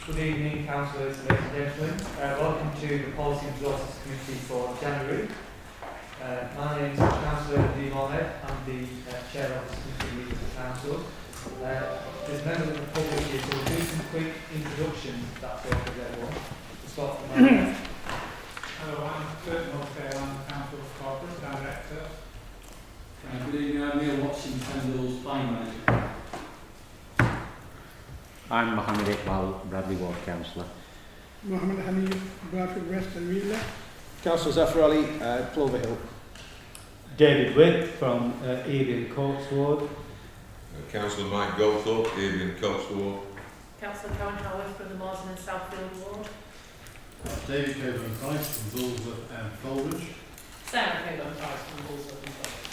Good evening, councillors and ladies and gentlemen. Welcome to the Policy and Resources Committee for January. My name is Councillor Lee Moorhead. I'm the Chair of this committee leading the Council. There's members of the public here, so we'll do some quick introductions, if that's okay with everyone. We'll start from my left. Hello, I'm Kurt Mulcair, I'm the Council's Corporate Director. Good evening, I'm Neil Watson, Pendle's Planning Manager. I'm Mohammed Iqbal, Bradley Ward Councillor. Mohammed Hamid, Bradford West and Wheeler. Councillor Zafar Ali, Clover Hill. David Witt from Evian Coates Ward. Councillor Mike Goldthorpe, Evian Coates Ward. Councillor Karen Howard from the Marsden and Southfield Ward. David Coburn Price from Bullsworth and Coleridge. Sarah Coburn Price from Bullsworth and Coleridge.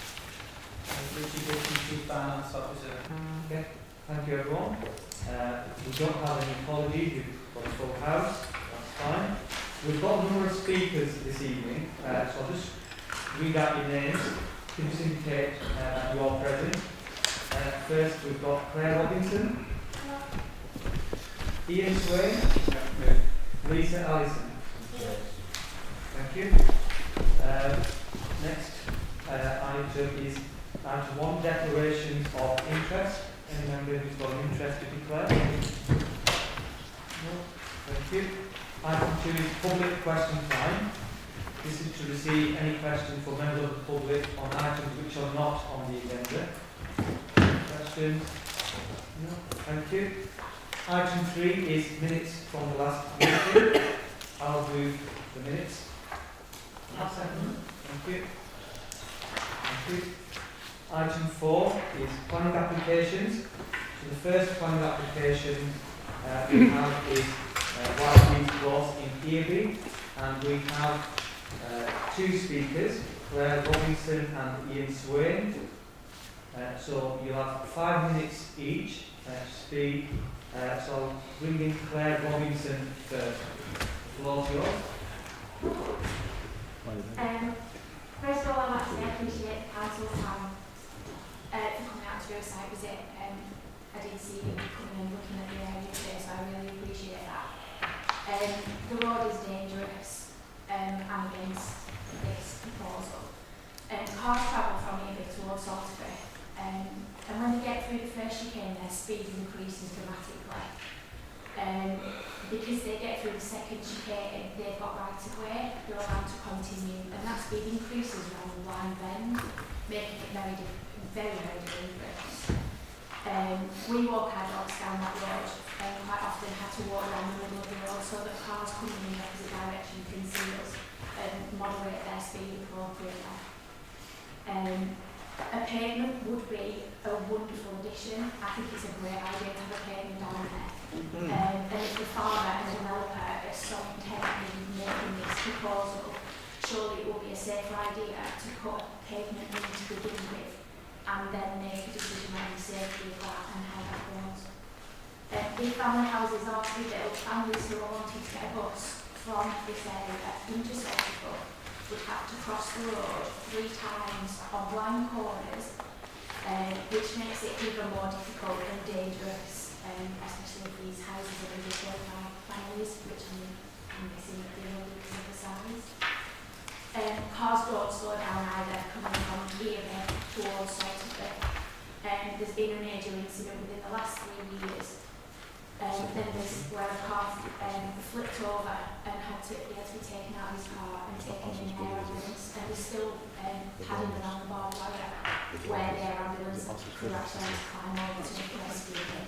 Richie Wilson, Chief Finance Officer. Okay, thank you everyone. We don't have any apologies, we've got a full house, that's fine. We've got a number of speakers this evening, so I'll just read out your names. Can you just indicate that you are present? First, we've got Claire Robinson, Ian Swain, Lisa Allison. Thank you. Next item is item 1, declarations of interest. Any member who's got an interest to declare? No? Thank you. Item 2 is public question time. This is to receive any questions from members of the public on items which are not on the agenda. Questions? No? Thank you. Item 3 is minutes from the last meeting. I'll move the minutes. I'll second. Thank you. Thank you. Item 4 is planning applications. So the first planning application we have is Whiteheath Close in Earby, and we have 2 speakers, Claire Robinson and Ian Swain. So you'll have 5 minutes each to speak. So I'll bring in Claire Robinson first. The floor's yours. First of all, I want to say I appreciate the council's time for coming out to do a site visit. I did see you coming and looking at the area today, so I really appreciate that. The road is dangerous and against this proposal. Cars travel from here towards Salterby, and when they get through the first chicane, their speed increases dramatically. Because they get through the second chicane, they've got right of way, they're allowed to continue, and that speed increases around the line bend, making it very dangerous. We walk our dogs down that road, and quite often have to walk around the middle of the road so that cars coming in the opposite direction can see us and moderate their speed appropriately. A pavement would be a wonderful addition. I think it's a great idea to have a pavement down there. And if the farmer and the developer is so intent in making this proposal, surely it will be a safer idea to put pavement in to begin with and then make a decision on the safety of that and how that goes. If family houses are to be built, families who are wanting to get a bus from this area into Salterby would have to cross the road 3 times on blind corners, which makes it even more difficult and dangerous, especially if these houses are really built by families, which I'm guessing that they will because of the size. Cars don't slow down either, coming from here towards Salterby. There's been a major incident within the last 3 years. Then there's where a car flipped over and he had to be taken out of his car and taken in an air ambulance, and there's still padding around the barbed wire where the air ambulance could actually have to climb over to rescue him.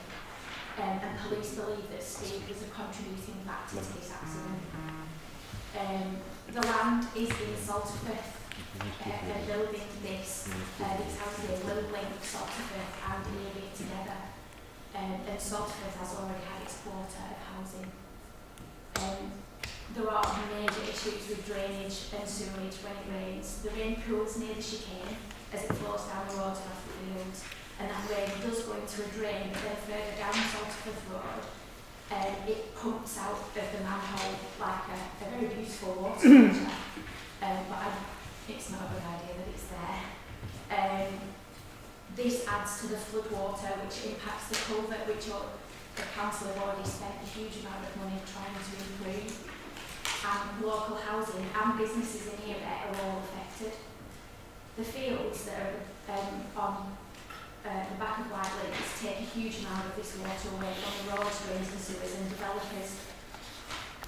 And police believe that speed was a contributing factor to this accident. The land is in Salterby. They're building these houses will link Salterby and Earby together. And Salford has already had its quota of housing. There are major issues with drainage and sewerage when it rains. The rain pools near the chicane as it flows down the road to the fields, and that rain does go into a drain, but then further down Salford Road, it pumps out of the manhole like a very beautiful water feature. It's not a good idea that it's there. This adds to the flood water, which impacts the culvert, which the council have already spent a huge amount of money trying to improve. And local housing and businesses in here are all affected. The fields that are on the back of White Lakes take a huge amount of this water away from the roads, drains and sewers and developers.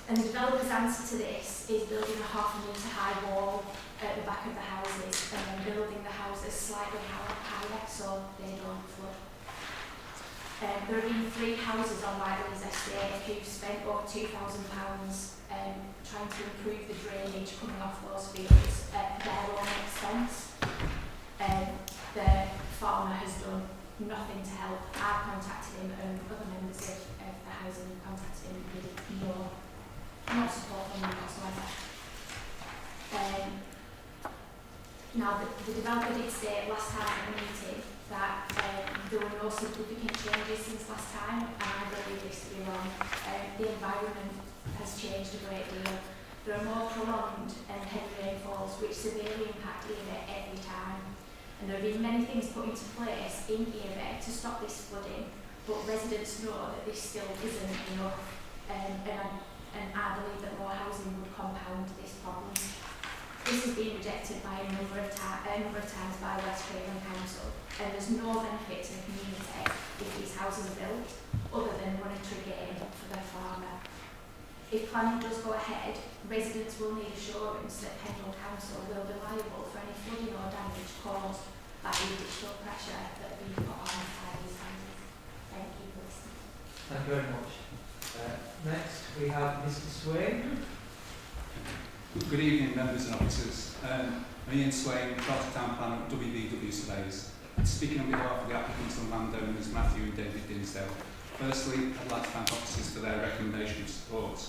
And the developer's answer to this is building a 1/2 metre high wall at the back of the houses and then building the houses slightly higher so they don't flood. There have been 3 houses on White Lakes estate who've spent over £2,000 trying to improve the drainage coming off those fields at their own expense. The farmer has done nothing to help. I've contacted him and other members of the housing have contacted him with no support from him whatsoever. Now the developer did say last time at the meeting that there were no significant changes since last time, and I believe this to be wrong. The environment has changed a great deal. There are more prolonged and heavy rainfalls which severely impact Earbeck every time. And there have been many things put into place in Earbeck to stop this flooding, but residents know that this still isn't enough, and I believe that more housing would compound this problem. This has been rejected by a number of times by West Craven Council, and there's no benefit to the community if these houses are built, other than monetary gain for the farmer. If planning does go ahead, residents will need assurance that Pendle Council will be liable for any flooding or damage caused by the additional pressure that will be put on by these houses. Thank you for listening. Thank you very much. Next, we have Mr. Swain. Good evening, members and officers. I'm Ian Swain, Chartered Town Planner, WBW Surveyors. Speaking on behalf of the applicants and landowners Matthew and David Dinsdale. Firstly, I'd like to thank officers for their recommendation of support.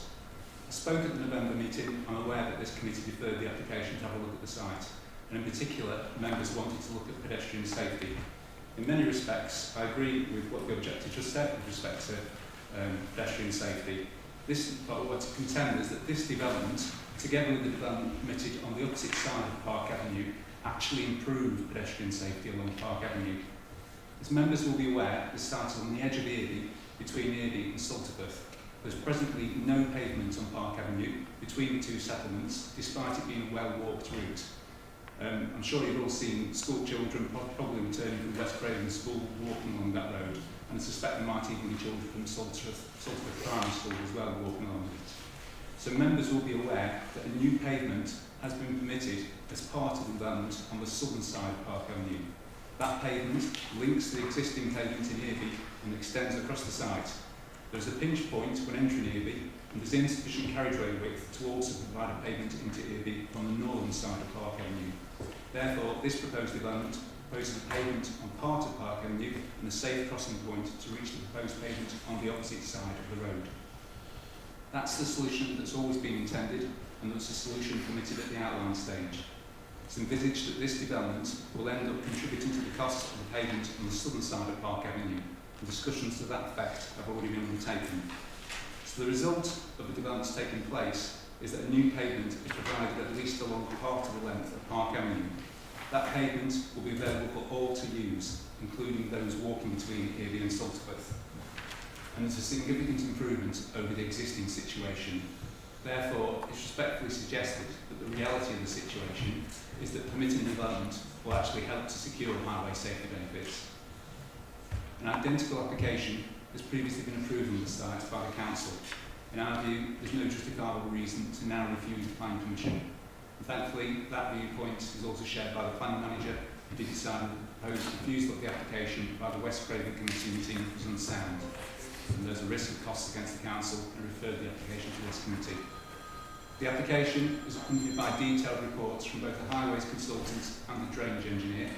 I spoke at the November meeting. I'm aware that this committee deferred the application to have a look at the site, and in particular, members wanted to look at pedestrian safety. In many respects, I agree with what the objector just said with respect to pedestrian safety. But what to contend is that this development, together with the development permitted on the opposite side of Park Avenue, actually improve pedestrian safety along Park Avenue. As members will be aware, this site is on the edge of Earby, between Earby and Salterworth. There's presently no pavement on Park Avenue between the two settlements, despite it being a well-walked route. I'm sure you've all seen school children probably returning from West Craven School walking along that road, and I suspect there might even be children from Salterworth Primary School as well walking along it. So members will be aware that a new pavement has been permitted as part of the development on the southern side of Park Avenue. That pavement links the existing pavement in Earby and extends across the site. There's a pinch point when entering Earby, and there's insufficient carriageway width to also provide a pavement into Earby on the northern side of Park Avenue. Therefore, this proposed development proposes a pavement on part of Park Avenue and a safe crossing point to reach the proposed pavement on the opposite side of the road. That's the solution that's always been intended, and that's the solution permitted at the outline stage. It's envisaged that this development will end up contributing to the cost of the pavement on the southern side of Park Avenue, and discussions to that effect have already been undertaken. So the result of the developments taking place is that a new pavement is provided at least along part of the length of Park Avenue. That pavement will be available for all to use, including those walking between Earby and Salterworth. And it's a significant improvement over the existing situation. Therefore, it's respectfully suggested that the reality of the situation is that permitting development will actually help to secure highway safety benefits. An identical application has previously been approved on the site by the council. In our view, there's no justifiable reason to now refuse the planning permission. And thankfully, that viewpoint is also shared by the planning manager, who did decide that the proposed refusal of the application by the West Craven Committee meeting was unsound, and there's a risk of costs against the council, and referred the application to this committee. The application is accompanied by detailed reports from both the highways consultant and the drainage engineer,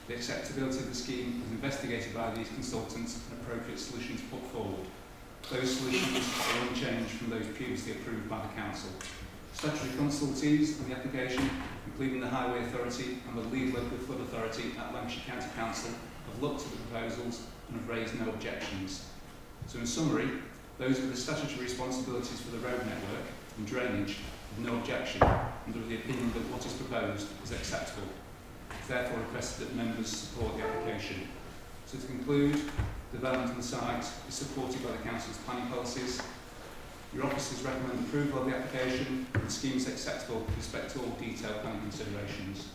The acceptability of the scheme is investigated by these consultants and appropriate solutions put forward. Those solutions are unchanged from those previously approved by the Council. Statutory consultees on the application, including the Highway Authority and the Lead Local Flood Authority at Lancashire County Council, have looked at the proposals and have raised no objections. So in summary, those with the statutory responsibilities for the road network and drainage have no objection and are of the opinion that what is proposed is acceptable. It's therefore requested that members support the application. So to conclude, development on the site is supported by the Council's planning policies. Your officers recommend approval of the application and the scheme is acceptable with respect to all detailed planning considerations.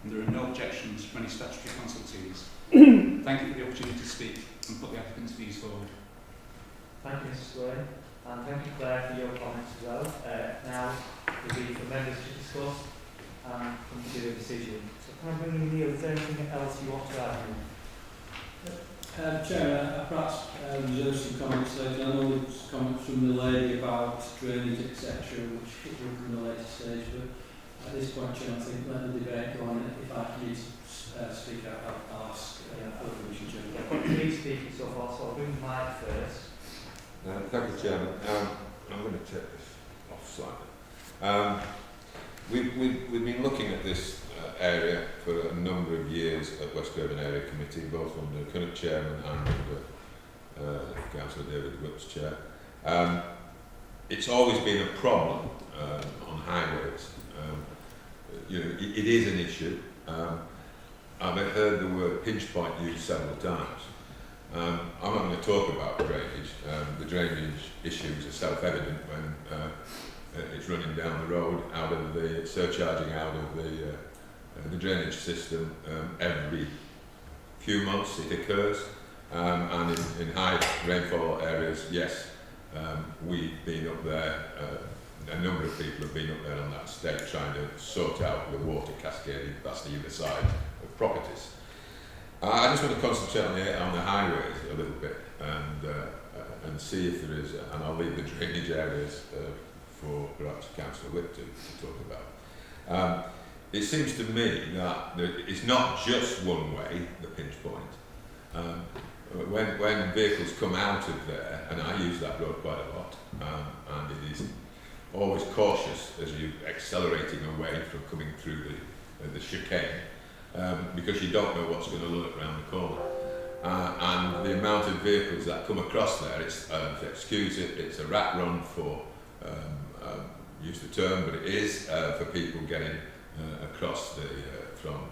And there are no objections from any statutory consultees. Thank you for the opportunity to speak and put the applicant's views forward. Thank you, Mr. Swain, and thank you, Claire, for your comments as well. Now, will be for members to discuss and consider a decision. So can I bring in Neil, is there anything else you want to add? Chair, perhaps reserve some comments later. I know there's comments from the lady about drainage, etc., which will come in a later stage, but at this point, Chair, I think let the debate go on. If I can speak out, I'll ask for the permission, Chair. I've got 3 speakers so far, so I'll bring Mike first. Thank you, Chairman. I'm going to take this off slightly. We've been looking at this area for a number of years at West Urban Area Committee, both under the current chairman and under Councillor David Whipp's chair. It's always been a problem on highways. It is an issue. I've heard the word pinch point used several times. I'm not going to talk about drainage. The drainage issues are self-evident when it's running down the road, out of the surcharging out of the drainage system. Every few months it occurs, and in high rainfall areas, yes, we've been up there. A number of people have been up there on that state trying to sort out the water cascading past either side of properties. I just want to concentrate on the highways a little bit and see if there is, and I'll leave the drainage areas for perhaps Councillor Whip to talk about. It seems to me that it's not just one way, the pinch point. When vehicles come out of there, and I use that road quite a lot, and it is always cautious as you're accelerating away from coming through the chicane, because you don't know what's going to lurk around the corner. And the amount of vehicles that come across there, it's, excuse it, it's a rat run for, use the term, but it is for people getting across from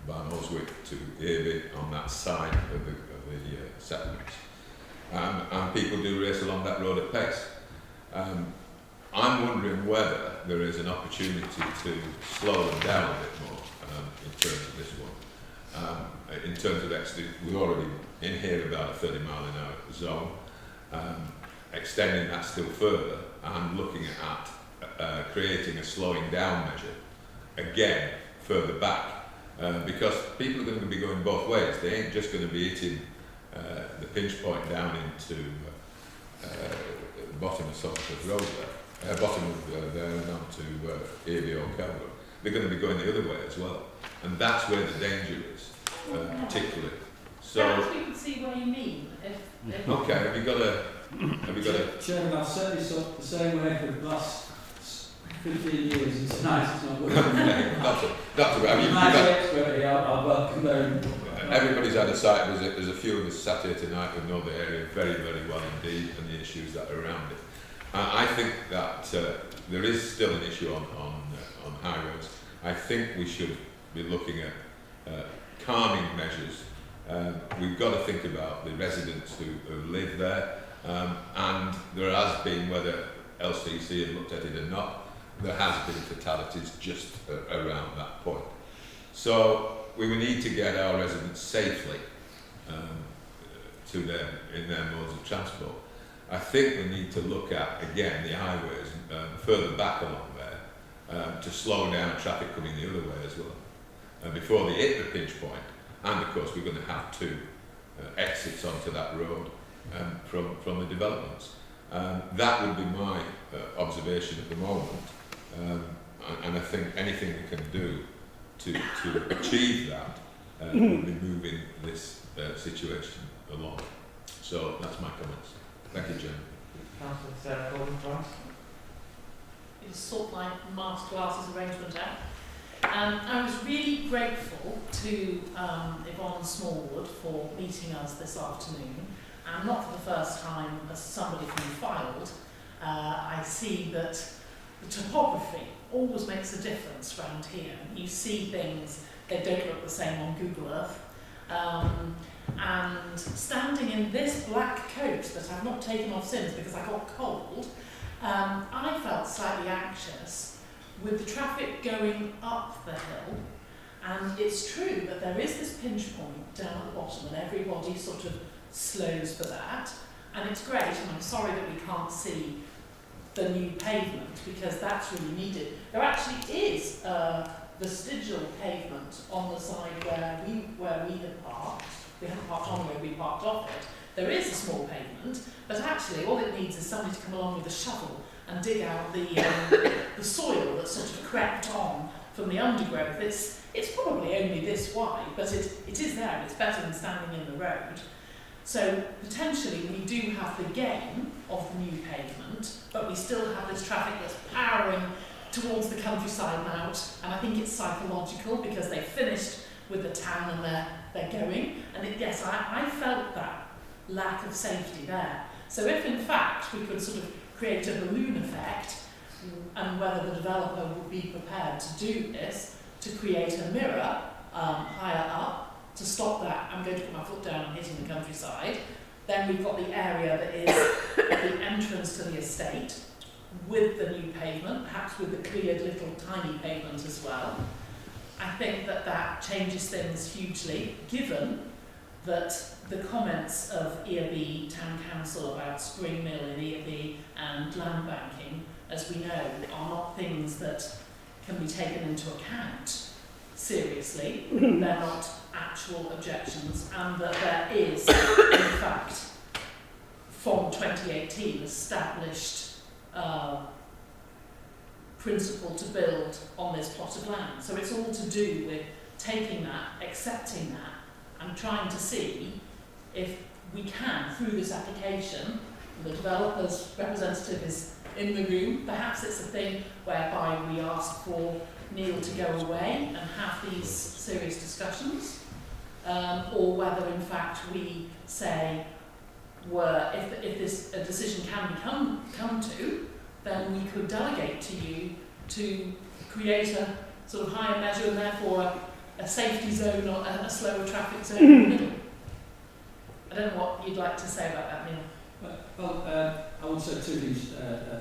Barnholswick to Earby on that side of the settlements. And people do race along that road at pace. I'm wondering whether there is an opportunity to slow them down a bit more in terms of this one. In terms of we're already in here about a 30-mile-an-hour zone, extending that still further and looking at creating a slowing down measure, again, further back, because people are going to be going both ways. They ain't just going to be hitting the pinch point down into the bottom of Somerset Road there, bottom of there and on to Earby or Calvert. They're going to be going the other way as well, and that's where the danger is, particularly. So, perhaps we could see what you mean. okay, have you got a? Chairman, I've set this up the same way for the last 15 years, and tonight it's not working. That's right. I'm not an expert here, I'll welcome them. Everybody's had a site visit. There's a few of us sat here tonight who know the area very, very well indeed, and the issues that are around it. I think that there is still an issue on highways. I think we should be looking at calming measures. We've got to think about the residents who live there, and there has been, whether LCC have looked at it or not, there has been fatalities just around that point. So we will need to get our residents safely in their modes of transport. I think we need to look at, again, the highways further back along there to slow down traffic coming the other way as well, before they hit the pinch point. And of course we're going to have 2 exits onto that road from the developments. That would be my observation at the moment, and I think anything we can do to achieve that will be moving this situation along. So that's my comments. Thank you, Chairman. Councillor Sarah Colvin-Price. It's sort of like master classes arrangement out. I was really grateful to Yvonne Smallwood for meeting us this afternoon, and not for the first time as somebody from Fylde. I see that the topography always makes a difference around here. You see things, they don't look the same on Google Earth. And standing in this black coat that I've not taken off since because I got cold, I felt slightly anxious with the traffic going up the hill. And it's true that there is this pinch point down at the bottom and everybody sort of slows for that. And it's great, and I'm sorry that we can't see the new pavement because that's really needed. There actually is vestigial pavement on the side where we had parked. We haven't parked on the road, we parked off it. There is a small pavement, but actually all it needs is somebody to come along with a shovel and dig out the soil that's sort of crept on from the undergrowth. It's probably only this wide, but it is there and it's better than standing in the road. So potentially we do have the gain of the new pavement, but we still have this traffic that's powering towards the countryside now, and I think it's psychological because they finished with the town and they're going. And yes, I felt that lack of safety there. So if in fact we could sort of create a balloon effect, and whether the developer would be prepared to do this, to create a mirror higher up, to stop that, I'm going to put my foot down and hitting the countryside, then we've got the area that is the entrance to the estate, with the new pavement, perhaps with the cleared little tiny pavement as well. I think that changes things hugely, given that the comments of EAB Town Council about Spring Mill in EAB and land banking, as we know, are not things that can be taken into account seriously. They're not actual objections, and that there is, in fact, from 2018, established principle to build on this plot of land. So it's all to do with taking that, accepting that, and trying to see if we can, through this application, the developer's representative is in the room, perhaps it's a thing whereby we ask for Neil to go away and have these serious discussions, or whether in fact we say, if this a decision can come to, then we could delegate to you to create a sort of higher measure and therefore a safety zone or a slower traffic zone in the middle. I don't know what you'd like to say about that, Neil. Well, I would say two things,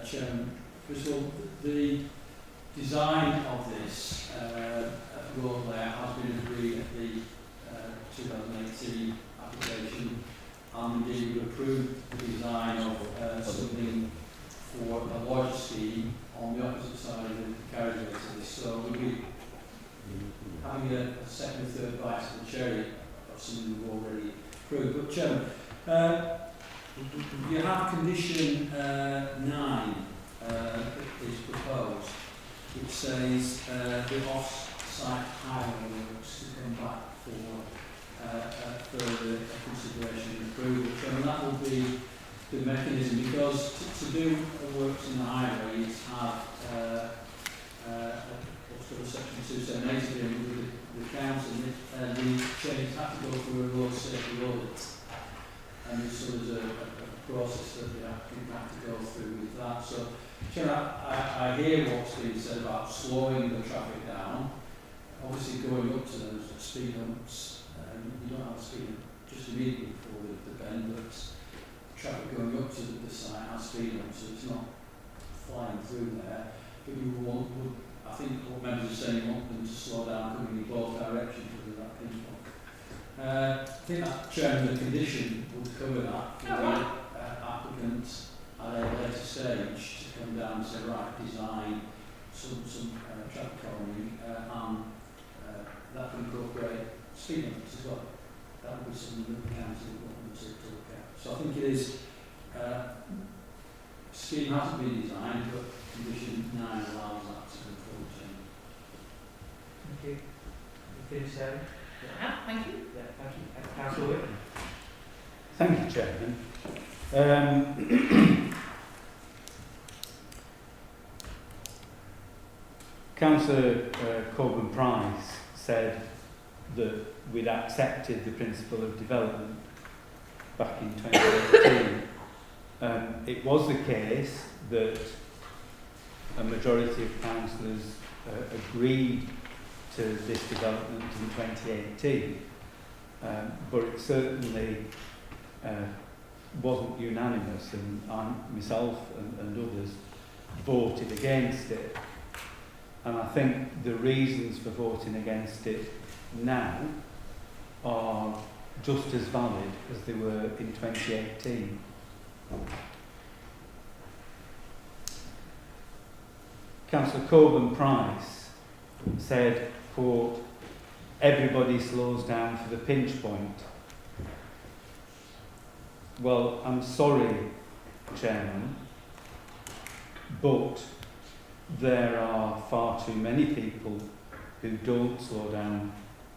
Chairman. First of all, the design of this road layout has been agreed at the 2018 application, and indeed we approved the design of something for a larger scheme on the opposite side of the carriageway to this. So we'll be having a second and third bite of the cherry of something we've already approved. But Chairman, you have condition 9 that is proposed, which says the off-site highway works to come back for further consideration and approval. Chairman, that will be the mechanism, because to do works in the highway, you have what's called a section 278 agreement with the council, and the change have to go through a road safety audit. And so there's a process that the applicant have to go through with that. So, Chairman, I hear what's being said about slowing the traffic down. Obviously, going up to those speed humps, you don't have a speed hump just immediately before the bend, but traffic going up to the site has speed humps, so it's not flying through there. But you would, I think what members are saying, you want them to slow down coming in both directions with that pinch point. I think that, Chairman, the condition would cover that for the applicant at a later stage to come down and say, right, design some traffic calming, and that can incorporate speed limits as well. That would be something that the council would want them to look at. So I think it is, scheme hasn't been designed, but condition 9 allows that to go forward. Thank you. You finished, Sarah? Yeah, thank you. Yeah, thank you. Councillor Wick. Thank you, Chairman. Councillor Corbyn Price said that we'd accepted the principle of development back in 2018. It was the case that a majority of councillors agreed to this development in 2018, but it certainly wasn't unanimous, and myself and others voted against it. And I think the reasons for voting against it now are just as valid as they were in 2018. Councillor Corbyn Price said, quote, "Everybody slows down for the pinch point." Well, I'm sorry, Chairman, but there are far too many people who don't slow down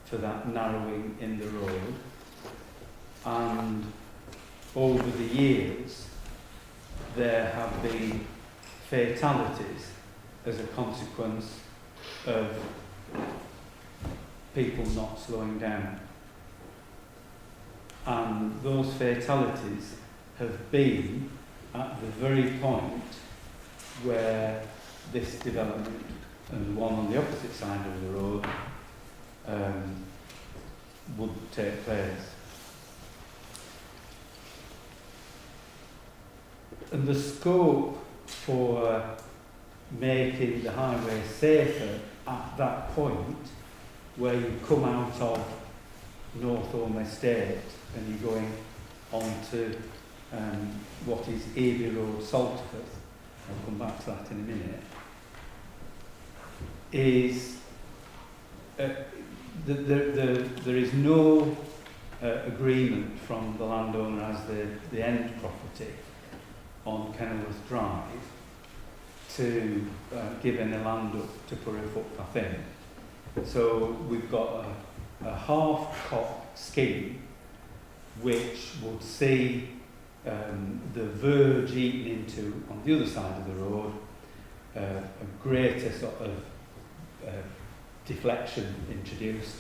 for that narrowing in the road, and over the years there have been fatalities as a consequence of people not slowing down, and those fatalities have been at the very point where this development and the one on the opposite side of the road would take place. And the scope for making the highway safer at that point, where you come out of North Home Estate and you're going on to what is Abbey Road, Salterford, I'll come back to that in a minute, is there is no agreement from the landowner as the end property on Kenilworth Drive to give any land up to put a footpath in. So we've got a half-cop scheme which would see the verge eaten into on the other side of the road, a greater sort of deflection introduced,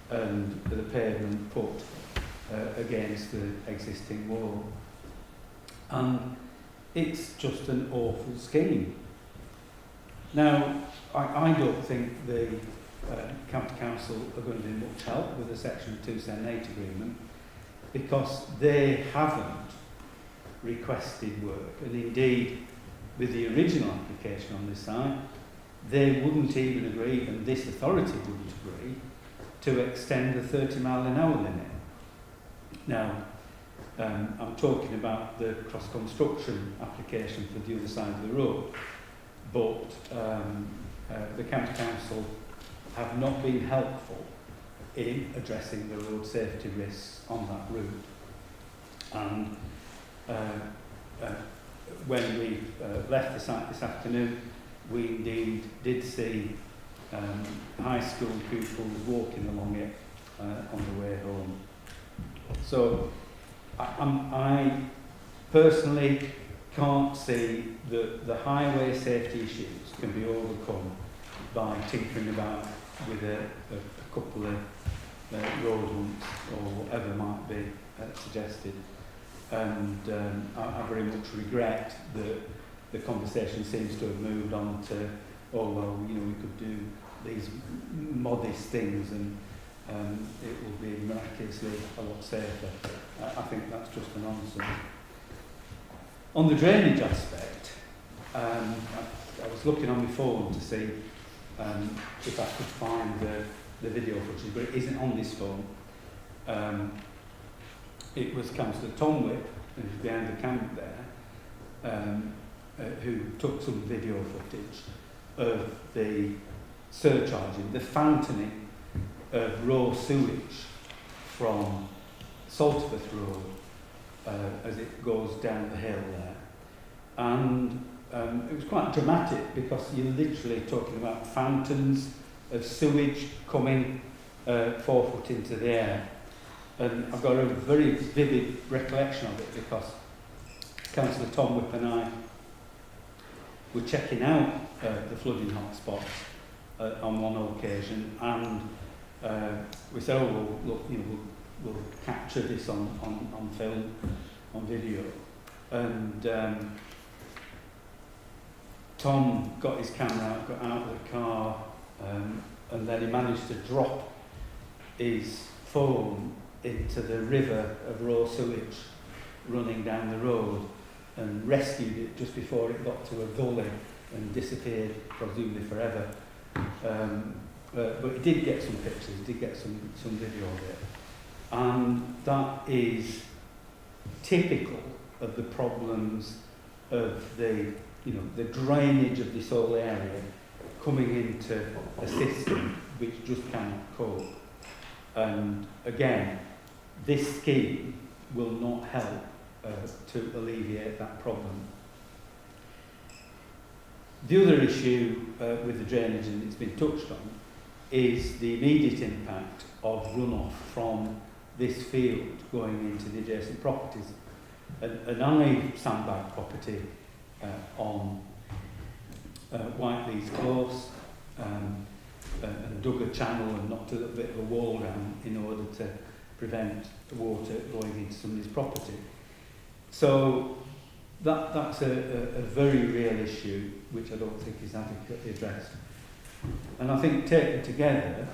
and the pavement put against the existing wall. And it's just an awful scheme. Now, I don't think the County Council are going to be much help with the Section 278 agreement, because they haven't requested work, and indeed with the original application on this side they wouldn't even agree, and this authority wouldn't agree, to extend the 30-mile-an-hour limit. Now I'm talking about the cross-construction application for the other side of the road, but the County Council have not been helpful in addressing the road safety risks on that route. And when we left the site this afternoon, we indeed did see high school pupils walking along it on the way home. So I personally can't see that the highway safety issues can be overcome by tinkering about with a couple of road humps or whatever might be suggested. And I very much regret that the conversation seems to have moved on to, oh well, you know, we could do these modest things and it will be miraculously a lot safer. I think that's just a nonsense. On the drainage aspect, I was looking on my phone to see if I could find the video footage, but it isn't on this phone. It was Councillor Tom Whip, who's behind the camp there, who took some video footage of the surcharging, the fountaining of raw sewage from Salterford Road as it goes down the hill there. And it was quite dramatic, because you're literally talking about fountains of sewage coming 4 foot into the air. And I've got a very vivid recollection of it because Councillor Tom Whip and I were checking out the flooding hotspots on one occasion, and we said, oh, well, look, you know, we'll capture this on film, on video. And Tom got his camera out, got out of the car, and then he managed to drop his phone into the river of raw sewage running down the road and rescued it just before it got to a gully and disappeared, presumably forever. But he did get some pictures, he did get some video of it. And that is typical of the problems of the drainage of this whole area coming into a system which just cannot cope. And again, this scheme will not help to alleviate that problem. The other issue with the drainage, and it's been touched on, is the immediate impact of runoff from this field going into the adjacent properties. And I sandbagged property on Whiteley's Close and dug a channel and knocked a little bit of a wall down in order to prevent the water going into somebody's property. So that's a very real issue which I don't think is adequately addressed. And I think taken together,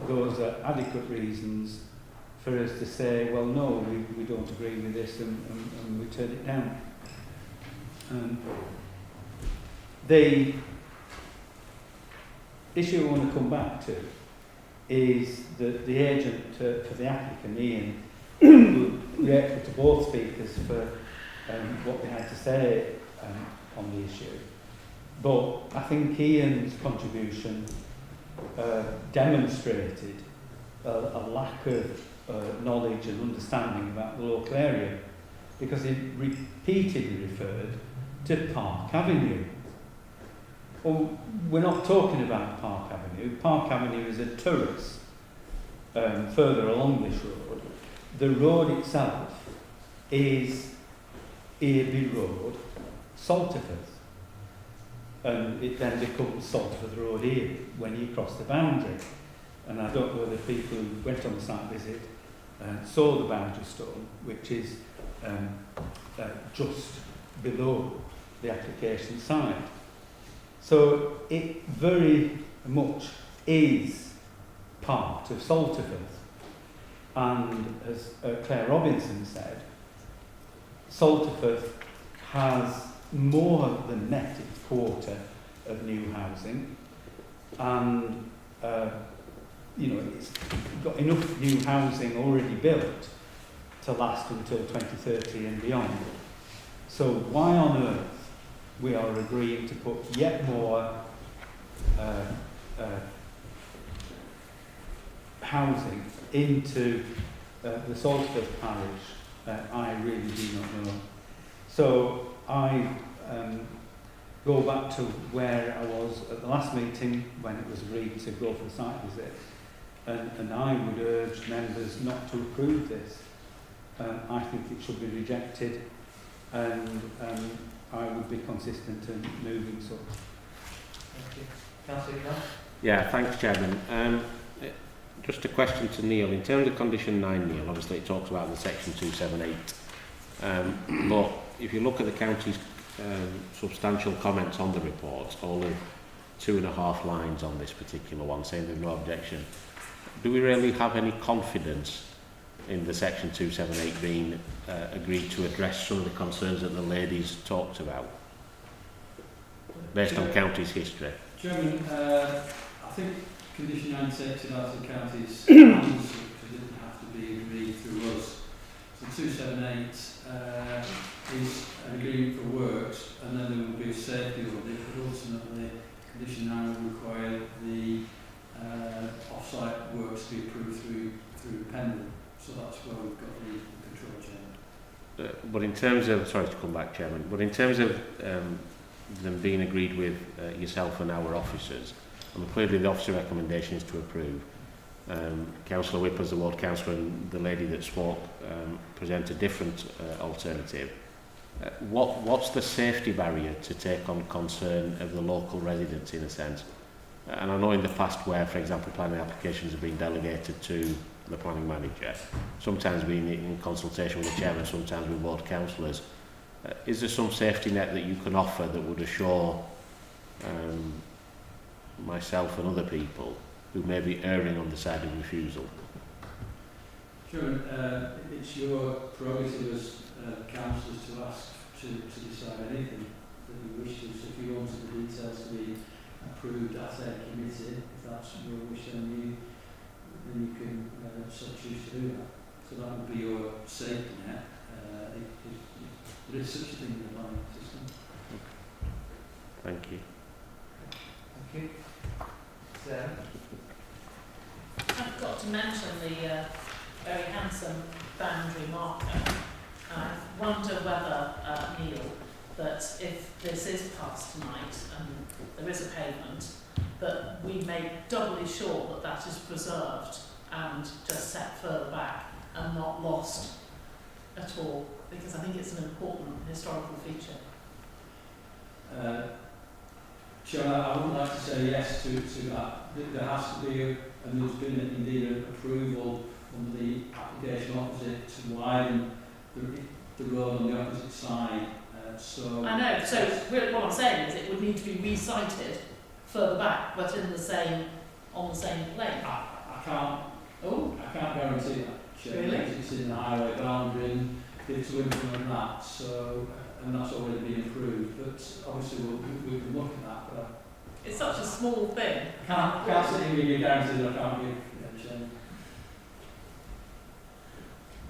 those are adequate reasons for us to say, well, no, we don't agree with this, and we turn it down. The issue I want to come back to is that the agent for the applicant, Ian, will react to both speakers for what they had to say on the issue. But I think Ian's contribution demonstrated a lack of knowledge and understanding about the local area, because he repeatedly referred to Park Avenue. Well, we're not talking about Park Avenue. Park Avenue is a terrace further along this road. The road itself is Earby Road, Salterford. And it then becomes Salterford Road here when you cross the boundary. And I don't know whether people who went on the site visit saw the boundary stone, which is just below the application site. So it very much is part of Salterford. And as Claire Robinson said, Salterford has more than met its quota of new housing, and it's got enough new housing already built to last until 2030 and beyond. So why on earth we are agreeing to put yet more housing into the Salterford parish, I really do not know. So I go back to where I was at the last meeting when it was agreed to go for the site visit, and I would urge members not to approve this. I think it should be rejected, and I would be consistent in moving so. Thank you. Councillor Grant? Yeah, thanks, Chairman. Just a question to Neil. In terms of condition 9, Neil, obviously it talks about the section 278. But if you look at the county's substantial comments on the report, all of 2.5 lines on this particular one, saying there's no objection. Do we really have any confidence in the section 278 being agreed to address some of the concerns that the ladies talked about, based on county's history? Chairman, I think condition 9 takes it out of the county's hands, because it didn't have to be agreed through us. So 278 is an agreement for works, and then there will be a safety audit, but ultimately condition 9 will require the off-site works to be approved through Pendle. So that's where we've got the control, Chairman. But in terms of, sorry to come back, Chairman, but in terms of them being agreed with yourself and our officers, clearly the officer recommendation is to approve. Councillor Whip as the ward councillor and the lady that spoke present a different alternative. What's the safety barrier to take on concern of the local residents in a sense? And I know in the past where, for example, planning applications have been delegated to the planning manager, sometimes being in consultation with the chairman, sometimes with ward councillors, is there some safety net that you can offer that would assure myself and other people who may be erring on the side of refusal? Sure, it's your prerogative as councillors to ask to decide anything that you wish to. So if you wanted the details to be approved at a committee, if that's your wish, then you can so choose to do that. So that would be your safety net. If there is such a thing in the planning system. Thank you. Thank you. Sarah? I've got to mention the very handsome boundary marker. I wonder whether, Neil, that if this is passed tonight and there is a pavement, that we make doubly sure that that is preserved and just set further back and not lost at all, because I think it's an important historical feature. Sure, I would like to say yes to that. There has to be, and there's been indeed an approval from the application opposite to widen the road on the opposite side. So I know, so what I'm saying is it would need to be recited further back, but in the same, on the same plane. I can't guarantee that. Sure. Really? It's in the highway boundary and it's to implement that, so, and that's already been approved, but obviously we can look at that. But It's such a small thing. I can't sit here and give you a guarantee that I can't give you.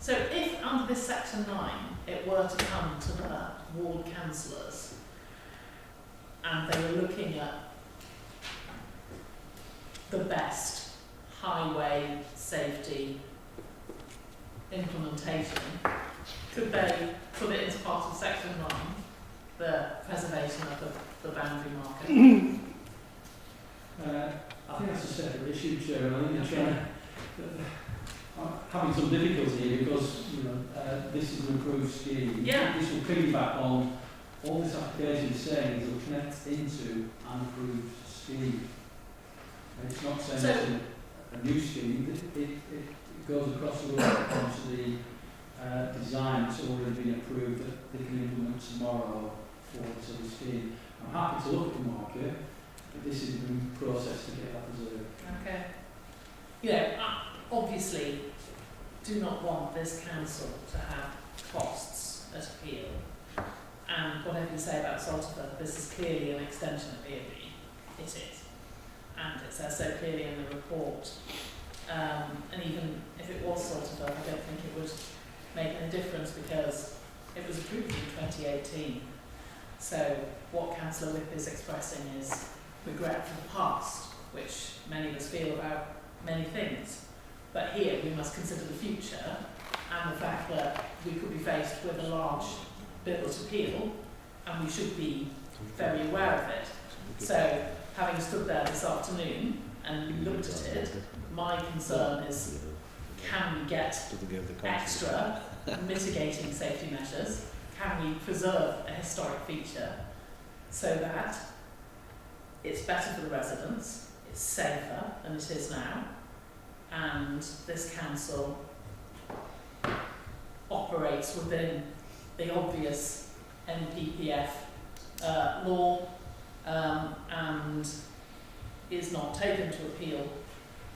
So if under this section 9 it were to come to the ward councillors and they were looking at the best highway safety implementation, could they put it into part of section 9, the preservation of the boundary marker? I think that's a separate issue, Chair. I think they're having some difficulty here because this is an approved scheme. Yeah. This will piggyback on all this application is saying is it will connect into an approved scheme. And it's not saying it's a new scheme. It goes across the road onto the design that's already been approved that they can implement tomorrow for this other scheme. I'm happy to look at the market, but this is the process to get that preserved. Okay. You know, obviously do not want this council to have costs at appeal. And whatever you say about Salterford, this is clearly an extension of EOB. It is. And it says so clearly in the report. And even if it was Salterford, I don't think it would make any difference because it was approved in 2018. So what Councillor Whip is expressing is regret for the past, which many of us feel about many things. But here we must consider the future and the fact that we could be faced with a large bill to appeal and we should be very aware of it. So having stood there this afternoon and looked at it, my concern is can we get extra mitigating safety measures? Can we preserve a historic feature so that it's better for the residents, it's safer than it is now, and this council operates within the obvious NPPF law and is not taken to appeal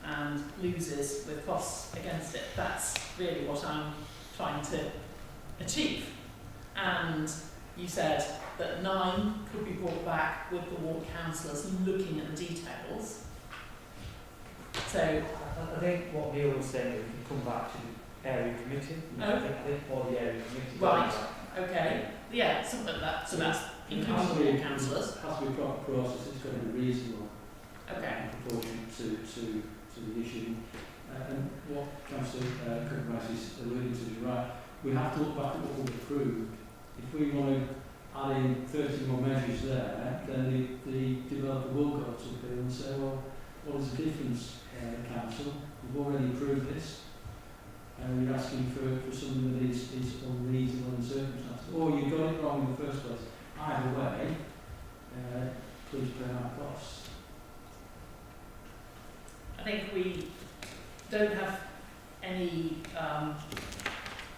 and loses with costs against it. That's really what I'm trying to achieve. And you said that 9 could be brought back with the ward councillors looking at the details. So I think what Neil was saying, we can come back to the area committee, or the area committee. Right, okay. Yeah, something like that. So that's including the ward councillors. It has to be a proper process, it's got to be reasonable. Okay. Proportion to the issue. And what Councillor Compromise is alluding to is right. We have to look back at what we've approved. If we want to add in 30 more measures there, then the developer will go to appeal and say, well, what is the difference, Council? we've already approved this, and you're asking for something that is unreasonable in circumstances, or you got it wrong in the first place. Either way, please bear our costs. I think we don't have any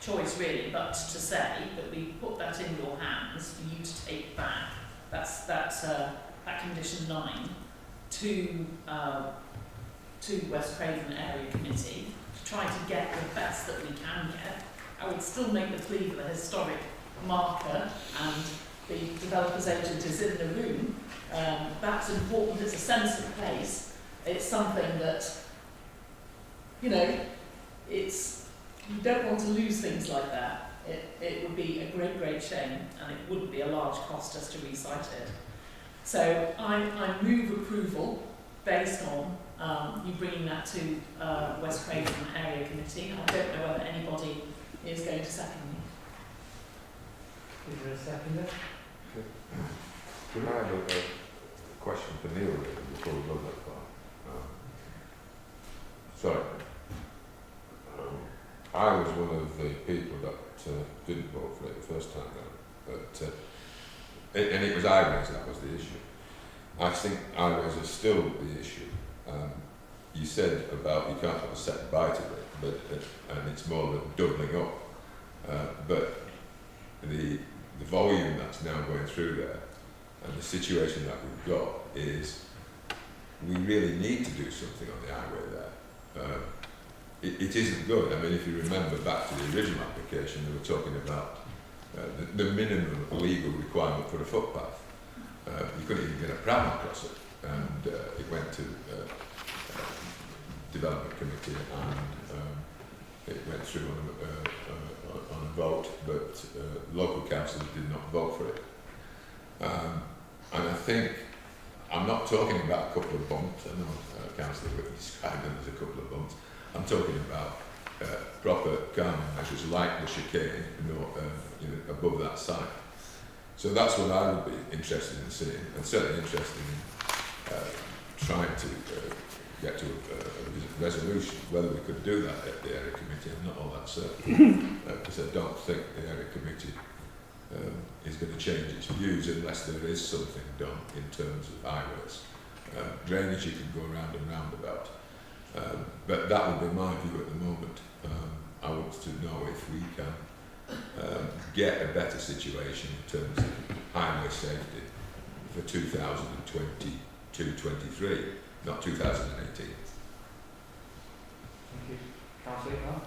choice really but to say that we put that in your hands for you to take back. That's that condition 9 to West Craven Area Committee to try to get the best that we can get. I would still make the plea for the historic marker, and the developer's agent is in the room. That's important. It's a sensitive place. It's something that, you know, you don't want to lose things like that. It would be a great shame, and it wouldn't be a large cost just to re-site it. So I move approval based on you bringing that to West Craven Area Committee. I don't know whether anybody is going to second me. Is there a seconder? Could I have a question for Neil before we go that far? Sorry. I was one of the people that didn't vote for it the first time round, but and it was highways that was the issue. I think highways are still the issue. You said about you can't have a set bite of it, but and it's more than doubling up. But the volume that's now going through there, and the situation that we've got is we really need to do something on the highway there. It isn't good. I mean, if you remember back to the original application, they were talking about the minimum legal requirement for a footpath. You couldn't even get a pram across it, and it went to development committee, and it went through on a vote, but local councils did not vote for it. And I think I'm not talking about a couple of bumps. I know Councillor Whitney described them as a couple of bumps. I'm talking about proper calming measures like the chicane, above that site. So that's what I would be interested in seeing, and certainly interested in trying to get to a resolution. Whether we could do that at the area committee, I'm not all that certain, because I don't think the area committee is going to change its views unless there is something done in terms of highways. Drainage you can go round and round about. But that would be my view at the moment. I want to know if we can get a better situation in terms of highway safety for 2022-23, not 2018. Thank you. Councillor Iqbal?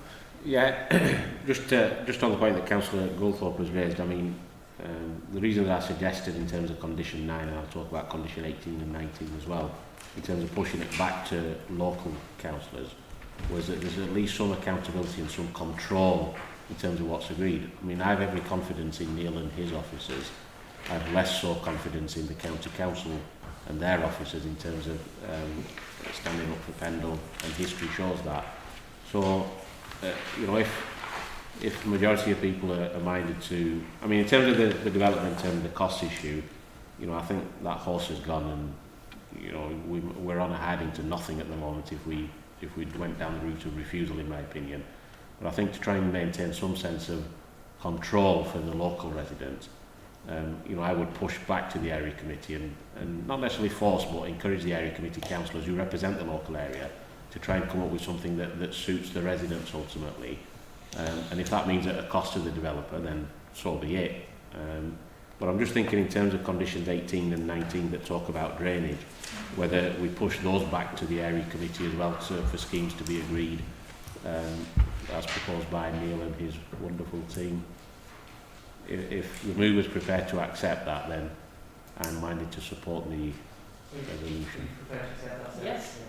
Yeah, just on the point that Councillor Goldthorpe has raised, I mean, the reason that I suggested in terms of condition 9, and I'll talk about condition 18 and 19 as well, in terms of pushing it back to local councillors, was that there's at least some accountability and some control in terms of what's agreed. I mean, I have every confidence in Neil and his officers. I have less so confidence in the county council and their officers in terms of standing up for Pendle, and history shows that. So, if the majority of people are minded to, I mean, in terms of the development and the cost issue, I think that horse has gone, and we're on a hiding to nothing at the moment if we went down the route of refusal, in my opinion. But I think to try and maintain some sense of control for the local residents, I would push back to the area committee and not necessarily force, but encourage the area committee councillors who represent the local area to try and come up with something that suits the residents ultimately. And if that means at a cost to the developer, then so be it. But I'm just thinking in terms of conditions 18 and 19 that talk about drainage, whether we push those back to the area committee as well for schemes to be agreed, as proposed by Neil and his wonderful team. If the mover's prepared to accept that, then I'm minded to support the resolution. Prepared to accept that? Yes.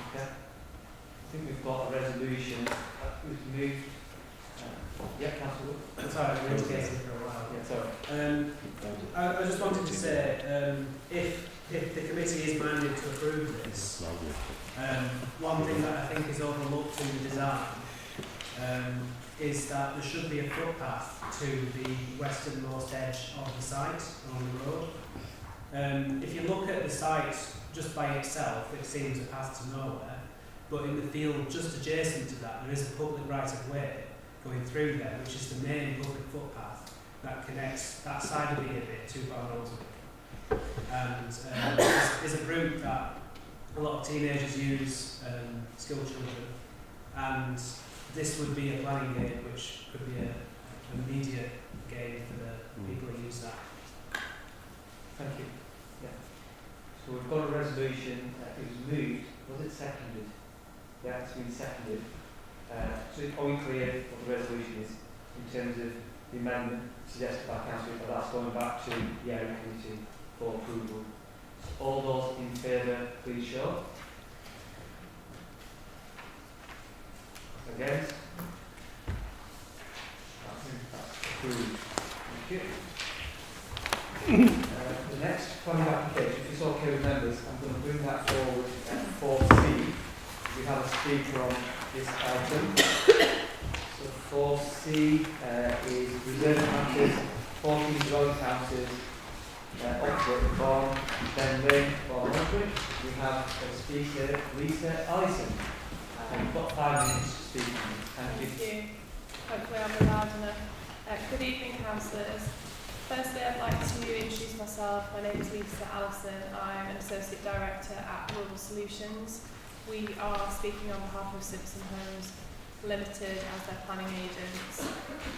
Okay. I think we've got a resolution. We've moved. Yeah, Councillor. Sorry, I've been waiting for a while. Yeah, sorry. I just wanted to say, if the committee is minded to approve this, one thing that I think is overlooked in the design is that there should be a footpath to the westernmost edge of the site on the road. If you look at the site just by itself, it seems a path to nowhere. But in the field just adjacent to that, there is a public right of way going through there, which is the main public footpath that connects that side of the bit to Balronswick. And is a route that a lot of teenagers use, school children, and this would be a planning gain which could be an immediate gain for the people who use that. Thank you. Yeah. So we've got a resolution that is moved. Was it seconded? Yeah, it's been seconded. So are we clear what the resolution is in terms of the amendment suggested by Councillor, but that's going back to the area committee for approval? So all those in favour, please show. Against? That's approved. Thank you. The next planning application, if it's okay with members, I'm going to bring that forward at 4C. We have a speaker on this item. So 4C is reserved houses, 14 dwelling houses, opposite Barn, then Lane, Barn-Roswick. We have a speaker, Lisa Allison. We've got 5 minutes to speak. Thank you. Hopefully I'm loud enough. Good evening, councillors. Firstly, I'd like to introduce myself. My name is Lisa Allison. I'm an Associate Director at Rural Solutions. We are speaking on behalf of Simpson Homes Limited as their planning agents.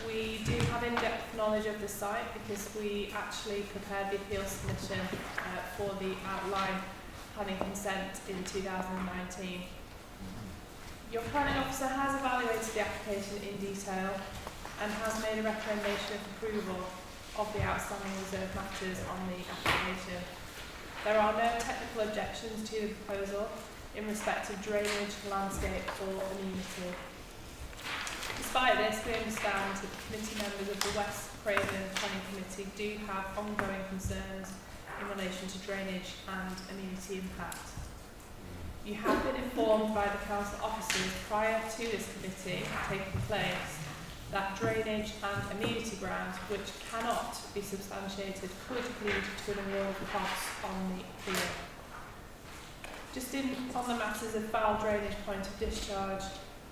We do have in-depth knowledge of the site because we actually prepared the appeal submission for the outline planning consent in 2019. Your planning officer has evaluated the application in detail and has made a recommendation of approval of the outstanding reserve matters on the application. There are no technical objections to the proposal in respect of drainage, landscape or amenity. Despite this, we understand that the committee members of the West Craven Planning Committee do have ongoing concerns in relation to drainage and amenity impact. You have been informed by the council officers prior to this committee taking place that drainage and amenity grounds which cannot be substantiated could lead to an award of costs on the appeal. Just on the matters of foul drainage point of discharge,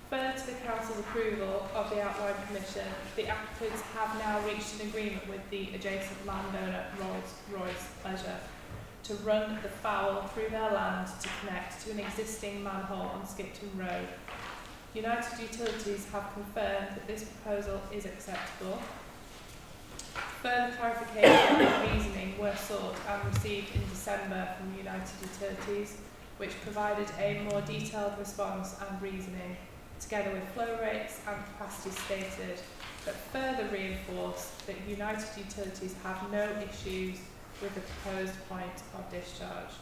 further to the council's approval of the outline commission, the applicants have now reached an agreement with the adjacent landowner Rolls-Royce Leisure to run the foul through their land to connect to an existing manhole on Skipton Road. United Utilities have confirmed that this proposal is acceptable. Further clarification and reasoning were sought and received in December from United Utilities, which provided a more detailed response and reasoning, together with flow rates and capacity stated, that further reinforced that United Utilities have no issues with the proposed point of discharge.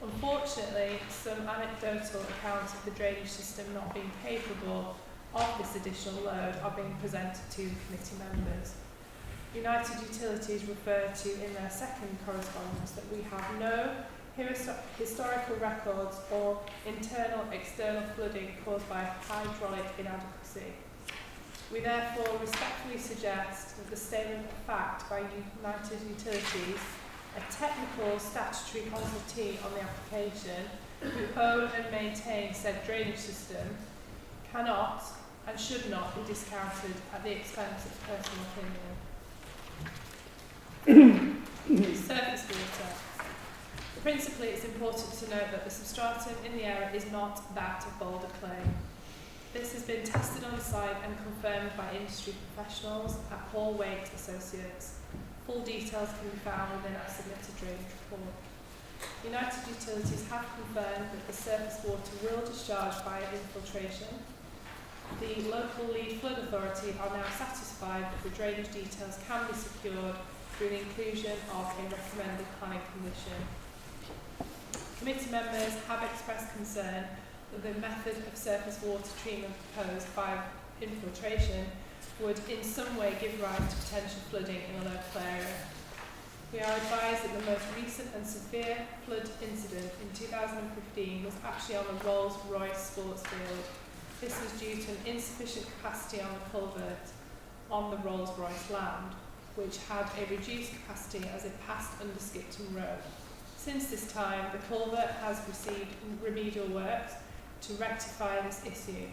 Unfortunately, some anecdotal accounts of the drainage system not being capable of this additional load are being presented to the committee members. United Utilities refer to in their second correspondence that we have no historical records or internal-external flooding caused by hydraulic inadequacy. We therefore respectfully suggest that the statement of fact by United Utilities, a technical statutory consultee on the application, who own and maintain said drainage system, cannot and should not be discounted at the expense of personal opinion. Surface water. Principally, it's important to note that the substratum in the area is not that of boulder clay. This has been tested on site and confirmed by industry professionals at Paul Waite Associates. Full details can be found within our submitted drainage report. United Utilities have confirmed that the surface water will discharge via infiltration. The local lead flood authority are now satisfied that the drainage details can be secured through the inclusion of a recommended planning condition. Committee members have expressed concern that the method of surface water treatment proposed by infiltration would in some way give rise to potential flooding in a local area. We are advised that the most recent and severe flood incident in 2015 was actually on the Rolls-Royce sports field. This was due to an insufficient capacity on the culvert on the Rolls-Royce land, which had a reduced capacity as it passed under Skipton Road. Since this time, the culvert has received remedial works to rectify this issue,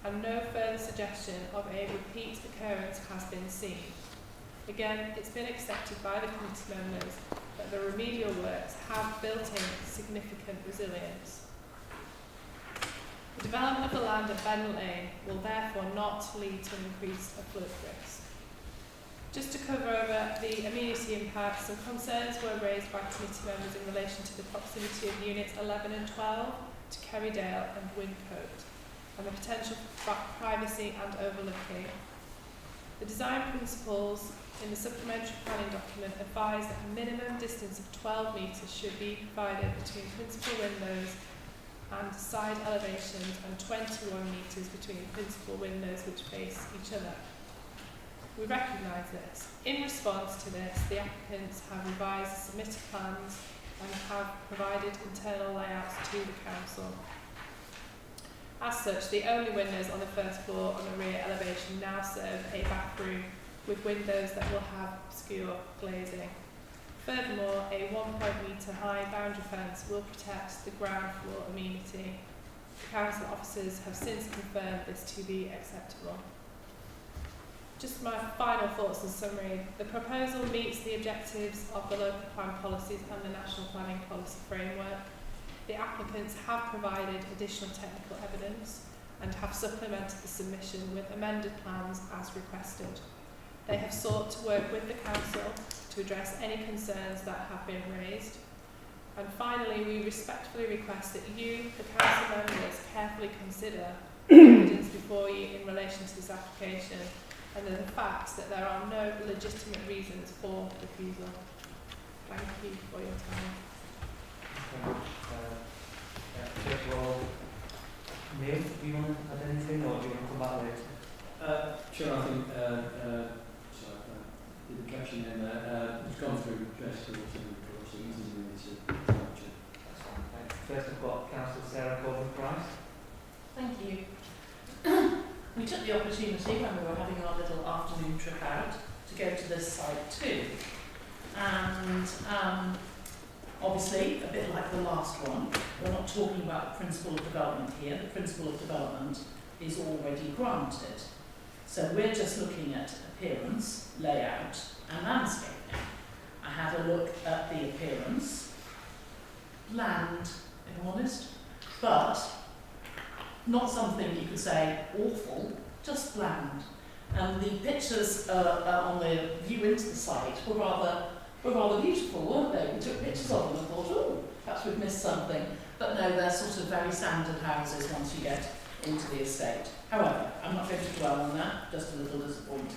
and no further suggestion of a repeat occurrence has been seen. Again, it's been accepted by the committee members that the remedial works have built in significant resilience. The development of the land at Ben Lane will therefore not lead to an increase of flood risk. Just to cover over the amenity impacts, some concerns were raised by committee members in relation to the proximity of units 11 and 12 to Kerrydale and Wyncote, and the potential for privacy and overlooking. The design principles in the supplementary planning document advise that a minimum distance of 12 metres should be provided between principal windows and side elevations, and 21 metres between principal windows which face each other. We recognise this. In response to this, the applicants have revised the submitted plans and have provided internal layouts to the council. As such, the only windows on the first floor on the rear elevation now serve a bathroom with windows that will have obscure glazing. Furthermore, a 1.metre high boundary fence will protect the ground floor amenity. The council officers have since confirmed this to be acceptable. Just my final thoughts and summary. The proposal meets the objectives of the local plan policies and the national planning policy framework. The applicants have provided additional technical evidence and have supplemented the submission with amended plans as requested. They have sought to work with the council to address any concerns that have been raised. And finally, we respectfully request that you, the council members, carefully consider the evidence before you in relation to this application and the facts that there are no legitimate reasons for refusal. Thank you for your time. First of all, Neil, do you want to add anything, or do you want to come back later? Sure, I think, sorry, I didn't catch your name there. It's gone through dress codes and crossings and units of culture. That's fine, thanks. First I've got Councillor Sarah Corbin-Price. Thank you. We took the opportunity when we were having our little afternoon trip out to go to this site too. And obviously, a bit like the last one, we're not talking about the principle of development here. The principle of development is already granted. So we're just looking at appearance, layout and landscaping. I had a look at the appearance, bland, if I'm honest, but not something you could say awful, just bland. And the pictures on the view into the site were rather beautiful, weren't they? We took pictures of them and thought, oh, perhaps we've missed something. But no, they're sort of very standard houses once you get into the estate. However, I'm not going to dwell on that, just a little disappointing.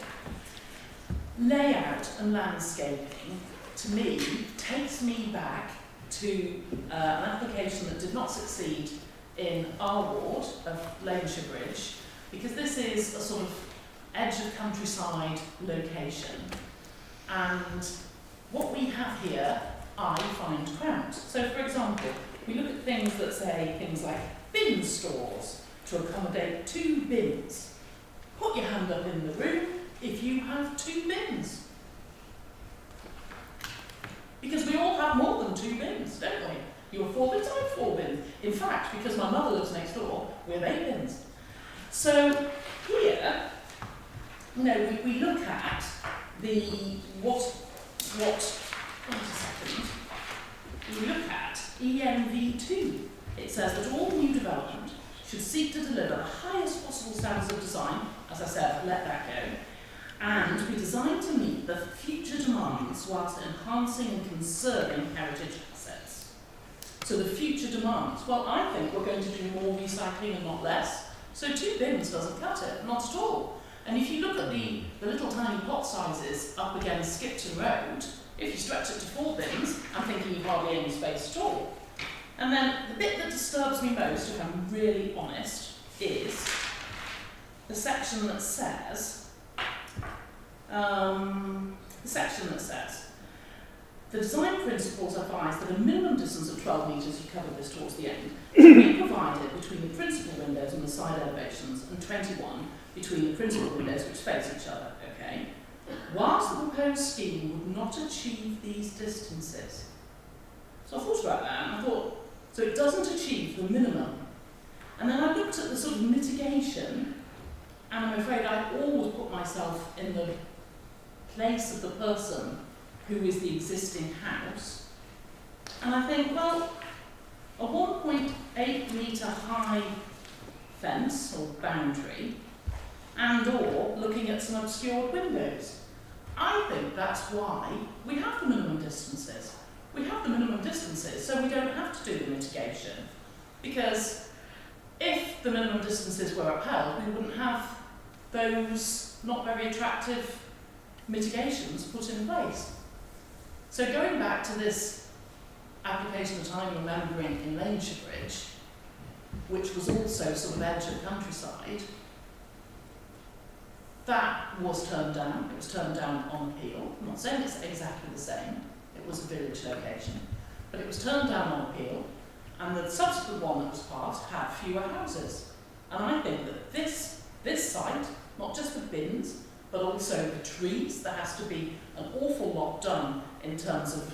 Layout and landscaping, to me, takes me back to an application that did not succeed in our ward of Lancashire Bridge, because this is a sort of edge of countryside location. And what we have here, I find cramped. So, for example, we look at things that say things like bin stores to accommodate 2 bins. Put your hand up in the room if you have 2 bins. Because we all have more than 2 bins, don't we? You have 4 bins, I have 4 bins. In fact, because my mother lives next door, we have 8 bins. So here, you know, we look at the what wait a second. We look at ENV2. It says that all new development should seek to deliver the highest possible standards of design, as I said, let that go, and be designed to meet the future demands whilst enhancing and conserving heritage assets. So the future demands, well, I think we're going to do more recycling and not less, so 2 bins doesn't cut it, not at all. And if you look at the little tiny plot sizes up against Skipton Road, if you stretch it to 4 bins, I'm thinking you've hardly any space at all. And then the bit that disturbs me most, if I'm really honest, is the section that says, the design principles advise that a minimum distance of 12 metres, you covered this towards the end, should be provided between the principal windows and the side elevations, and 21 between the principal windows which face each other, okay? Whilst the proposed scheme would not achieve these distances. So I thought about that and I thought, so it doesn't achieve the minimum. And then I looked at the sort of mitigation, and I'm afraid I always put myself in the place of the person who is the existing house. And I think, well, a 1.8 metre high fence or boundary, and or looking at some obscured windows. I think that's why we have the minimum distances. We have the minimum distances so we don't have to do the mitigation. Because if the minimum distances were upheld, we wouldn't have those not very attractive mitigations put in place. So going back to this application that I'm remembering in Lancashire Bridge, which was also sort of edge of countryside, that was turned down. It was turned down on appeal. I'm not saying it's exactly the same. It was a village location. But it was turned down on appeal, and the subsequent one that was passed had fewer houses. And I think that this site, not just the bins, but also the trees, there has to be an awful lot done in terms of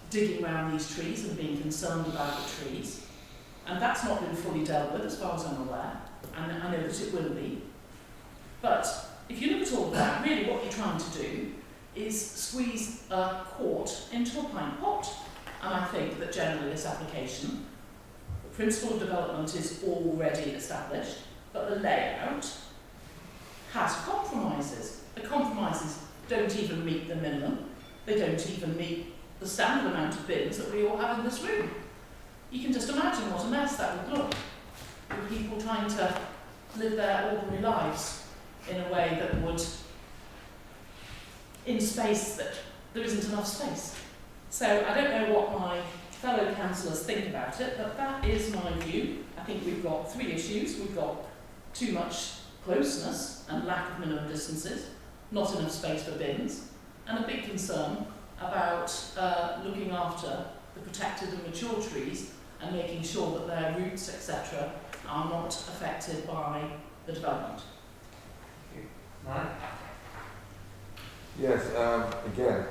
digging around these trees and being concerned about the trees. And that's not been fully dealt with as far as I'm aware, and I know that it will be. But if you look at all of that, really what you're trying to do is squeeze a quart into a pint pot. And I think that generally this application, the principle of development is already established, but the layout has compromises. The compromises don't even meet the minimum. They don't even meet the standard amount of bins that we all have in this room. You can just imagine what a mess that would look, with people trying to live their ordinary lives in a way that would, in space that there isn't enough space. So I don't know what my fellow councillors think about it, but that is my view. I think we've got three issues. We've got too much closeness and lack of minimum distances, not enough space for bins, and a big concern about looking after the protected and mature trees and making sure that their roots, etc., are not affected by the development. Mike? Yes, again,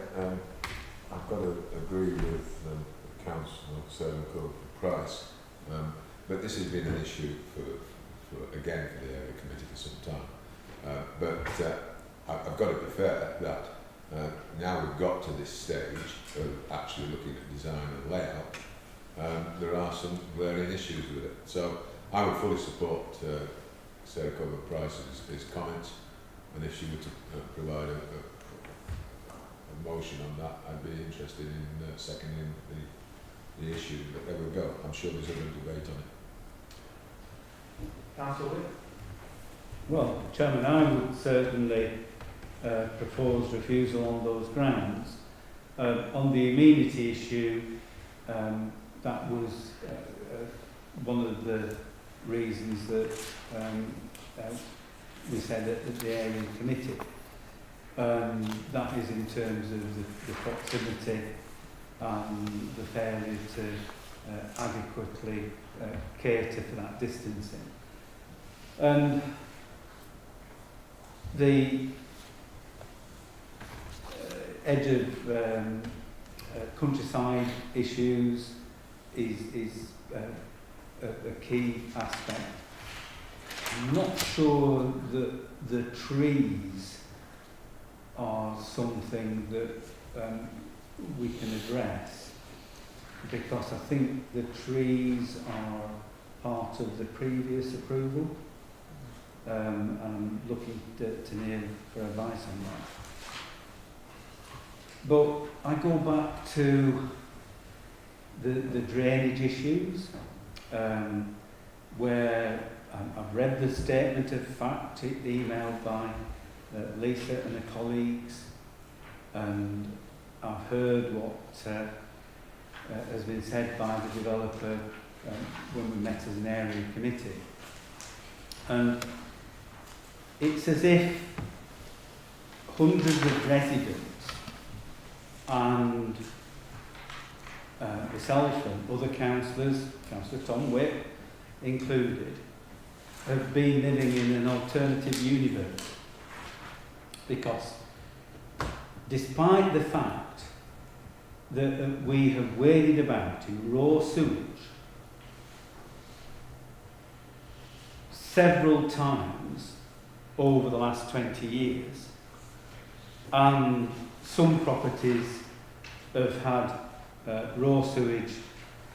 I've got to agree with Councillor Selden-Cole for price, but this has been an issue for the area committee for some time. But I've got to be fair that now we've got to this stage of actually looking at design and layout, there are some glaring issues with it. So I would fully support Sarah Cover-Price's comments, and if she were to provide a motion on that, I'd be interested in seconding the issue. But there we go. I'm sure there's a good debate on it. Councillor Wick? Well, Chairman, I would certainly propose refusal on those grounds. On the amenity issue, that was one of the reasons that we said at the area committee. That is in terms of the proximity and the failure to adequately cater for that distancing. And the edge of countryside issues is a key aspect. I'm not sure that the trees are something that we can address, because I think the trees are part of the previous approval. I'm looking to Neil for advice on that. But I go back to the drainage issues, where I've read the statement of fact emailed by Lisa and her colleagues, and I've heard what has been said by the developer when we met as an area committee. And it's as if hundreds of residents and myself and other councillors, Councillor Tom Wick included, have been living in an alternative universe. Because despite the fact that we have waded about in raw sewage several times over the last 20 years, and some properties have had raw sewage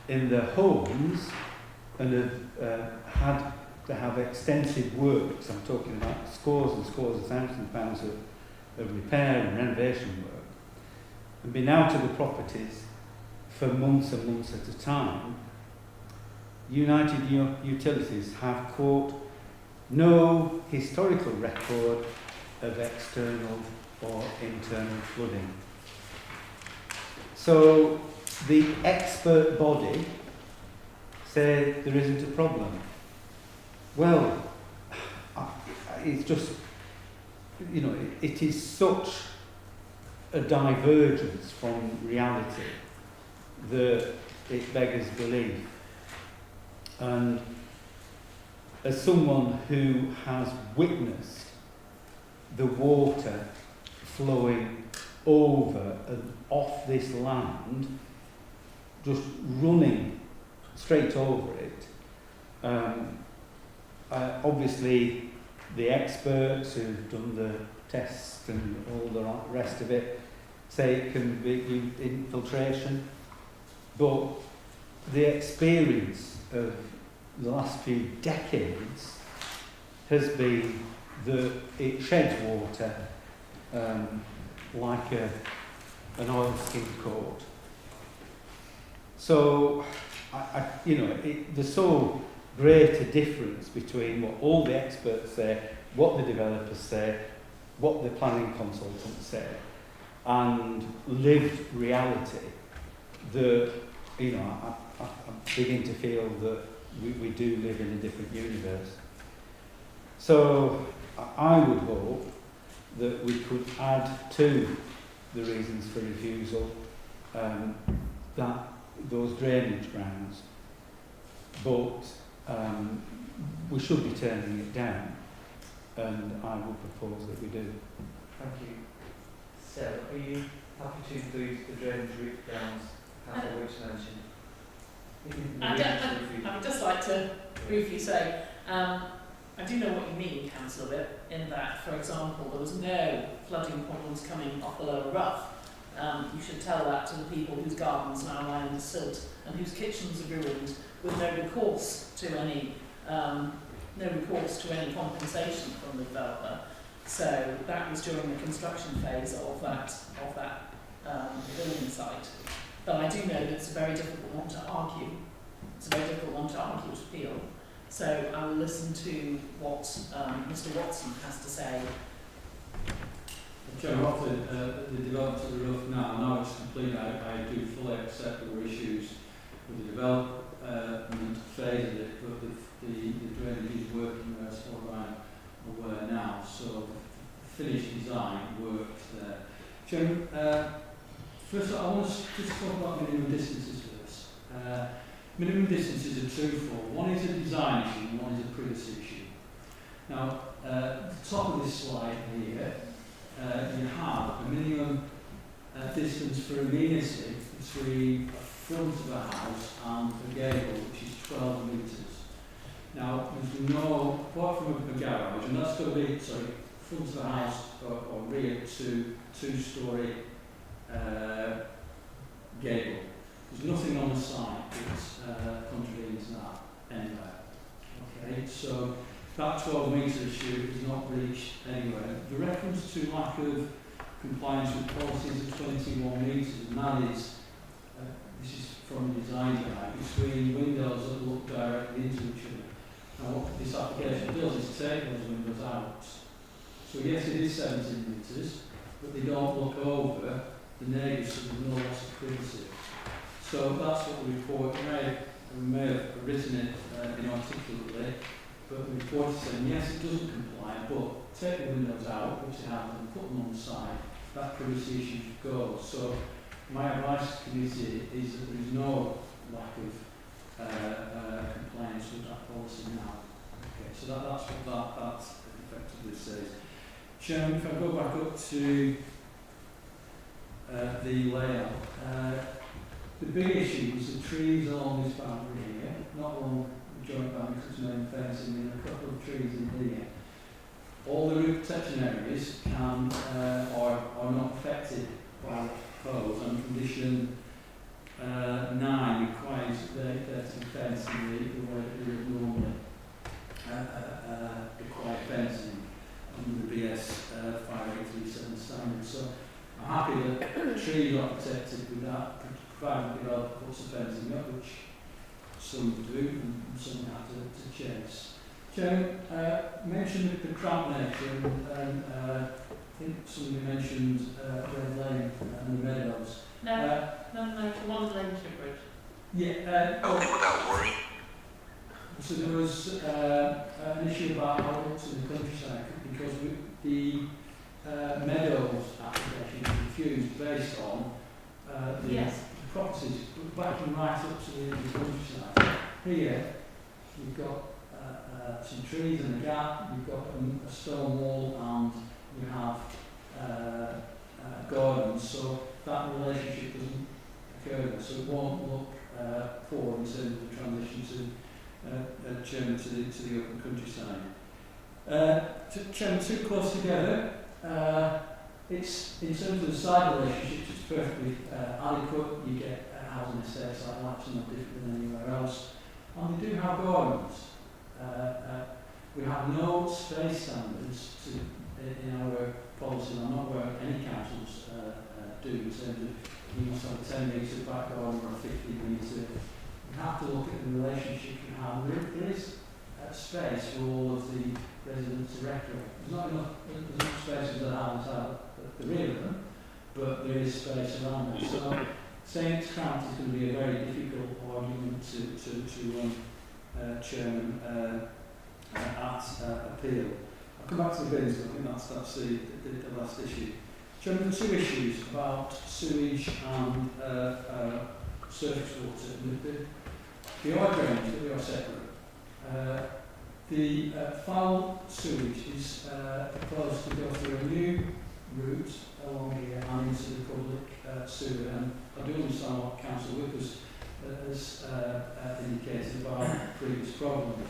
in their homes and have had to have extensive works. I'm talking about scores and scores of thousands of pounds of repair and renovation work, and been out of the properties for months and months at a time. United Utilities have, quote, no historical record of external or internal flooding. So the expert body say there isn't a problem. Well, it's just, you know, it is such a divergence from reality that it beggars belief. And as someone who has witnessed the water flowing over and off this land, just running straight over it, obviously the experts who've done the tests and all the rest of it say it can be infiltration, but the experience of the last few decades has been that it sheds water like an oil skin coat. So, there's so great a difference between what all the experts say, what the developers say, what the planning consultants say, and lived reality that, I'm beginning to feel that we do live in a different universe. So I would hope that we could add to the reasons for refusal that those drainage grounds, but we should be turning it down, and I would propose that we do. Thank you. Sarah, are you happy to include the drainage route grounds Councillor Wicks mentioned? I would just like to briefly say, I do know what you mean, Councillor Whip, in that, for example, there was no flooding problems coming off the Lower Rough. You should tell that to the people whose gardens now lie in the silt and whose kitchens are ruined, with no recourse to any compensation from the developer. So that was during the construction phase of that building site. But I do know that it's a very difficult one to argue. It's a very difficult one to argue, to appeal. So I will listen to what Mr. Watson has to say. Chairman, the development of the roof now it's complete. I do fully accept there were issues with the development phase of it, but the drainage is working as far as I'm aware now. So finished design works there. Chairman, first I want to just talk about minimum distances first. Minimum distances are twofold. One is a design issue and one is a privacy issue. Now, at the top of this slide here, you have a minimum distance for amenity between the front of a house and a gable, which is 12 metres. Now, there's no, apart from a garage, and that's going to be, front of a house or rear to two-storey gable. There's nothing on the site that contravenes that anywhere. Okay, so that 12 metre issue is not reached anywhere. The reference to lack of compliance with policies of 21 metres, and that is, this is from the design guide, between windows that look directly into each other. Now what this application does is take those windows out. So yes, it is 17 metres, but they don't look over the neighbours, so there's no loss of privacy. So that's what the report may have written it inarticulately, but the report is saying yes, it doesn't comply, but take the windows out, which they have, and put them on the side, that privacy issue goes. So my advice to the committee is that there is no lack of compliance with that policy now. Okay, so that's what that effectively says. Chairman, if I go back up to the layout, the big issue was the trees along this boundary here, not along joint boundaries main fencing and a couple of trees in here. All the root protection areas can are not affected by the proposed, and condition 9 requires there to be fenced in the way that you would normally require fencing under the BS 5837 standard. So I'm happy that trees are protected with that, provided the developer puts the fencing up, which some do and some have to chase. Chairman, mentioned the cramped nature and I think somebody mentioned Red Lane and the meadows. No, one lane to bridge. Yeah. Without worry. So there was an issue about how it looks in the countryside because the meadows application was refused based on the properties backing right up to the countryside. Here, you've got some trees in a gap, you've got a stone wall, and you have gardens, so that relationship doesn't occur there, so it won't look poor in terms of the transition to the open countryside. Chairman, too close together. It's in terms of the side relationships, it's perfectly adequate. You get housing estates like Lapton, not different than anywhere else, and they do have gardens. We have no space standards in our policy. I'm not aware of any councils do in terms of you must have a 10 metre back garden or a 50 metre. You have to look at the relationship you have. There is space for all of the residents to recreate. There's not enough spaces that haven't had the rear of them, but there is space around them. So saying it's cramped is going to be a very difficult argument to Chairman at appeal. I'll come back to the bins, but I think that's the last issue. Chairman, there are two issues about sewage and surface water. The are drains, but they are separate. The foul sewage is proposed to go through a new route along here and into the public sewer, and I do understand what Councillor Whippers has indicated about previous problems.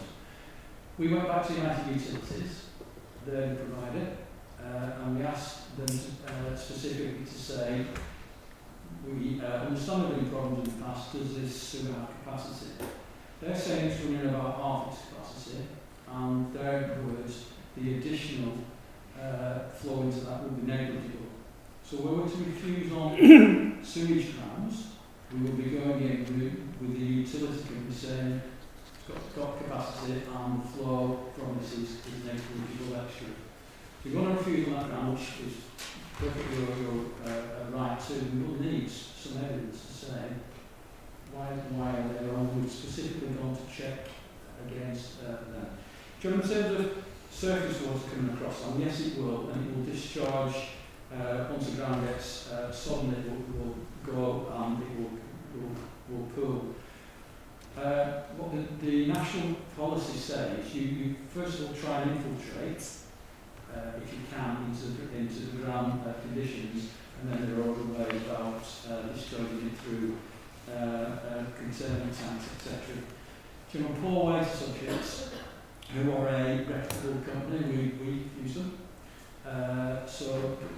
We went back to United Utilities, they're the provider, and we asked them specifically to say, we understand there have been problems in the past, does this sewer have capacity? They're saying it's running about half its capacity, and their words, the additional flow into that would be negligible. So we were to refuse on sewage trams, we will be going in with the utility company saying it's got capacity and the flow from this is negligible extra. If you're going to refuse on that ground, which is perfectly your right to, we will need some evidence to say why are they wrong. We've specifically gone to check against them. In terms of surface water coming across, and yes it will, and it will discharge once the ground gets sodden, it will go and it will pool. What the national policy says, you first of all try and infiltrate, if you can, into the ground conditions, and then there are other ways about discharging it through containment tanks, etc. From Poor Waste Associates, who are a reputable company, we use them. So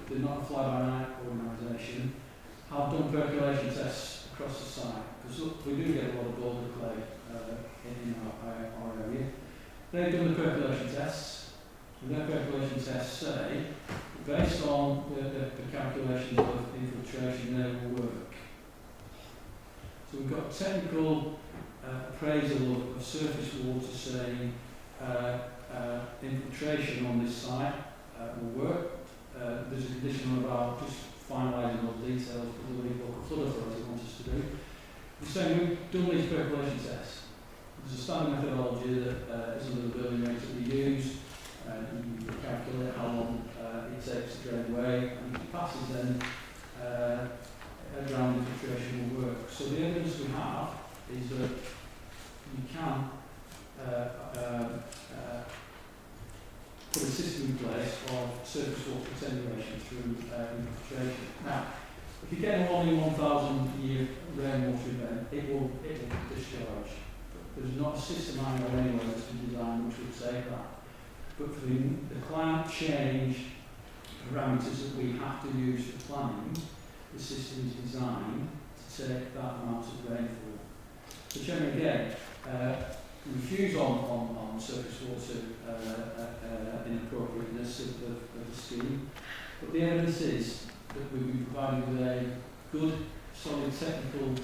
they're not a fly-by-night organisation. Have done percolation tests across the site, because we do get a lot of boulder clay in our area. They've done the percolation tests, and their percolation tests say, based on the calculations of infiltration, they will work. So we've got technical appraisal of surface water saying infiltration on this site will work. There's a condition about just finalising those details for the local flood authority want us to do. We're saying we've done these percolation tests. There's a standard methodology that is under the building regs that we use. You calculate how long it takes to drain away, and if it passes, then ground infiltration will work. So the evidence we have is that you can put a system in place of surface water attenuation through infiltration. Now, if you get a 1 in 1,000 year rainwater event, it will discharge. there's not a system I know anywhere that's been designed which would say that. But for the climate change parameters that we have to use for planning, the system is designed to take that amount of rainfall. So Chairman, again, refuse on surface water inappropriateness of the scheme, but the evidence is that we've been provided with a good, solid technical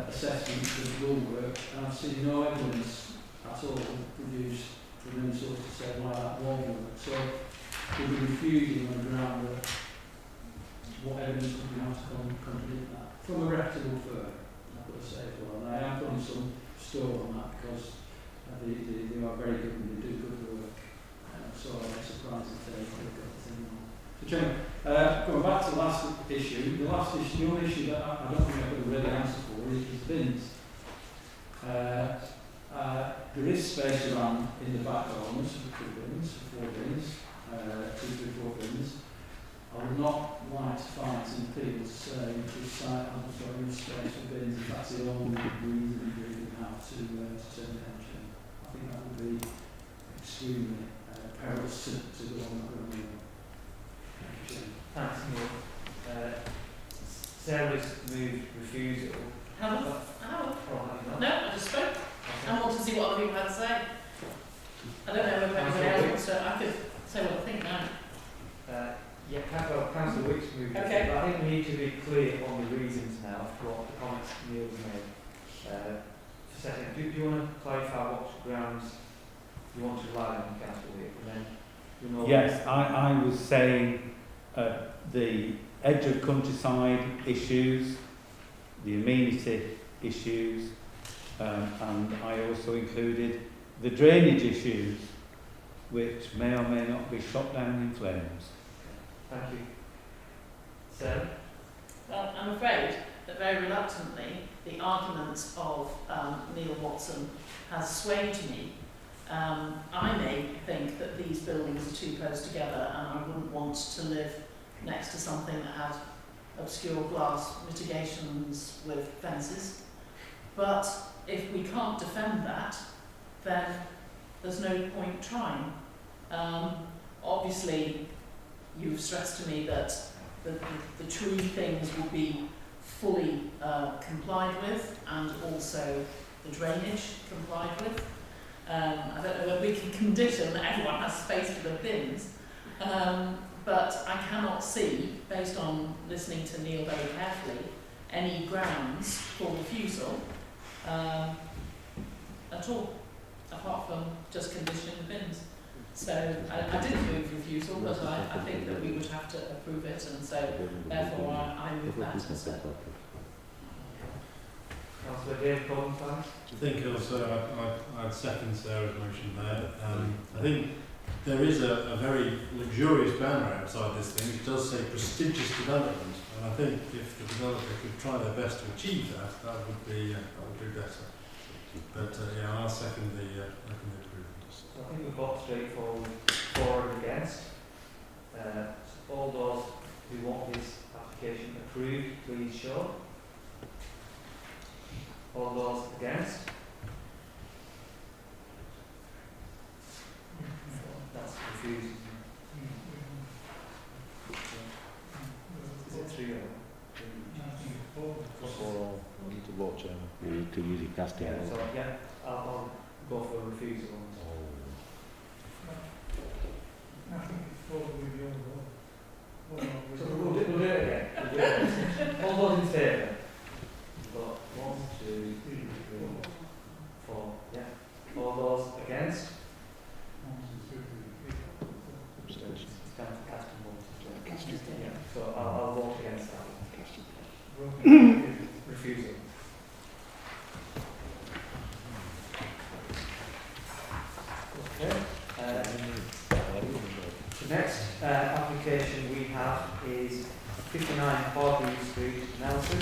assessment that will work, and I've seen no evidence at all produced from any source to say why that won't work. So we'll be refusing on the ground that what evidence would we have to contradict that from a reputable firm, I've got to say as well. And I am putting some store on that because they are very good and they do good work. So I'm surprised that they've got the thing on. So Chairman, going back to the last issue, the only issue that I don't think I've got a ready answer for is the bins. There is space around in the back corners for 2 bins, 4 bins, 2, 3, 4 bins. I would not like to fight in people to say this site hasn't got enough space for bins if that's the only reason we really have to turn down. I think that would be extremely perilous to go on that road. Thanks, Neil. Sarah's moved refusal. How? No, I just spoke. I want to see what other people had to say. I don't know if anybody else wants to. I could say what I think now. Councillor Wicks moved Okay. but I think we need to be clear on the reasons now for what the comments Neil's made. For setting, do you want to clarify what grounds you want to rely on, Councillor Wicks? And then you know. Yes, I was saying the edge of countryside issues, the amenity issues, and I also included the drainage issues, which may or may not be shot down in flames. Thank you. Sarah? Well, I'm afraid that very reluctantly the argument of Neil Watson has swayed me. I may think that these buildings are too close together and I wouldn't want to live next to something that had obscure glass mitigations with fences. But if we can't defend that, then there's no point trying. Obviously, you've stressed to me that the true things will be fully complied with, and also the drainage complied with. I don't know whether we can condition that everyone has space for the bins, but I cannot see, based on listening to Neil very carefully, any grounds for refusal at all, apart from just conditioning the bins. So I didn't move refusal, but I think that we would have to approve it, and so therefore I move that instead. Councillor Dave Collins, I think also I'd second Sarah's motion there. I think there is a very luxurious banner outside this thing which does say prestigious development, and I think if the developer could try their best to achieve that, that would be better. But yeah, I'll second the approval. So I think we've got straightforward for and against. So all those who want this application approved, please show. All those against? That's refused. Is it 3 or? 4. We need to vote, Chairman. We need to use it casting. Yeah, so yeah, I'll go for refusal. I think it's probably the other one. So we'll do it again. All those in favour? We've got 1, 2, 3, 4. Yeah. All those against? Abstention. It's down to casting votes. Yeah. So I'll vote against that one. Refusal. Okay. The next application we have is 59 Harvey Street, Nelson.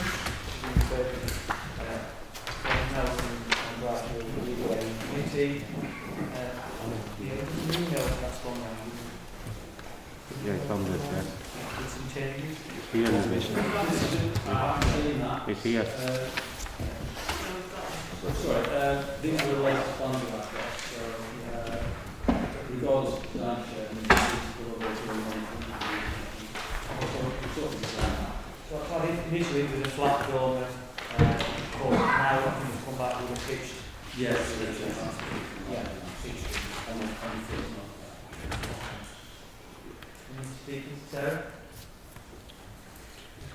Nelson and Bradfield Leeway Committee. You know that's gone now. Yeah, it's on this, yeah. With some changes. It's here in the mission. It's here. Sorry, these are the latest plans that I've got, so regardless of design chairman, this is the level of So I think initially it was a flat dormer, but now I think it's come back with a pitched. yes, Yeah, pitched. on Any speakers, Sarah?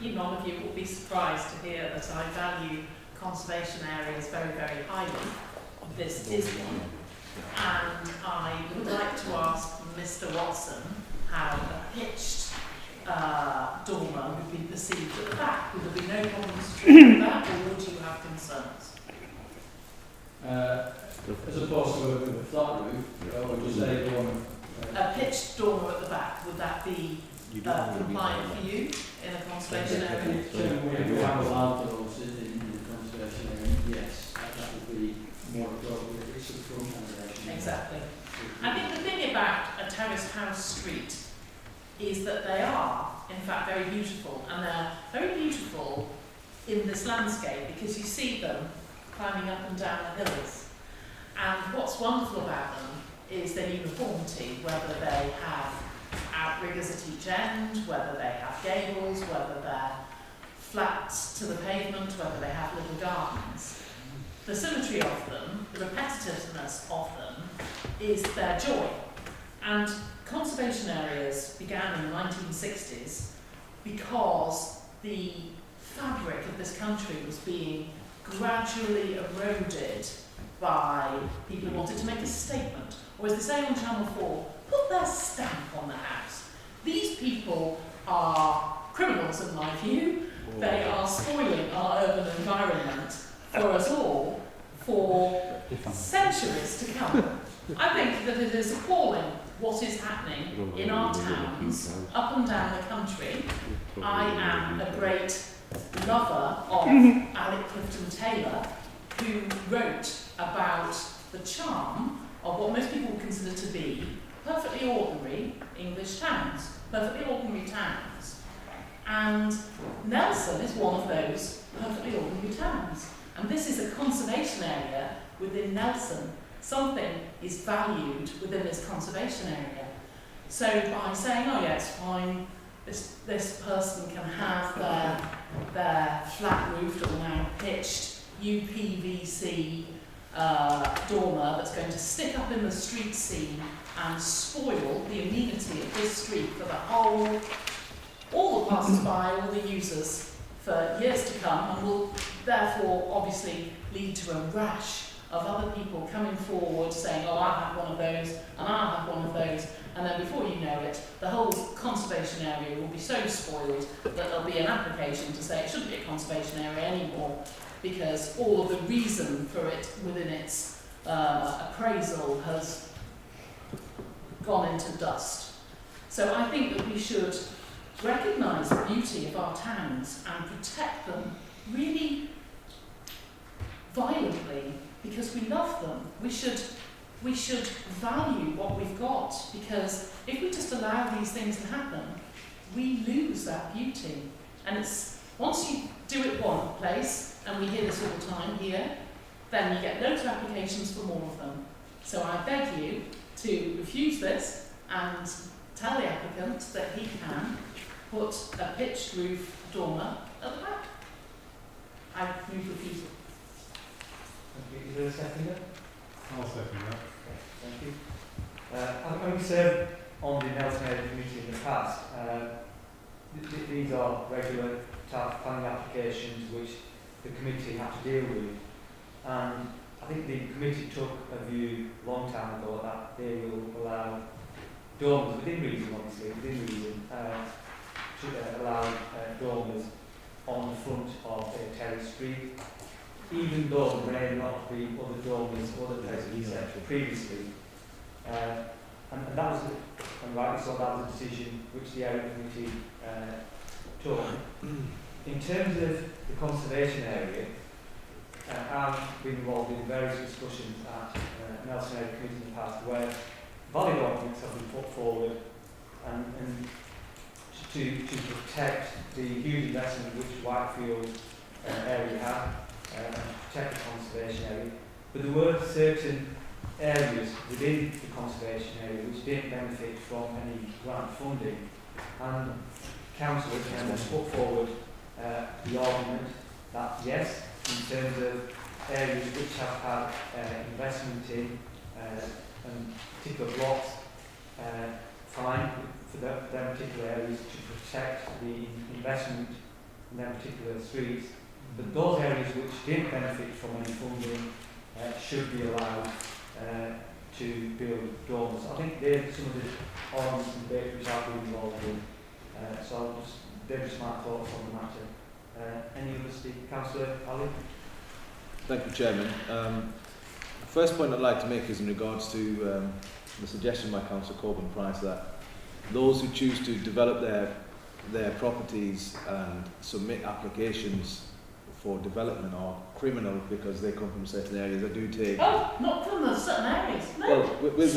None of you will be surprised to hear that I value conservation areas very, very highly. This is one. And I would like to ask Mr. Watson how a pitched dormer would be perceived at the back. Would there be no problems with that, or would you have concerns? as opposed to a flat roof, or just a dormer. A pitched dormer at the back, would that be compliant for you in a conservation area? We have allowed those in the conservation area, yes, that would be more appropriate. It's a front elevation. Exactly. I think the thing about a terrace house street is that they are, in fact, very beautiful, and they're very beautiful in this landscape because you see them climbing up and down the hills. And what's wonderful about them is their uniformity, whether they have outriggers at each end, whether they have gables, whether they're flat to the pavement, whether they have little gardens. The symmetry of them, the repetitiveness of them, is their joy. And conservation areas began in the 1960s because the fabric of this country was being gradually eroded by people who wanted to make a statement, or as they say on Channel 4, put their stamp on the house. These people are criminals in my view. They are spoiling our urban environment for us all for centuries to come. I think that it is appalling what is happening in our towns up and down the country. I am a great lover of Alec Clifton Taylor, who wrote about the charm of what most people would consider to be perfectly ordinary English towns, perfectly ordinary towns. And Nelson is one of those perfectly ordinary towns. And this is a conservation area within Nelson. Something is valued within this conservation area. So by saying, oh yeah, it's fine, this person can have their flat roofed or now pitched UPVC dormer that's going to stick up in the street scene and spoil the amenity of this street for all the passers-by, all the users for years to come, and will therefore obviously lead to a rash of other people coming forward saying, oh, I have one of those, and I have one of those, and then before you know it, the whole conservation area will be so spoiled that there'll be an application to say it shouldn't be a conservation area anymore, because all of the reason for it within its appraisal has gone into dust. So I think that we should recognise the beauty of our towns and protect them really violently because we love them. We should value what we've got, because if we just allow these things to happen, we lose that beauty. And it's once you do it one place, and we hear this all the time here, then you get loads of applications for more of them. So I beg you to refuse this and tell the applicant that he can put a pitched roof dormer at the back. I move refusal. Is there a seconder? I'll second that. Thank you. Having served on the Nelson Area Committee in the past, these are regular type planning applications which the committee have to deal with. And I think the committee took a view a long time ago that they will allow dormers, within reason obviously, to allow dormers on the front of a terrace street, even though there may not be other dormers or other places previously. And that was, and rightly so, that was a decision which the area committee took. In terms of the conservation area, I've been involved in various discussions at Nelson Area Committee in the past where valid arguments have been put forward and to protect the huge investment which Whitefield area had protect the conservation area. But there were certain areas within the conservation area which didn't benefit from any grant funding, and councillors then put forward the argument that yes, in terms of areas which have had investment in and particular blocks, fine for them particular areas to protect the investment in them particular streets, but those areas which didn't benefit from any funding should be allowed to build dormers. I think they're some of the arguments and debates which I've been involved in. So they're just my thoughts on the matter. Any other speakers? Councillor Ali? Thank you, Chairman. First point I'd like to make is in regards to the suggestion by Councillor Corbyn Price that those who choose to develop their properties and submit applications for development are criminal because they come from certain areas. I do take... Oh, not from the certain areas. No. Well, with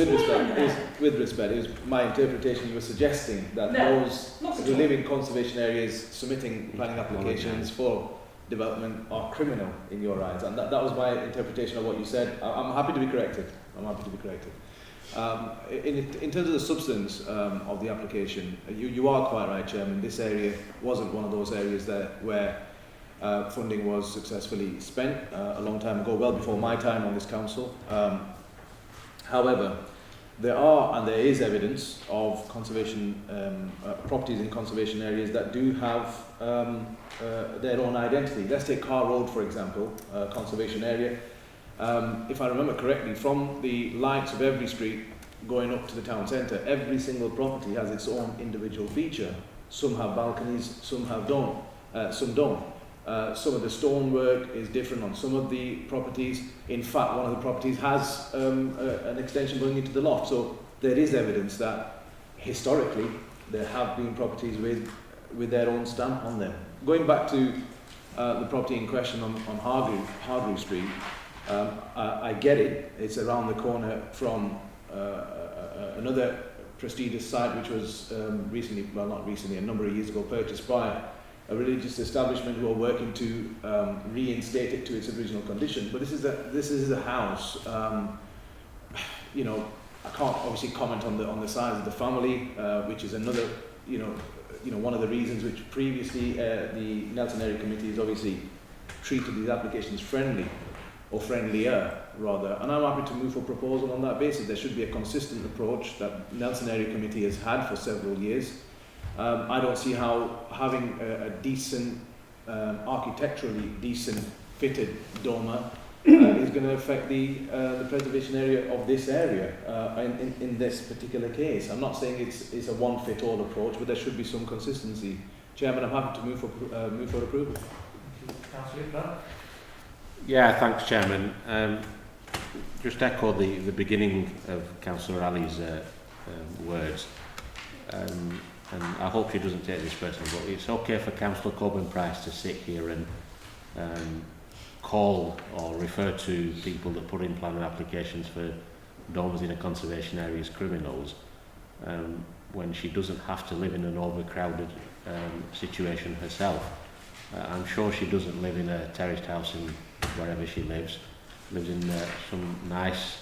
respect, it was my interpretation. You were suggesting that those who live in conservation areas submitting planning applications for development are criminal in your eyes, and that was my interpretation of what you said. I'm happy to be corrected. In terms of the substance of the application, you are quite right, Chairman. This area wasn't one of those areas where funding was successfully spent a long time ago, well before my time on this council. However, there is evidence of conservation properties in conservation areas that do have their own identity. Let's take Carr Road, for example, conservation area. If I remember correctly, from the lights of every street going up to the town centre, every single property has its own individual feature. Some have balconies, some don't. Some of the stonework is different on some of the properties. In fact, one of the properties has an extension going into the loft. So there is evidence that historically there have been properties with their own stamp on them. Going back to the property in question on Hargreave Street, I get it. It's around the corner from another prestigious site which was a number of years ago, purchased by a religious establishment who are working to reinstate it to its original condition. But this is a house. You know, I can't obviously comment on the size of the family, which is another, one of the reasons which previously the Nelson Area Committee has obviously treated these applications friendly, or friendlier rather, and I'm happy to move for proposal on that basis. There should be a consistent approach that Nelson Area Committee has had for several years. I don't see how having a decent, architecturally decent fitted dormer is going to affect the preservation area of this area in this particular case. I'm not saying it's a one-fit-all approach, but there should be some consistency. Chairman, I'm happy to move for approval. Councillor Iqbal? Yeah, thanks, Chairman. Just echo the beginning of Councillor Ali's words. And I hope she doesn't take this personally, but it's okay for Councillor Corbyn Price to sit here and call or refer to people that put in planning applications for dormers in a conservation area as criminals, when she doesn't have to live in an overcrowded situation herself. I'm sure she doesn't live in a terraced house in wherever she lives in some nice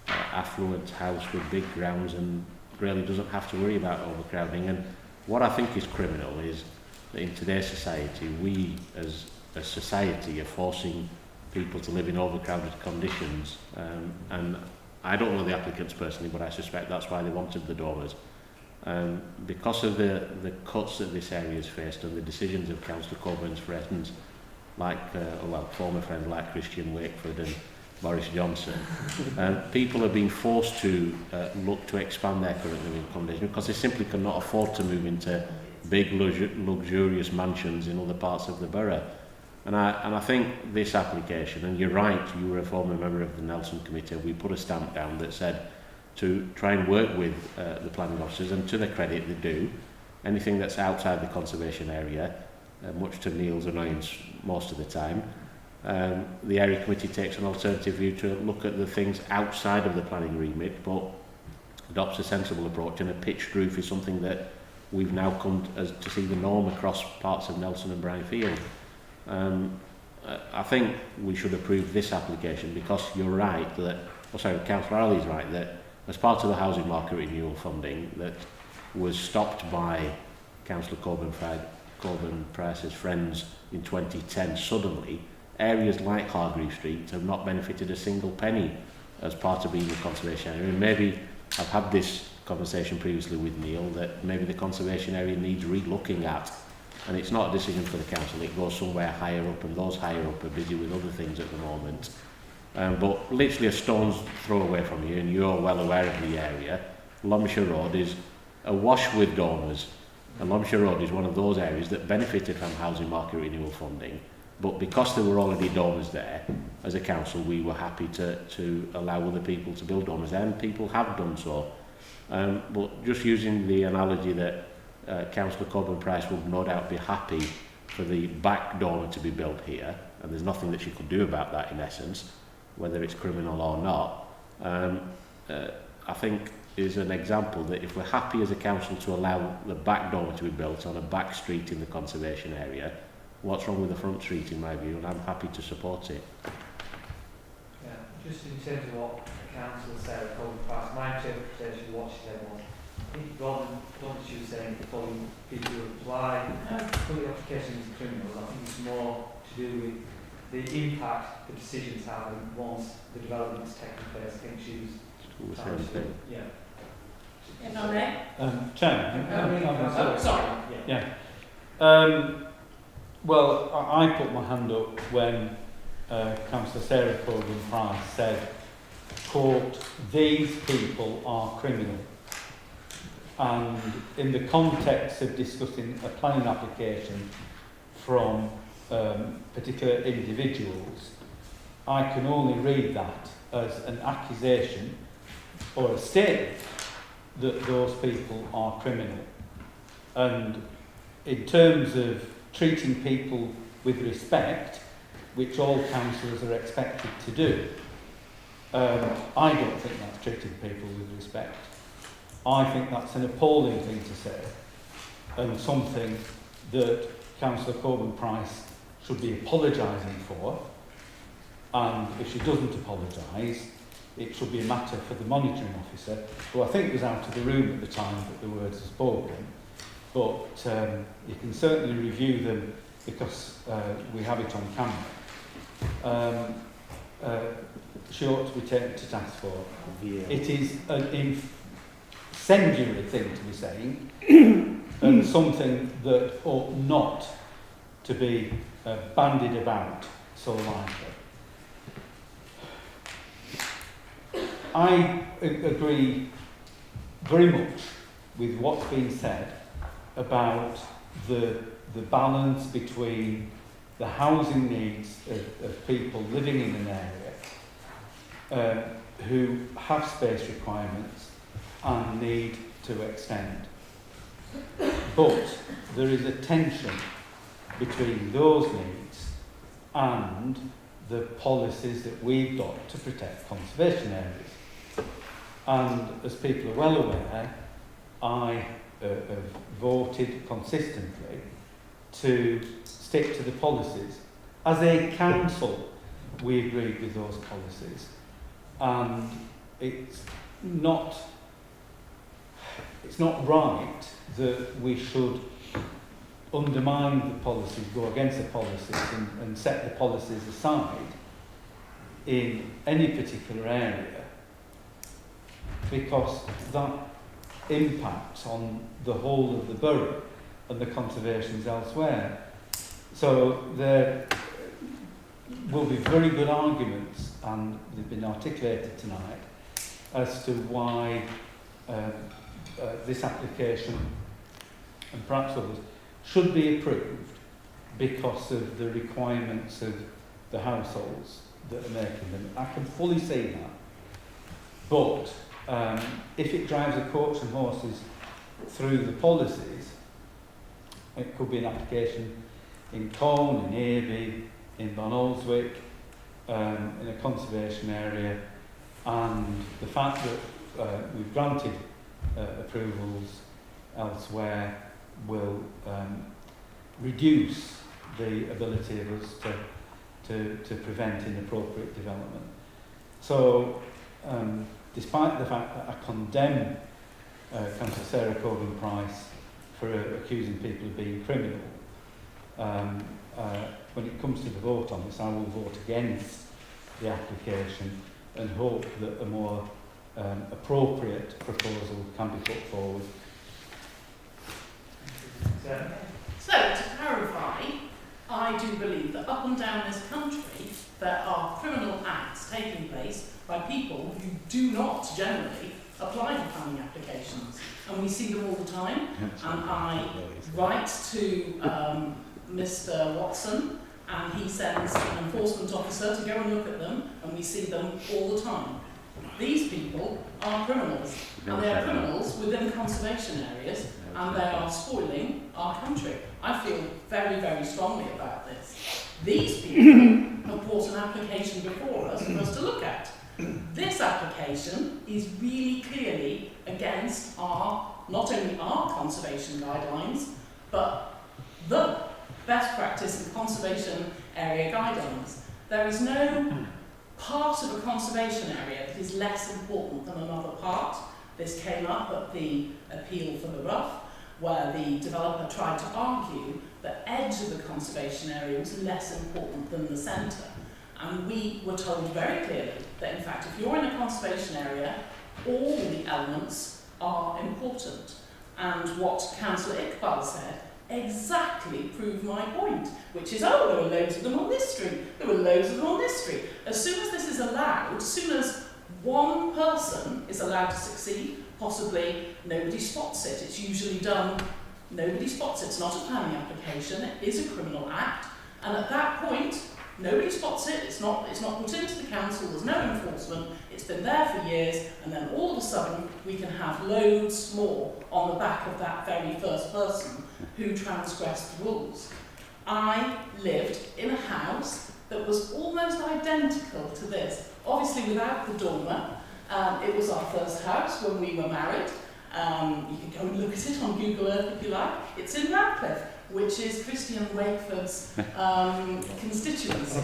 affluent house with big grounds and really doesn't have to worry about overcrowding. And what I think is criminal is that in today's society, we as a society are forcing people to live in overcrowded conditions, and I don't know the applicants personally, but I suspect that's why they wanted the dormers. Because of the cuts that this area has faced and the decisions of Councillor Coburn's friends, like former friends like Christian Wakeford and Boris Johnson, people are being forced to look to expand their current living accommodation because they simply cannot afford to move into big luxurious mansions in other parts of the borough. And I think this application, and you're right, you were a former member of the Nelson Committee, we put a stamp down that said to try and work with the planning officers, and to their credit they do, anything that's outside the conservation area, much to Neil's annoyance most of the time, the area committee takes an alternative view to look at the things outside of the planning remit, but adopts a sensible approach, and a pitched roof is something that we've now come to see the norm across parts of Nelson and Brian Field. I think we should approve this application because you're right that, Councillor Alley's right that as part of the housing market renewal funding that was stopped by Councillor Corbyn Price's friends in 2010 suddenly, areas like Hargreave Street have not benefited a single penny as part of being a conservation area. And maybe I've had this conversation previously with Neil that maybe the conservation area needs re-looking at, and it's not a decision for the council, it goes somewhere higher up, and those higher up are busy with other things at the moment. But literally a stone's throw away from you, and you're well aware of the area, Longshire Road is awash with donors, and Longshire Road is one of those areas that benefited from housing market renewal funding, but because there were already donors there, as a council we were happy to allow other people to build dormers there, and people have done so. But just using the analogy that Councillor Corbyn Price would no doubt be happy for the back dormer to be built here, and there's nothing that she could do about that in essence, whether it's criminal or not, I think is an example that if we're happy as a council to allow the back dormer to be built on a back street in the conservation area, what's wrong with the front street in my view, and I'm happy to support it. Yeah, just in terms of what Councillor Sarah Corbyn Price, my interpretation of what she said was, I think rather than what she was saying, following people who apply, public application is criminal, I think it's more to do with the impact the decisions have once the development's taken place. I think she was trying to, yeah. If I may. Chairman, sorry. Yeah. Well, I put my hand up when Councillor Sarah Corbyn Price said, quote, "These people are criminal." And in the context of discussing a planning application from particular individuals, I can only read that as an accusation or a statement that those people are criminal. And in terms of treating people with respect, which all councillors are expected to do, I don't think that's treating people with respect. I think that's an appalling thing to say, and something that Councillor Corbyn Price should be apologising for, and if she doesn't apologise, it should be a matter for the monitoring officer, who I think was out of the room at the time that the words were spoken, but you can certainly review them because we have it on camera. She ought to be taken to task for. Yeah. It is an incendiary thing to be saying, and something that ought not to be bandied about so lightly. I agree very much with what's been said about the balance between the housing needs of people living in an area who have space requirements and need to extend. But there is a tension between those needs and the policies that we've got to protect conservation areas. And as people are well aware, I have voted consistently to stick to the policies. As a council, we agreed with those policies, and it's not right that we should undermine the policies, go against the policies and set the policies aside in any particular area, because that impacts on the whole of the borough and the conservations elsewhere. So there will be very good arguments, and they've been articulated tonight, as to why this application, and perhaps others, should be approved because of the requirements of the households that are making them. I can fully see that. But if it drives a coach and horses through the policies, it could be an application in Colne, in Airby, in Van Olswyk, in a conservation area, and the fact that we've granted approvals elsewhere will reduce the ability of us to to prevent inappropriate development. So, despite the fact that I condemn Councillor Sarah Cogan-Price for accusing people of being criminal, when it comes to the vote on this, I will vote against the application and hope that a more appropriate proposal can be put forward. So, to clarify, I do believe that up and down this country there are criminal acts taking place by people who do not generally apply for planning applications. And we see them all the time. And I write to Mr. Watson, and he sends an enforcement officer to go and look at them, and we see them all the time. These people are criminals, and they are criminals within conservation areas, and they are spoiling our country. I feel very, very strongly about this. These people have brought an application before us for us to look at. This application is really clearly against not only our conservation guidelines, but the best practice and conservation area guidelines. There is no part of a conservation area that is less important than another part. This came up at the appeal for the Rough, where the developer tried to argue the edge of the conservation area was less important than the centre. And we were told very clearly that, in fact, if you're in a conservation area, all the elements are important. And what Councillor Iqbal said exactly proved my point, which is, there were loads of them on this street, there were loads of them on this street. As soon as this is allowed, as soon as one person is allowed to succeed, possibly nobody spots it. It's usually done, nobody spots it. It's not a planning application, it is a criminal act. And at that point, nobody spots it, it's not put into the council, there's no enforcement, it's been there for years, and then all of a sudden we can have loads more on the back of that very first person who transgressed the rules. I lived in a house that was almost identical to this, obviously without the dormer. It was our first house when we were married. You can go and look at it on Google Earth if you like. It's in Radcliffe, which is Christian Wakeford's constituency.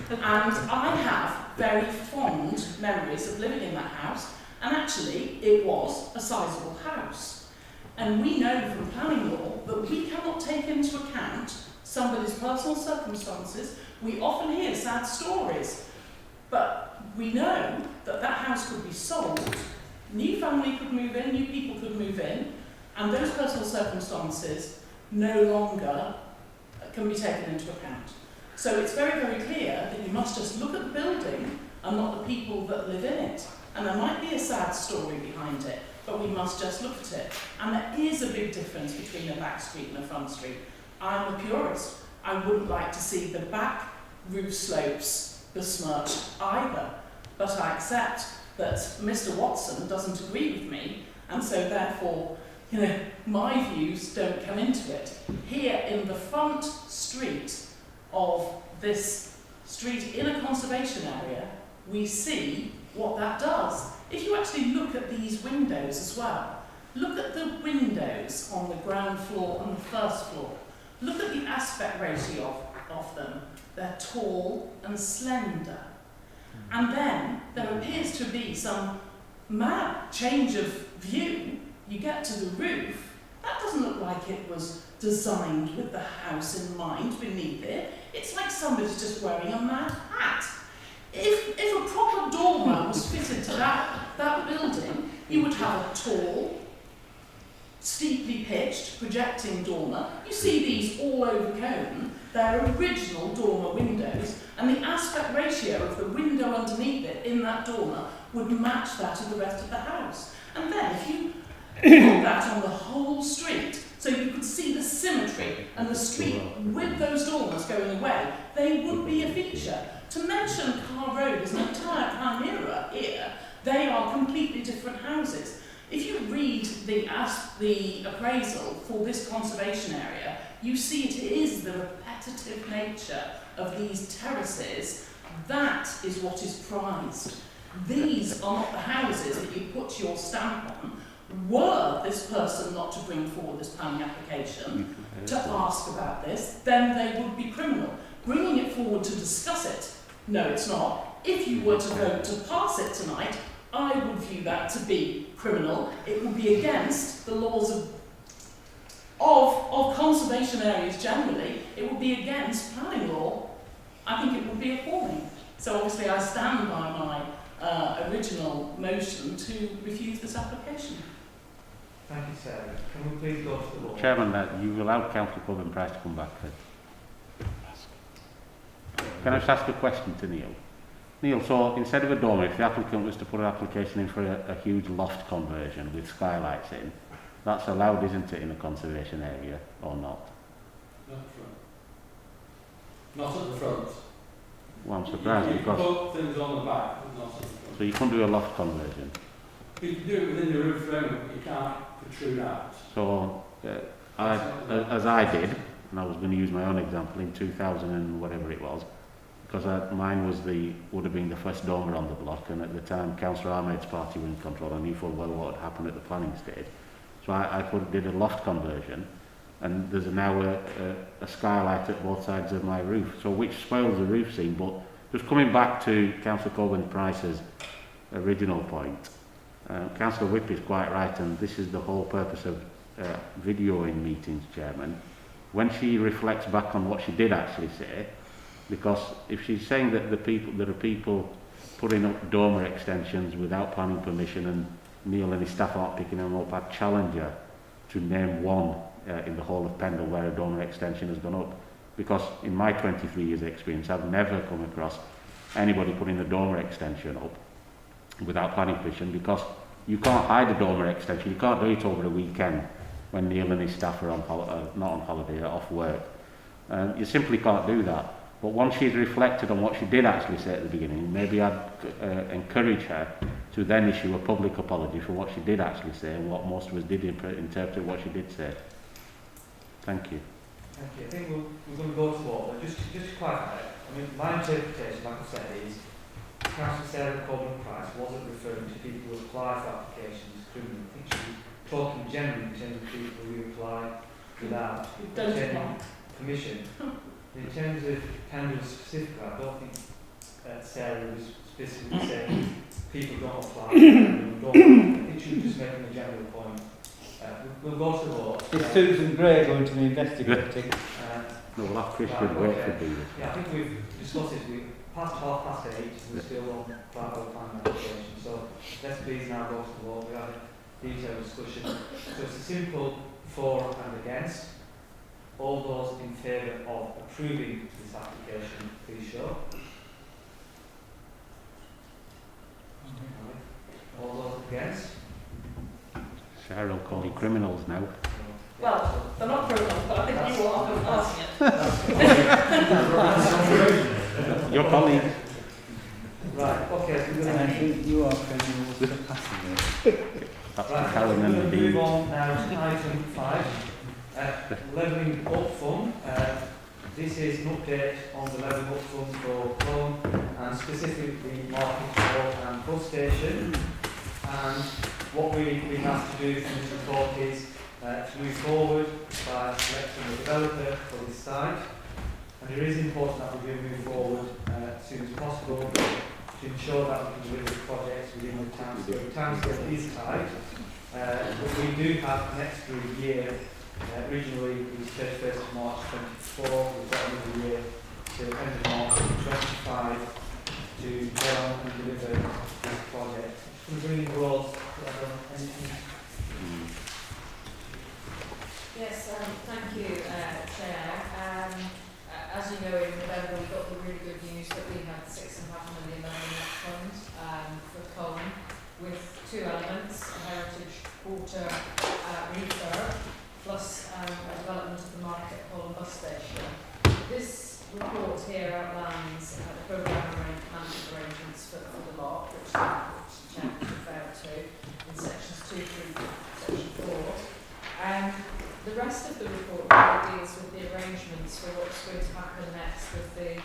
And I have very fond memories of living in that house, and actually it was a sizable house. And we know from planning law that we cannot take into account somebody's personal circumstances. We often hear sad stories, but we know that that house could be sold, new family could move in, new people could move in, and those personal circumstances no longer can be taken into account. So it's very, very clear that you must just look at the building and not the people that live in it. And there might be a sad story behind it, but we must just look at it. And there is a big difference between a back street and a front street. I'm a purist. I wouldn't like to see the back roof slopes besmirched either. But I accept that Mr. Watson doesn't agree with me, and so therefore, my views don't come into it. Here in the front street of this street in a conservation area, we see what that does. If you actually look at these windows as well, look at the windows on the ground floor and the first floor. Look at the aspect ratio of them. They're tall and slender. And then there appears to be some mad change of view. You get to the roof, that doesn't look like it was designed with the house in mind beneath it. It's like somebody's just wearing a mad hat. If a proper dormer was fitted to that building, you would have a tall, steeply pitched, projecting dormer. You see these all over Cone. They're original dormer windows, and the aspect ratio of the window underneath it in that dormer would match that of the rest of the house. And then if you put that on the whole street, so you could see the symmetry and the street with those dormers going away, they would be a feature. To mention Carr Road as an entire chimera here, they are completely different houses. If you read the appraisal for this conservation area, you see it is the repetitive nature of these terraces. That is what is prized. These are not the houses that you put your stamp on. Were this person not to bring forward this planning application to ask about this, then they would be criminal. bringing it forward to discuss it, no, it's not. If you were to vote to pass it tonight, I would view that to be criminal. It would be against the laws of conservation areas generally. It would be against planning law. I think it would be appalling. So obviously I stand by my original motion to refuse this application. Thank you, Sarah. Can we please go to the vote? Chairman, you've allowed Councillor Corbyn Price to come back then. Can I just ask a question to Neil? Neil, so instead of a dormer, if the applicant was to put an application in for a huge loft conversion with skylights in, that's allowed, isn't it, in a conservation area, or not? Not at the front. Not at the front. Well, I'm surprised you because... put things on the back, but not at the front. So you couldn't do a loft conversion? You can do it within the roof framework, but you can't protrude out. So, as I did, and I was going to use my own example in 2000 and whatever it was, because mine was would have been the first dormer on the block, and at the time Councillor Ahmed's party were in control, and knew full well what had happened at the planning stage. So I did a loft conversion, and there's now a skylight at both sides of my roof, so which spoils the roof scene. But just coming back to Councillor Corbyn Price's original point, Councillor Whip is quite right, and this is the whole purpose of videoing meetings, Chairman. When she reflects back on what she did actually say, because if she's saying that there are people putting up dormer extensions without planning permission and Neil and his staff aren't picking them up, I'd challenge her to name one in the whole of Pendle where a dormer extension has gone up. Because in my 23 years experience, I've never come across anybody putting a dormer extension up without planning permission, because you can't hide a dormer extension. You can't do it over a weekend when Neil and his staff are not on holiday or off work. You simply can't do that. But once she's reflected on what she did actually say at the beginning, maybe I'd encourage her to then issue a public apology for what she did actually say and what most of us did interpret what she did say. Thank you. Thank you. I think we're going to go to vote. Just to clarify, I mean, my interpretation, like I said, is Councillor Sarah Corbyn Price wasn't referring to people who apply for applications criminally. I think she was talking generally in terms of people who apply without obtaining permission. In terms of Kendall specifically, I don't think Sarah was specifically saying people don't apply. I think she was just making a general point. We'll go to vote. Is Susan Gray going to be investigating? No, we'll have Christian wait for this. Yeah, I think we've discussed it. We're past 8:30, we're still on quite a planning application. So let's please now go to the vote. We have a detailed discussion. So it's a simple for and against. All those in favour of approving this application, please show. All those against? Sarah will call you criminals now. Well, they're not criminals, but I think you are passing it. Your colleague. Right, okay. So And I think you are criminals for passing it. That's right, the telling we're them going the to move deed. on now to item 5. Levelling Up Fund. This is an update on the Levelling Up Fund for Clone and specifically Market Hall and Bus Station. And what we've been asked to do from this report is to move forward by selecting a developer for this site. And it is important that we do move forward as soon as possible to ensure that we can deliver the projects within the timescale. The timescale is tight, but we do have an extra year. Originally it was 31st of March 24, we've got another year till the end of March 25 to go on and deliver this project. Just going to bring in Rose. Anything? Yes, thank you, Chair. As you know, in November we got the really good news that we had £6.5 million in that fund for Colne, with two elements: a heritage quarter refurb plus a development of the Market Hall and Bus Station. This report here outlines the programme management arrangements for the lot, which the Chair referred to in sections 2 through section 4. The rest of the report really deals with the arrangements for what's going to happen next with the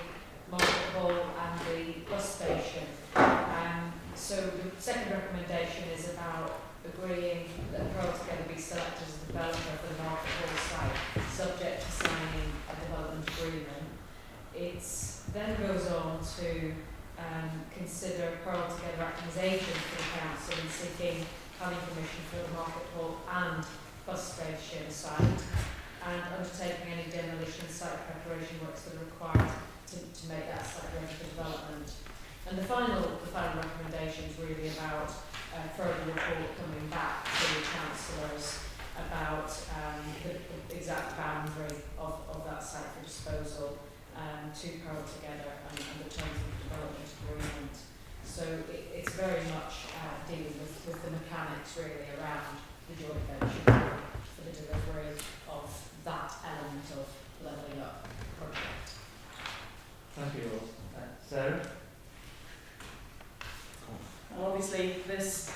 Market Hall and the bus station. So the second recommendation is about agreeing that Pearl Together be selected as a developer for the Market Hall site, subject to signing a development agreement. It then goes on to consider Pearl Together acting as agent for the council in seeking planning permission for the market hall and bus station site, and undertaking any demolition site preparation works that are required to make that site ready for development. And the final recommendation is really about further report coming back to the councillors about the exact boundary of that site for disposal to Pearl Together and the terms of the development agreement. So it's very much dealing with the mechanics really around the joint venture for the delivery of that element of levelling up project. Thank you, Rose. Sarah? Well, obviously, this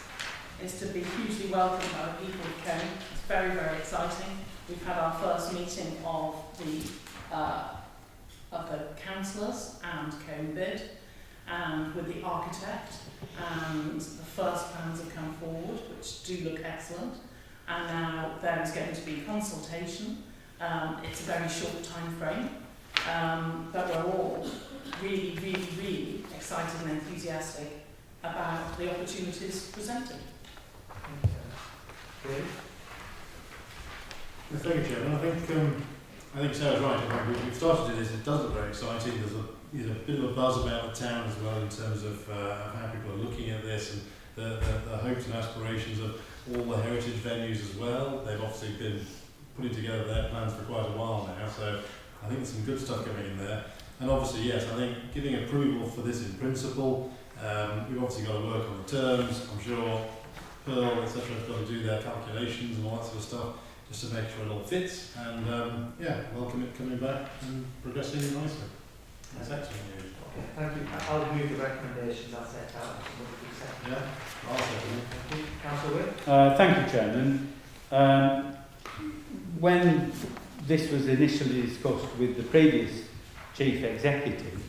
is to be hugely welcomed by the people of Cone. It's very, very exciting. We've had our first meeting of the councillors and Cone bid, and with the architect, and the first plans have come forward, which do look excellent. And now there is going to be consultation. It's a very short time frame, but we're all really, really, really excited and enthusiastic about the opportunities presented. Thank you, Chairman. I think Sarah's right. I think we've started to do this. It does look very exciting. There's a bit of a buzz about the town as well in terms of how people are looking at this and the hopes and aspirations of all the heritage venues as well. They've obviously been putting together their plans for quite a while now, so I think there's some good stuff going in there. And obviously, yes, I think giving approval for this in principle, we've obviously got to work on the terms. I'm sure Pearl, etc., have got to do their calculations and all that sort of stuff, just to make sure it all fits. And welcome it coming back and progressing nicely. That's excellent news. Okay, thank you. I'll move the recommendations I set out. Yeah, I'll second it. Thank you. Councillor Witt? Thank you, Chairman. When this was initially discussed with the previous Chief Executive,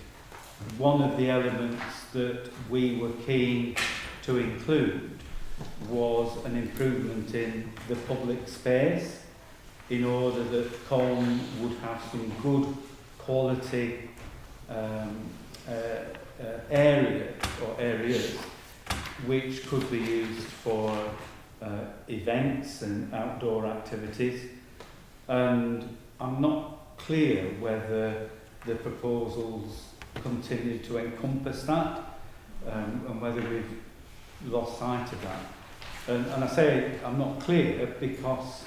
one of the elements that we were keen to include was an improvement in the public space in order that Colne would have some good quality areas which could be used for events and outdoor activities. And I'm not clear whether the proposals continue to encompass that and whether we've lost sight of that. And I say I'm not clear because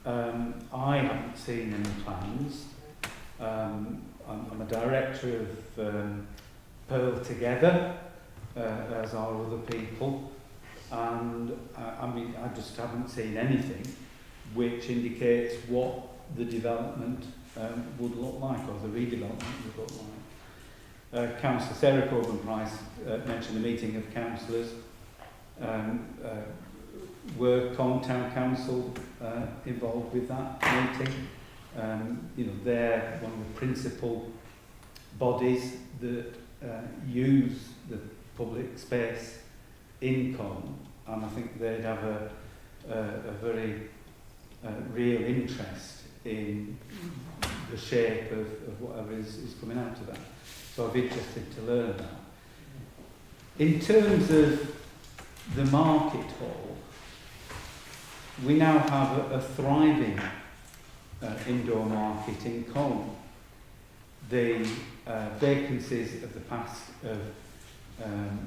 I haven't seen any plans. I'm a director of Pearl Together, as are other people, and I just haven't seen anything which indicates what the development would look like, or the redevelopment would look like. Councillor Sarah Coburn-Price mentioned a meeting of councillors. Were Colne Town Council involved with that meeting? They're one of the principal bodies that use the public space in Colne, and I think they'd have a very real interest in the shape of whatever is coming out of that. So I'd be interested to learn that. In terms of the market hall, we now have a thriving indoor market in Colne. The vacancies of the past have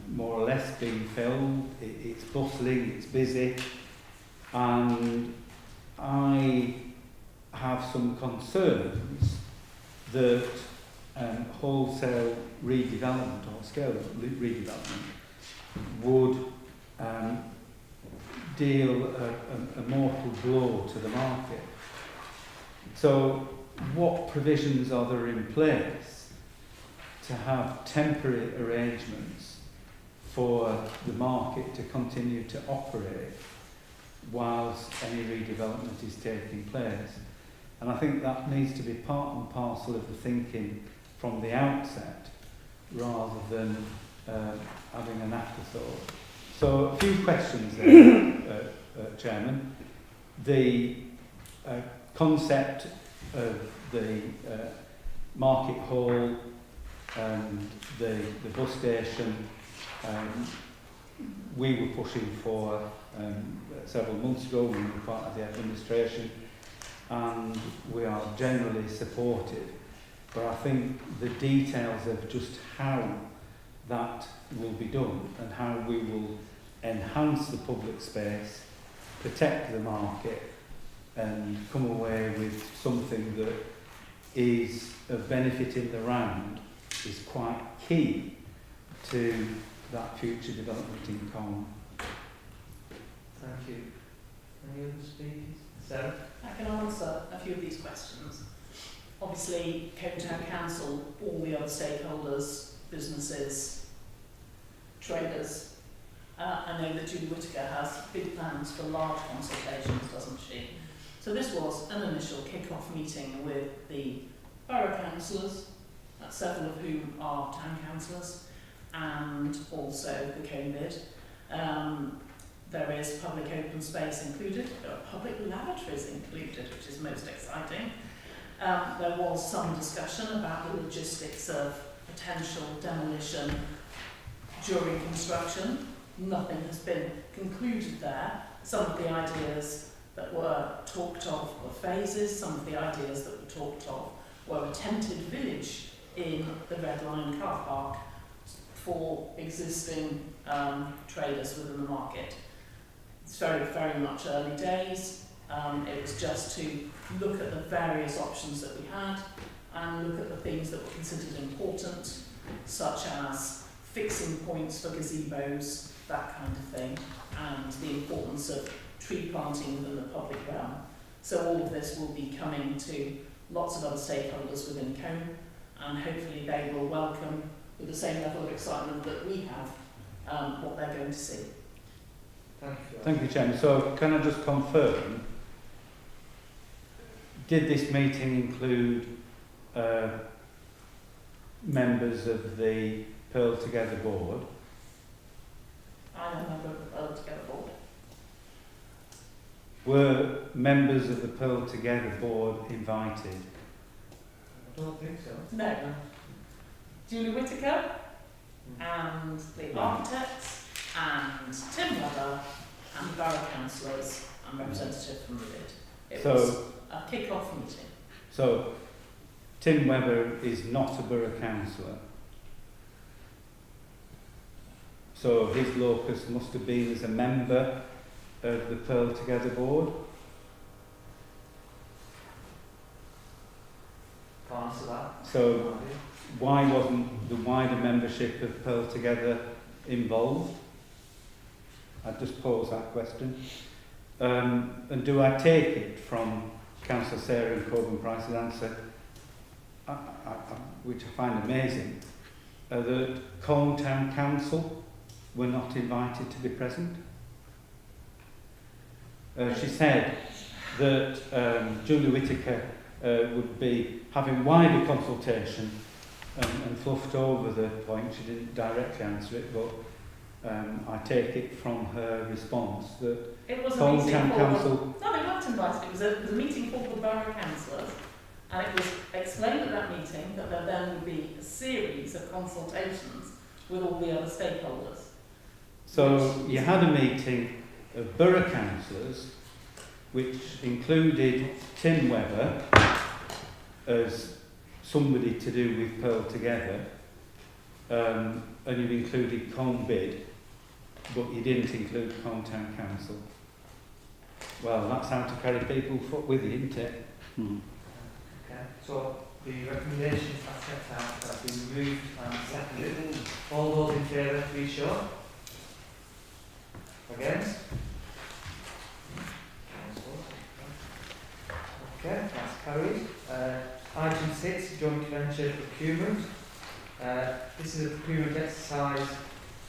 more or less been filled. It's bustling, it's busy, and I have some concerns that wholesale redevelopment or scale redevelopment would deal a mortal blow to the market. So what provisions are there in place to have temporary arrangements for the market to continue to operate whilst any redevelopment is taking place? And I think that needs to be part and parcel of the thinking from the outset, rather than having an afterthought. So a few questions there, Chairman. The concept of the market hall and the bus station, we were pushing for several months ago. We were part of the administration, and we are generally supportive. But I think the details of just how that will be done and how we will enhance the public space, protect the market, and come away with something that is of benefit in the round is quite key to that future development in Colne. Thank you. Any other speakers? Sarah? I can answer a few of these questions. Obviously, Colne Town Council, all the other stakeholders, businesses, traders. I know that Julie Whittaker has big plans for large consultations, doesn't she? So this was an initial kick-off meeting with the borough councillors, several of whom are town councillors, and also the Colne bid. There is public open space included, there are public lavatories included, which is most exciting. There was some discussion about the logistics of potential demolition during construction. Nothing has been concluded there. Some of the ideas that were talked of were phases, some of the ideas that were talked of were a tented village in the Red Line car park for existing traders within the market. It's very, very much early days. It was just to look at the various options that we had and look at the things that were considered important, such as fixing points for gazebos, that kind of thing, and the importance of tree planting within the public realm. So all of this will be coming to lots of other stakeholders within Colne, and hopefully they will welcome, with the same level of excitement that we have, what they're going to see. Thank you, Chairman. So can I just confirm, did this meeting include members of the Pearl Together board? I'm a member of the Pearl Together board. Were members of the Pearl Together board invited? I don't think so. No. Julie Whittaker and the architects and Tim Weber and the borough councillors and representatives from the bid. It was a kick-off meeting. So Tim Weber is not a borough councillor. So his locus must have been as a member of the Pearl Together board. Can't answer that. So why wasn't the wider membership of Pearl Together involved? I'd just pose that question. And do I take it from Councillor Sarah and Coburn Price's answer, which I find amazing, that Colne Town Council were not invited to be present? She said that Julie Whittaker would be having wider consultation and fluffed over the point. She didn't directly answer it, but I take it from her response that it was a Colne meeting Town for Council... No, they weren't invited. It was a meeting for the borough councillors, and it was explained at that meeting that there then would be a series of consultations with all the other stakeholders. So you had a meeting of borough councillors which included Tim Weber as somebody to do with Pearl Together, and you included Colne Bid, but you didn't include Colne Town Council. Well, that's how to carry people foot with you, isn't it? Mm-hmm. Okay, so the recommendations are set out have been moved and seconded. All those in favour, please show. Against? Okay, that's carried. Item 6, joint venture procurement. This is a procurement exercise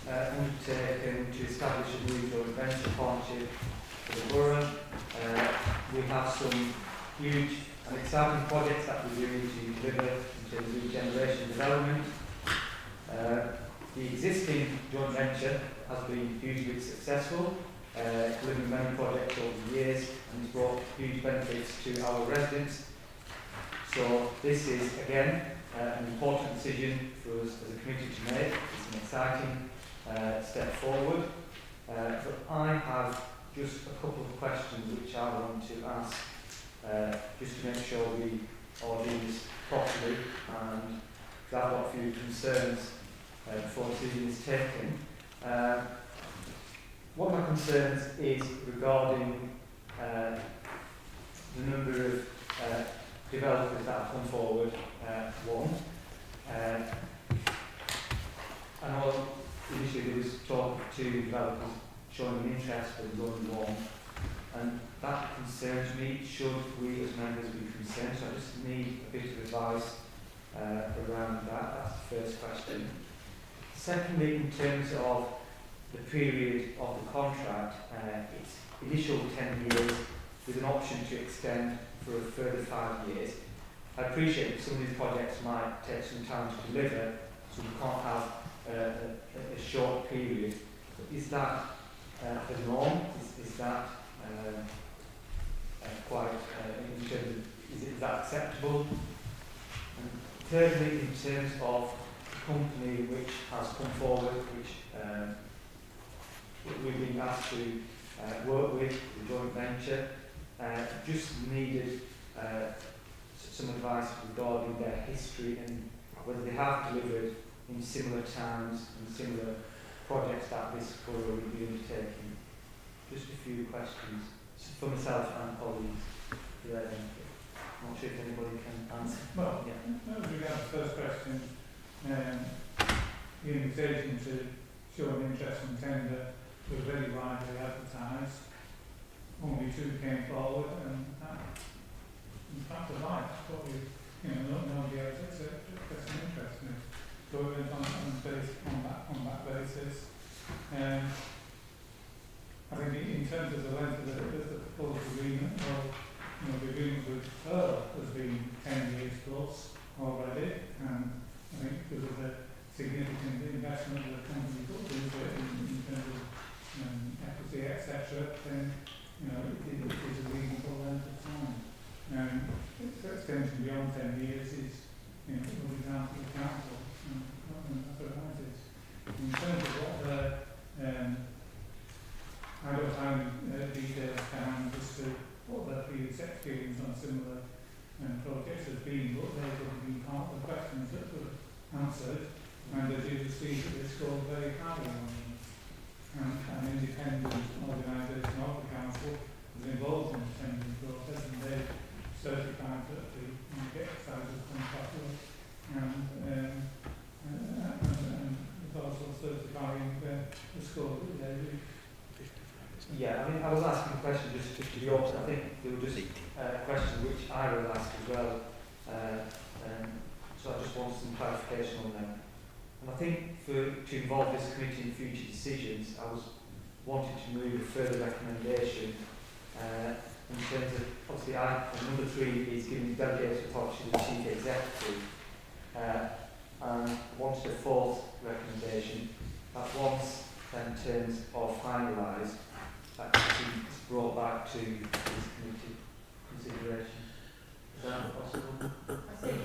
undertaken to establish a new joint venture partnership with the borough. We have some huge and exciting projects that we really need to deliver in terms of regeneration development. The existing joint venture has been hugely successful, delivering many projects over the years, and it's brought huge benefits to our residents. So this is, again, an important decision for us as a committee to make. It's an exciting step forward. But I have just a couple of questions which I want to ask, just to make sure we are doing this properly, and I've got a few concerns before the decision is taken. One of my concerns is regarding the number of developers that have come forward. I know initially there was talk of 2 developers showing an interest, but there's only 1. And that concerns me. Should we as members be concerned? So I just need a bit of advice around that. That's the first question. Secondly, in terms of the period of the contract, it's initial 10 years with an option to extend for a further 5 years. I appreciate that some of these projects might take some time to deliver, so we can't have a short period. But is that the norm? Is that quite, in terms of, is that acceptable? And thirdly, in terms of the company which has come forward, which we've been asked to work with, the joint venture, just needed some advice regarding their history and whether they have delivered in similar towns and similar projects that this borough will be undertaking. Just a few questions for myself and colleagues for their benefit. I'm not sure if anybody can answer. Well, yeah. as regards the first question, the invitation to show an interest in tender was very widely advertised. Only 2 came forward, and that, in fact, the right, probably, nobody else expressed an interest in it. So we went on that basis. I think in terms of the length of the proposed agreement, well, the agreement with her has been 10 years plus already, and I think because of the significant investment that the company put into it in terms of equity, etc., then it is a reasonable length of time. Extension beyond 10 years is, will be down to the council, and that's what that is. In terms of what I don't have any details to hand as to what their previous experience on similar projects has been, but those have been part of the questions that were answered, and as you will see, they scored very highly on them. And an independent organisation of the council was involved in the tendering process, and they certified that the exercise of contract was, and it's also certifying the score that they do. Yeah, I mean, I was asking a question just to be honest. I think there were just questions which I will ask as well, so I just want some clarification on them. And I think to involve this committee in future decisions, I wanted to move a further recommendation in terms of, obviously, number 3 is giving delegated authority to the Chief Executive, and I wanted a 4th recommendation that once in terms of finalised, that is brought back to this committee consideration. Is that possible? I think,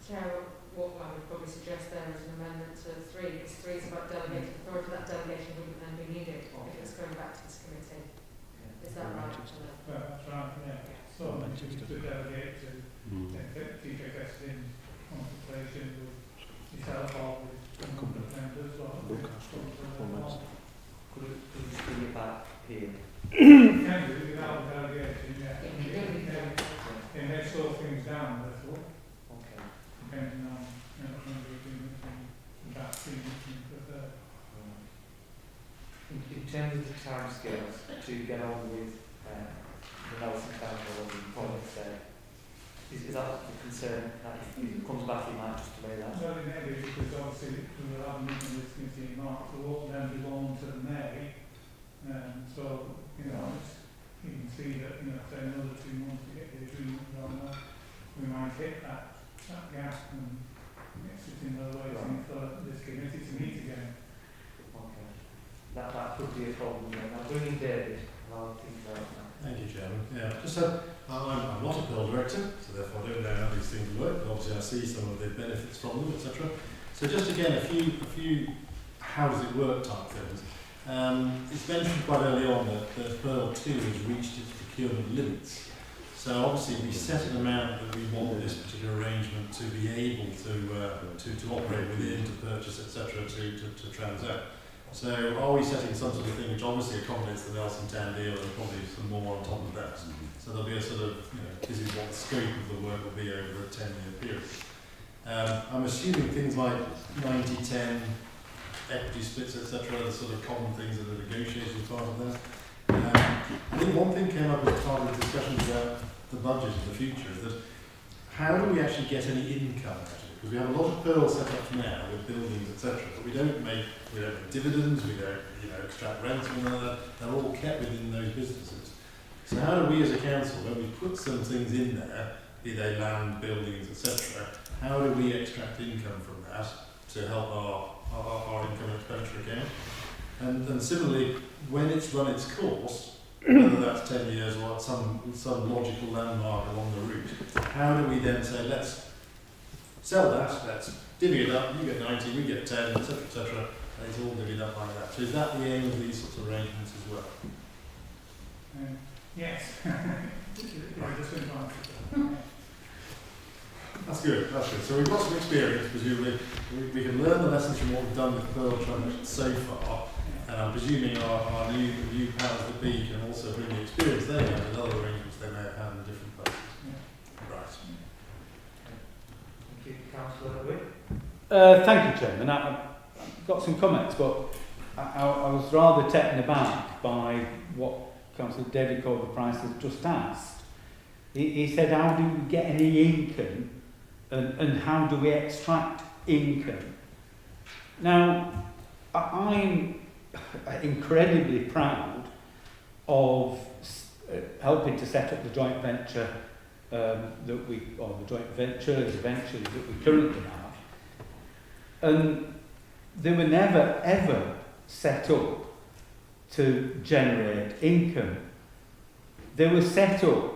Chair, what I would probably suggest there is an amendment to 3, because 3 is about delegated authority. That delegation wouldn't then be needed if it's going back to this committee. Is that right? That's right, yeah. So, to delegate to Chief Executive in consultation with yourself or with members or Could it bring it back here? Can do without the delegation, yeah. It may slow things down, therefore. Okay. Depending on number of agreements and that signature preferred. In terms of the timescales to get on with the Nelson County or the project there, is that the concern that if it comes back, it might just delay that? Well, it may be because obviously we will have a meeting with this committee in March, we won't then be on to May. So, you can see that, say another 2 months to get the agreement on that, we might hit that gap and it's sitting there waiting for this committee to meet again. Okay. That could be a problem then. Now, bringing David, I'll think about that. Thank you, Chairman. Yeah, I'm not a Pearl director, so therefore I don't know how these things work, but obviously I see some of the benefits from them, etc. So just again, a few how does it work type things. It's mentioned quite early on that Pearl 2 has reached its procurement limits. So obviously we set an amount that we want this particular arrangement to be able to operate within, to purchase, etc., to transact. So are we setting some sort of thing which obviously accommodates the Nelson Town deal and probably some more on top of that? So there'll be a sort of, this is what the scope of the work will be over a 10-year period. I'm assuming things like 90-10, equity splits, etc., are the sort of common things that are negotiated as part of that. I think one thing came up as part of the discussions about the budget in the future is that how do we actually get any income out of it? Because we have a lot of Pearl set up now with buildings, etc., but we don't make dividends, we don't extract rents from that. They're all kept within those businesses. So how do we as a council, when we put some things in there, be they land, buildings, etc., how do we extract income from that to help our income and expenditure account? And similarly, when it's run its course, whether that's 10 years or at some logical landmark along the route, how do we then say, let's sell that, let's divvy it up, you get 90, we get 10, etc., etc., and it's all divvied up like that. So is that the aim of these sorts of arrangements as well? Yes. Just in time. That's good, that's good. So we've got some experience, presumably. We can learn the lessons from what we've done with Pearl Trust so far, and I'm presuming our new powers that be can also bring the experience they have with other arrangements they may have had in different places. Yeah. Right. Thank you. Councillor Wick? Thank you, Chairman. I've got some comments, but I was rather taken aback by what Councillor David Cooper-Price has just asked. He said, how do we get any income and how do we extract income? Now, I'm incredibly proud of helping to set up the joint venture the joint ventures that we currently have. And they were never ever set up to generate income. They were set up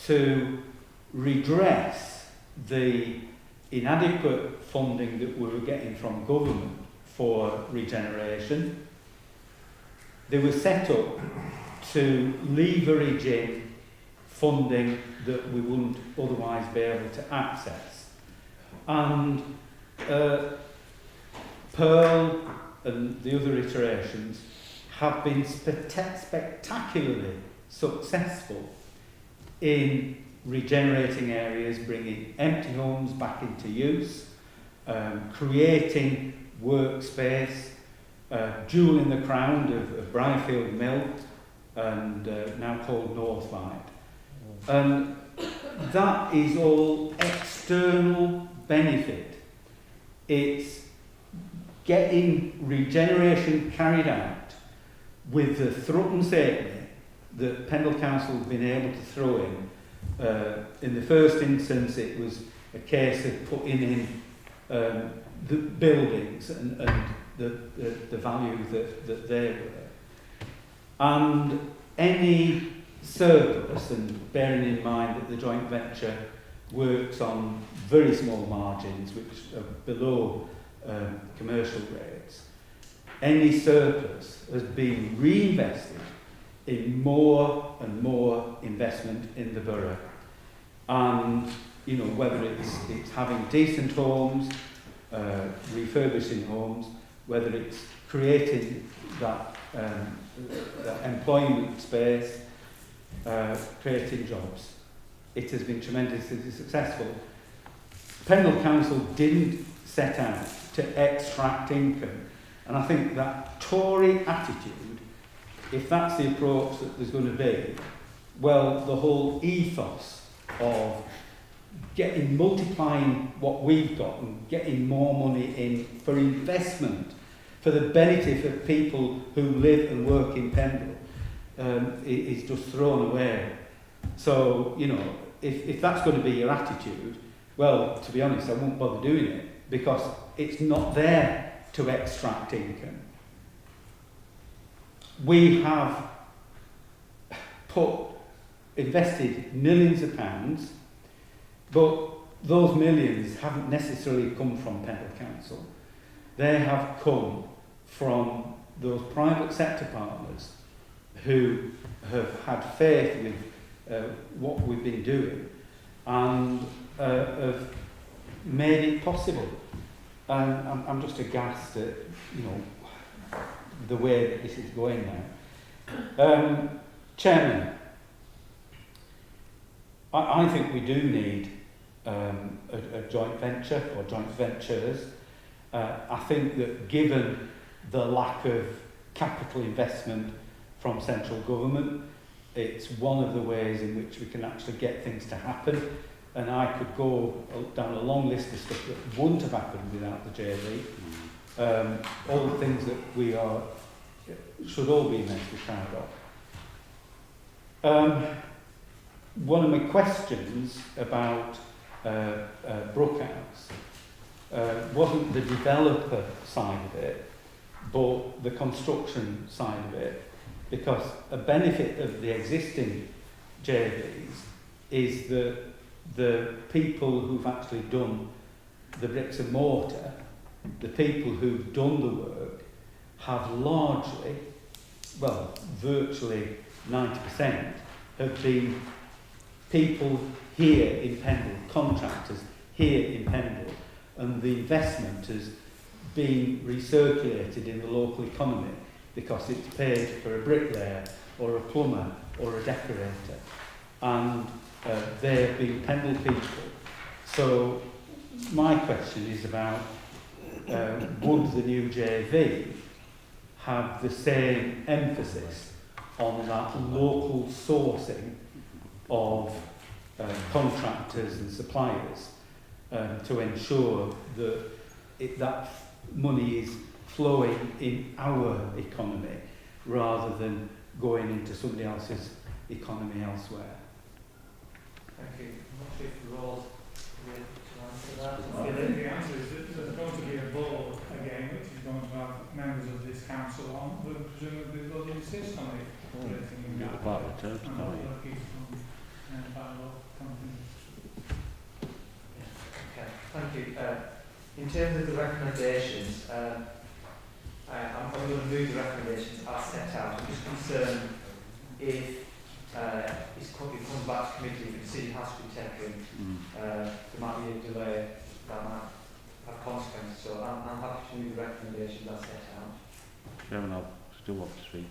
to redress the inadequate funding that we were getting from government for regeneration. They were set up to leverage in funding that we wouldn't otherwise be able to access. And Pearl and the other iterations have been spectacularly successful in regenerating areas, bringing empty homes back into use, creating workspace, jewel in the crown of Briarfield Mill, and now called Northlight. And that is all external benefit. It's getting regeneration carried out with the thrust and safety that Pendle Council have been able to throw in. In the first instance, it was a case of putting in the buildings and the value that they were. And any surplus, and bearing in mind that the joint venture works on very small margins, which are below commercial rates, any surplus has been reinvested in more and more investment in the borough. And, whether it's having decent homes, refurbishing homes, whether it's creating that employment space, creating jobs, it has been tremendously successful. Pendle Council didn't set out to extract income, and I think that Tory attitude, if that's the approach that there's going to be, well, the whole ethos of multiplying what we've got and getting more money in for investment, for the benefit of people who live and work in Pendle, is just thrown away. So, if that's going to be your attitude, well, to be honest, I won't bother doing it, because it's not there to extract income. We have invested millions of pounds, but those millions haven't necessarily come from Pendle Council. They have come from those private sector partners who have had faith with what we've been doing and have made it possible. And I'm just aghast at, the way that this is going now. Chairman, I think we do need a joint venture or joint ventures. I think that given the lack of capital investment from central government, it's one of the ways in which we can actually get things to happen. And I could go down a long list of stuff that wouldn't have happened without the JV. All the things that we should all be immensely proud of. One of my questions about Brookhouse wasn't the developer side of it, but the construction side of it, because a benefit of the existing JVs is that the people who've actually done the bricks and mortar, the people who've done the work, have largely, well, virtually 90%, have been people here in Pendle, contractors here in Pendle, and the investment has been recirculated in the local economy because it's paid for a bricklayer or a plumber or a decorator, and they've been Pendle people. So my question is about would the new JV have the same emphasis on that local sourcing of contractors and suppliers to ensure that that money is flowing in our economy rather than going into somebody else's economy elsewhere. Thank you. I'm not sure if we're all ready to answer that. The answer is that there's going to be a board again, which is going to have members of this council on, but presumably they'll insist on it. Part of the terms, Okay, thank you. In terms of the recommendations, I'm probably going to move the recommendations as set out. I'm just concerned if it comes back to committee, if a decision has to be taken, there might be a delay that might have consequences. So I'm happy to move the recommendations as set out. Chairman, I'll still want to speak.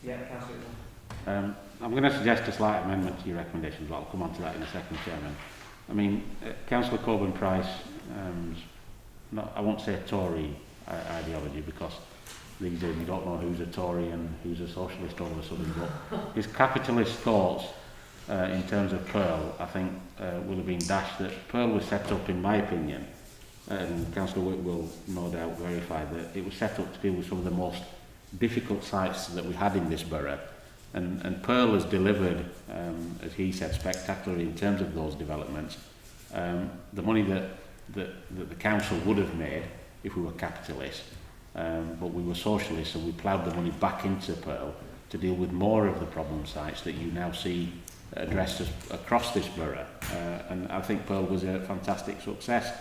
Yeah, Councillor. I'm going to suggest a slight amendment to your recommendations, but I'll come on to that in a second, Chairman. I mean, Councillor Coburn-Price, I won't say Tory ideology because these days you don't know who's a Tory and who's a socialist all of a sudden, but his capitalist thoughts in terms of Pearl, I think, will have been dashed. That Pearl was set up, in my opinion, and Councillor Witt will no doubt verify that it was set up to deal with some of the most difficult sites that we had in this borough. And Pearl has delivered, as he said, spectacularly in terms of those developments. The money that the council would have made if we were capitalists, but we were socialists, and we ploughed the money back into Pearl to deal with more of the problem sites that you now see addressed across this borough. And I think Pearl was a fantastic success.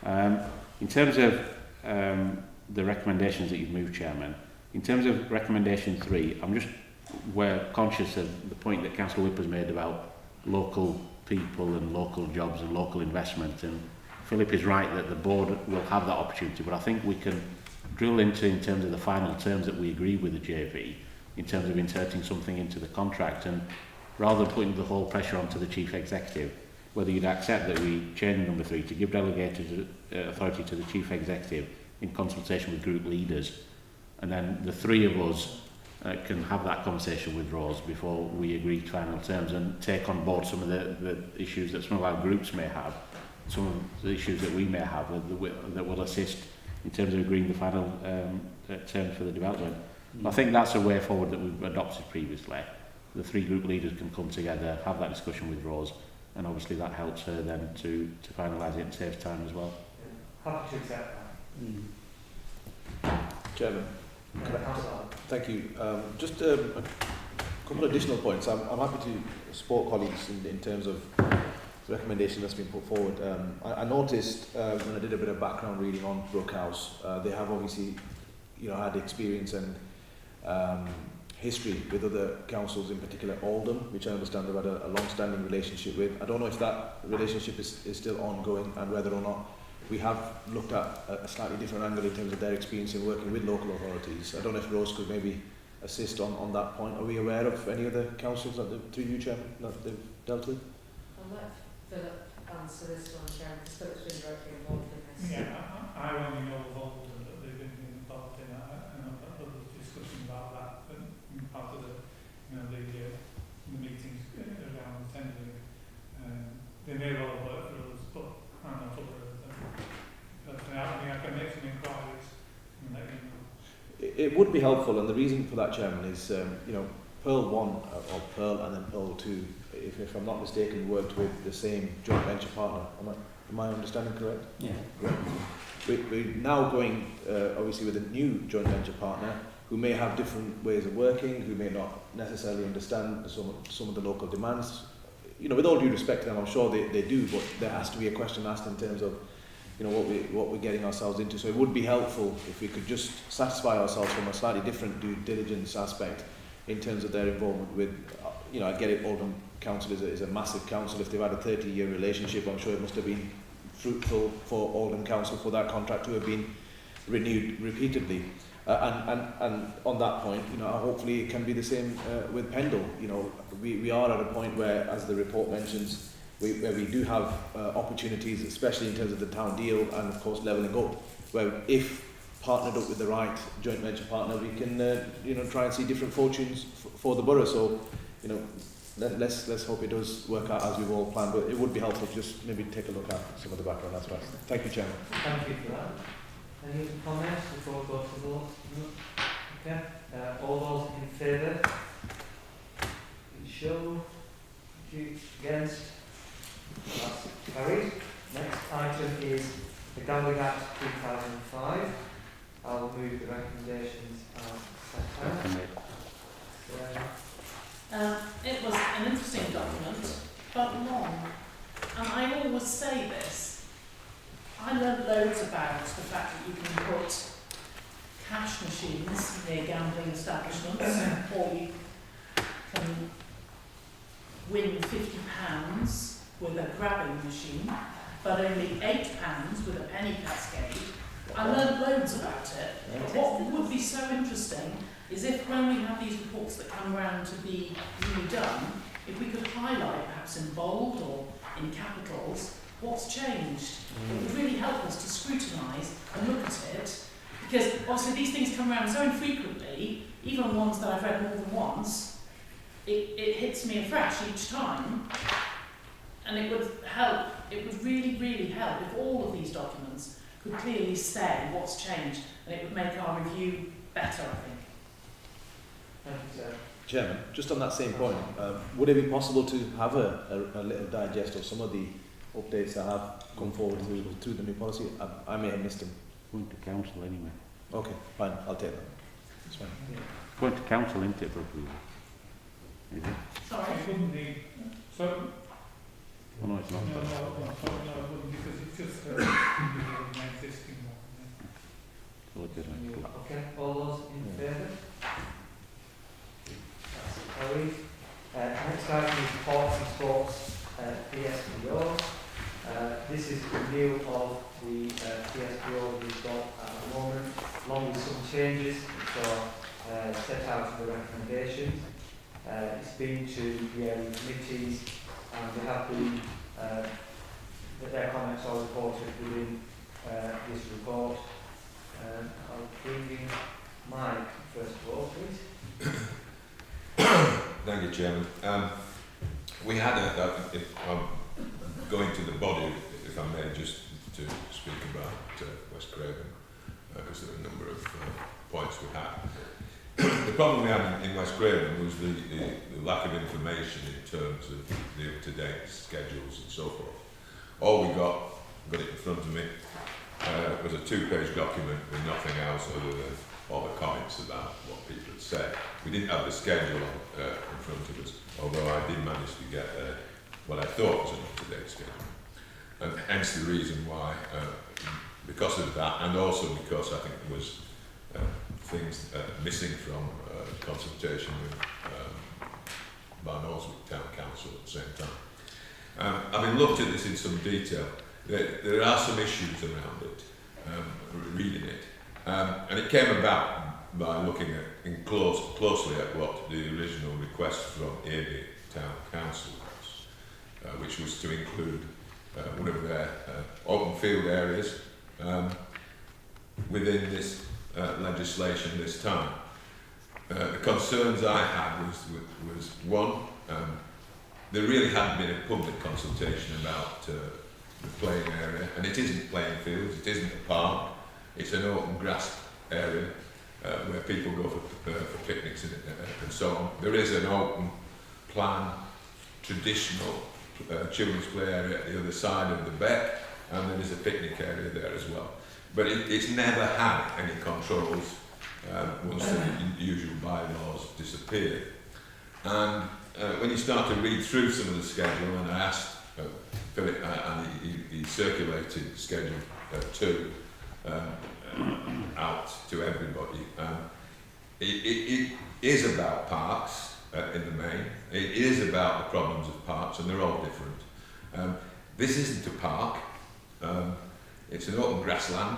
In terms of the recommendations that you've moved, Chairman, in terms of recommendation 3, we're conscious of the point that Councillor Whip has made about local people and local jobs and local investment, and Philip is right that the board will have that opportunity, but I think we can drill into, in terms of the final terms that we agree with the JV, in terms of inserting something into the contract, and rather than putting the whole pressure onto the Chief Executive, whether you'd accept that we change number 3 to give delegated authority to the Chief Executive in consultation with group leaders, and then the 3 of us can have that conversation with Rose before we agree to final terms and take on board some of the issues that some of our groups may have, some of the issues that we may have that will assist in terms of agreeing the final terms for the development. I think that's a way forward that we've adopted previously. The 3 group leaders can come together, have that discussion with Rose, and obviously that helps her then to finalise it and saves time as well. Happy to accept that. Chairman. Thank you. Just a couple of additional points. I'm happy to support colleagues in terms of the recommendation that's been put forward. I noticed when I did a bit of background reading on Brookhouse, they have obviously, had experience and history with other councils, in particular Oldham, which I understand they've had a long-standing relationship with. I don't know if that relationship is still ongoing and whether or not we have looked at a slightly different angle in terms of their experience in working with local authorities. I don't know if Rose could maybe assist on that point. Are we aware of any other councils through you, Chairman, that they've dealt with? I'll let Philip answer this one, Chairman, because Philip's been directly involved in this. Yeah, I only know of Oldham that they've been involved in. I know that there was discussion about that and part of the meetings around the tendering. They may well work for us, but I'm not aware of them. Personally, I can make some inquiries and let you know. It would be helpful, and the reason for that, Chairman, is Pearl 1 or Pearl and then Pearl 2, if I'm not mistaken, worked with the same joint venture partner. Am I understanding correct? Yeah. We're now going, obviously, with a new joint venture partner who may have different ways of working, who may not necessarily understand some of the local demands. With all due respect to them, I'm sure they do, but there has to be a question asked in terms of what we're getting ourselves into. So it would be helpful if we could just satisfy ourselves from a slightly different due diligence aspect in terms of their involvement with, I get it, Oldham Council is a massive council. If they've had a 30-year relationship, I'm sure it must have been fruitful for Oldham Council for that contract to have been renewed repeatedly. And on that point, hopefully it can be the same with Pendle. We are at a point where, as the report mentions, where we do have opportunities, especially in terms of the town deal and of course levelling up, where if partnered up with the right joint venture partner, we can try and see different fortunes for the borough. So let's hope it does work out as we've all planned, but it would be helpful to just maybe take a look at some of the background aspects. Thank you, Chairman. Thank you for that. Any other comments before we go to the vote? No? Okay. All those in favour? Show. Against? That's carried. Next item is the Gambling Act 2005. I will move the recommendations set out. It was an interesting document, but long. And I always say this. I learned loads about the fact that you can put cash machines near gambling establishments, or you can win £50 with a grabbing machine, but only £8 with a penny cascade. I learned loads about it. But what would be so interesting is if when we have these reports that come around to be redone, if we could highlight, perhaps in bold or in capitals, what's changed. It would really help us to scrutinise and look at it, because obviously these things come around so infrequently, even ones that I've read more than once, it hits me afresh each time, and it would help, it would really, really help if all of these documents could clearly say what's changed, and it would make our review better, I think. Thank you, sir. Chairman, just on that same point, would it be possible to have a little digest of some of the updates that have come forward through the new policy? I may have missed them. Going to council anyway. Okay, fine, I'll take that. It's fine. Going to council, isn't it, for approval? Is it? Sorry? It wouldn't need. So. Oh, no, it's not. No, it wouldn't, because it's just an existing one. Okay, all those in favour? That's carried. Next item is Sports and Sports PSPO. This is the review of the PSPO we've got at the moment, along with some changes which are set out in the recommendations. It's been to the area committees, and they have been, their comments are reported within this report. I'll bring in Mike first of all, please. Thank you, Chairman. We had if I'm going to the body, if I may, just to speak about West Craven, because there are a number of points we had. The problem we had in West Craven was the lack of information in terms of the up-to-date schedules and so forth. All we got it in front of me, was a 2-page document with nothing else other than all the comments about what people had said. We didn't have the schedule in front of us, although I did manage to get what I thought was an up-to-date schedule. And hence the reason why, because of that, and also because I think there was things missing from consultation with Barnoldswick Town Council at the same time. Having looked at this in some detail, there are some issues around it, reading it. And it came about by looking at closely at what the original request from AB Town Council was, which was to include one of their open field areas within this legislation this time. The concerns I had was one, there really hadn't been a public consultation about the playing area, and it isn't playing fields, it isn't a park, it's an open grass area where people go for picnics and so on. There is an open plan, traditional children's play area at the other side of the beck, and there is a picnic area there as well. But it's never had any controls once the usual bylaws disappeared. And when you start to read through some of the schedule, and I asked Philip, and he circulated Schedule 2 out to everybody. It is about parks in the main. It is about the problems of parks, and they're all different. This isn't a park. It's an open grassland.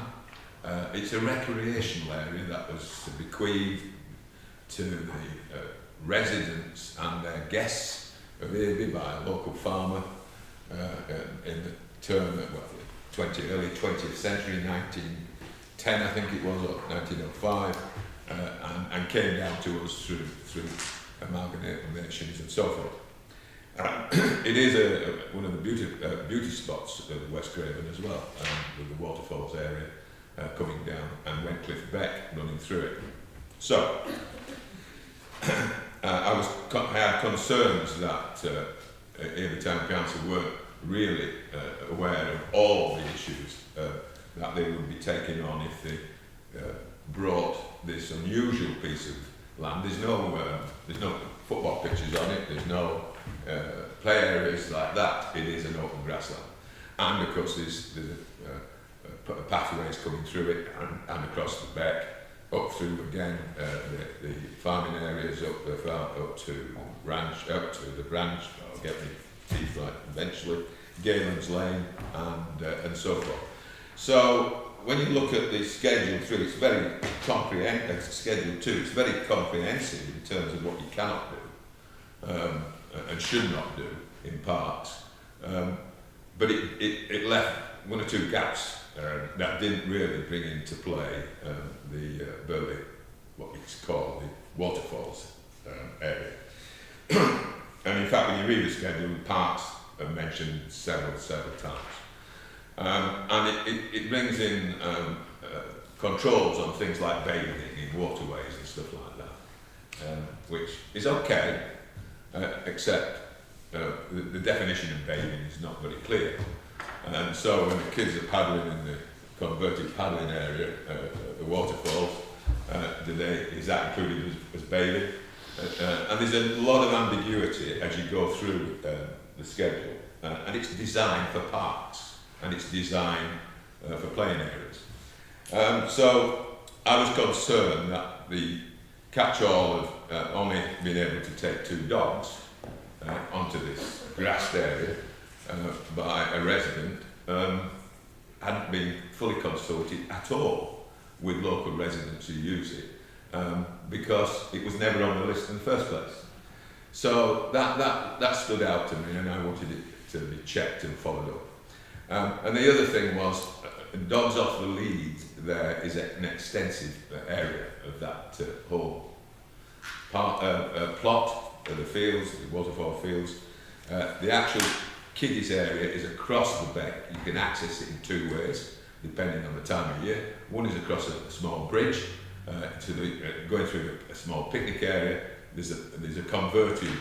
It's a recreational area that was bequeathed to the residents and their guests of Irby by a local farmer in the turn of early 20th century, 1910 I think it was, or 1905, and came down to us through amalgamations and so forth. It is one of the beauty spots of West Craven as well, with the Waterfalls Area coming down and Wentcliffe Beck running through it. So, I had concerns that the Town Council weren't really aware of all the issues that they would be taking on if they brought this unusual piece of land. There's no football pitches on it, there's no play areas like that. It is an open grassland. And of course there's pathways coming through it and across the beck, up through again the farming areas, up to the branch, I'll get my teeth right eventually, Galen's Lane and so forth. So when you look at the Schedule 3, it's very comprehensive. Schedule 2, it's very comprehensive in terms of what you cannot do and should not do in parks. But it left one or two gaps that didn't really bring into play the Burley, what it's called the Waterfalls area. And in fact, when you read the schedule, parks are mentioned several times. And it brings in controls on things like bathing in waterways and stuff like that, which is okay, except the definition of bathing is not very clear. And so when the kids are paddling in the converted paddling area, the waterfalls, is that included as bathing? And there's a lot of ambiguity as you go through the schedule, and it's designed for parks, and it's designed for playing areas. So I was concerned that the catch-all of only being able to take 2 dogs onto this grassed area by a resident hadn't been fully consulted at all with local residents who use it, because it was never on the list in the first place. So that stood out to me, and I wanted it to be checked and followed up. And the other thing was, dogs off the lead, there is an extensive area of that whole plot of the fields, the waterfall fields. The actual kiddies area is across the beck. You can access it in 2 ways, depending on the time of year. One is across a small bridge, going through a small picnic area. There's a converted,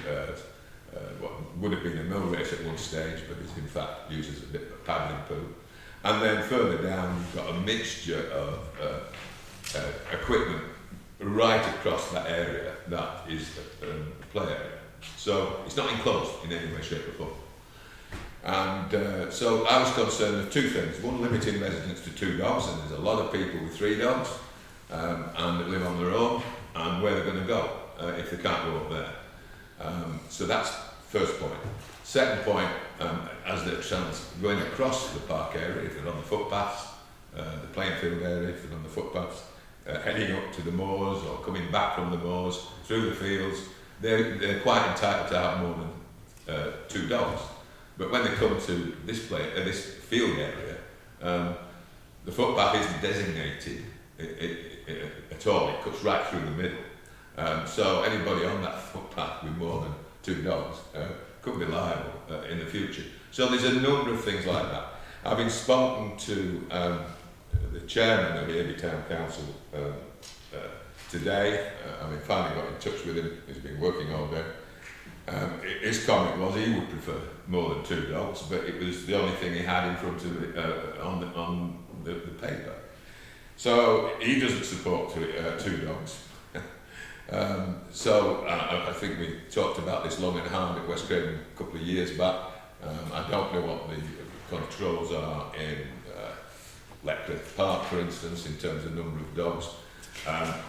what would have been a mill race at one stage, but it's in fact used as a bit of a paddling pool. And then further down, you've got a mixture of equipment right across that area that is a play area. So it's not enclosed in any way, shape or form. And so I was concerned of two things. One, limiting residents to 2 dogs, and there's a lot of people with 3 dogs and that live on their own, and where they're going to go if they can't go up there. So that's first point. Second point, as they're going across the park area, if they're on the footpaths, the playing field area, if they're on the footpaths, heading up to the moors or coming back from the moors through the fields, they're quite entitled to have more than 2 dogs. But when they come to this field area, the footpath isn't designated at all. It cuts right through the middle. So anybody on that footpath with more than 2 dogs could be liable in the future. So there's a number of things like that. Having spoken to the chairman of the Abbey Town Council today, finally got in touch with him. He's been working all day. His comment was he would prefer more than 2 dogs, but it was the only thing he had in front of it on the paper. So he doesn't support 2 dogs. I think we talked about this long and hard at West Craven a couple of years back. I don't know what the controls are in Leckleth Park, for instance, in terms of number of dogs.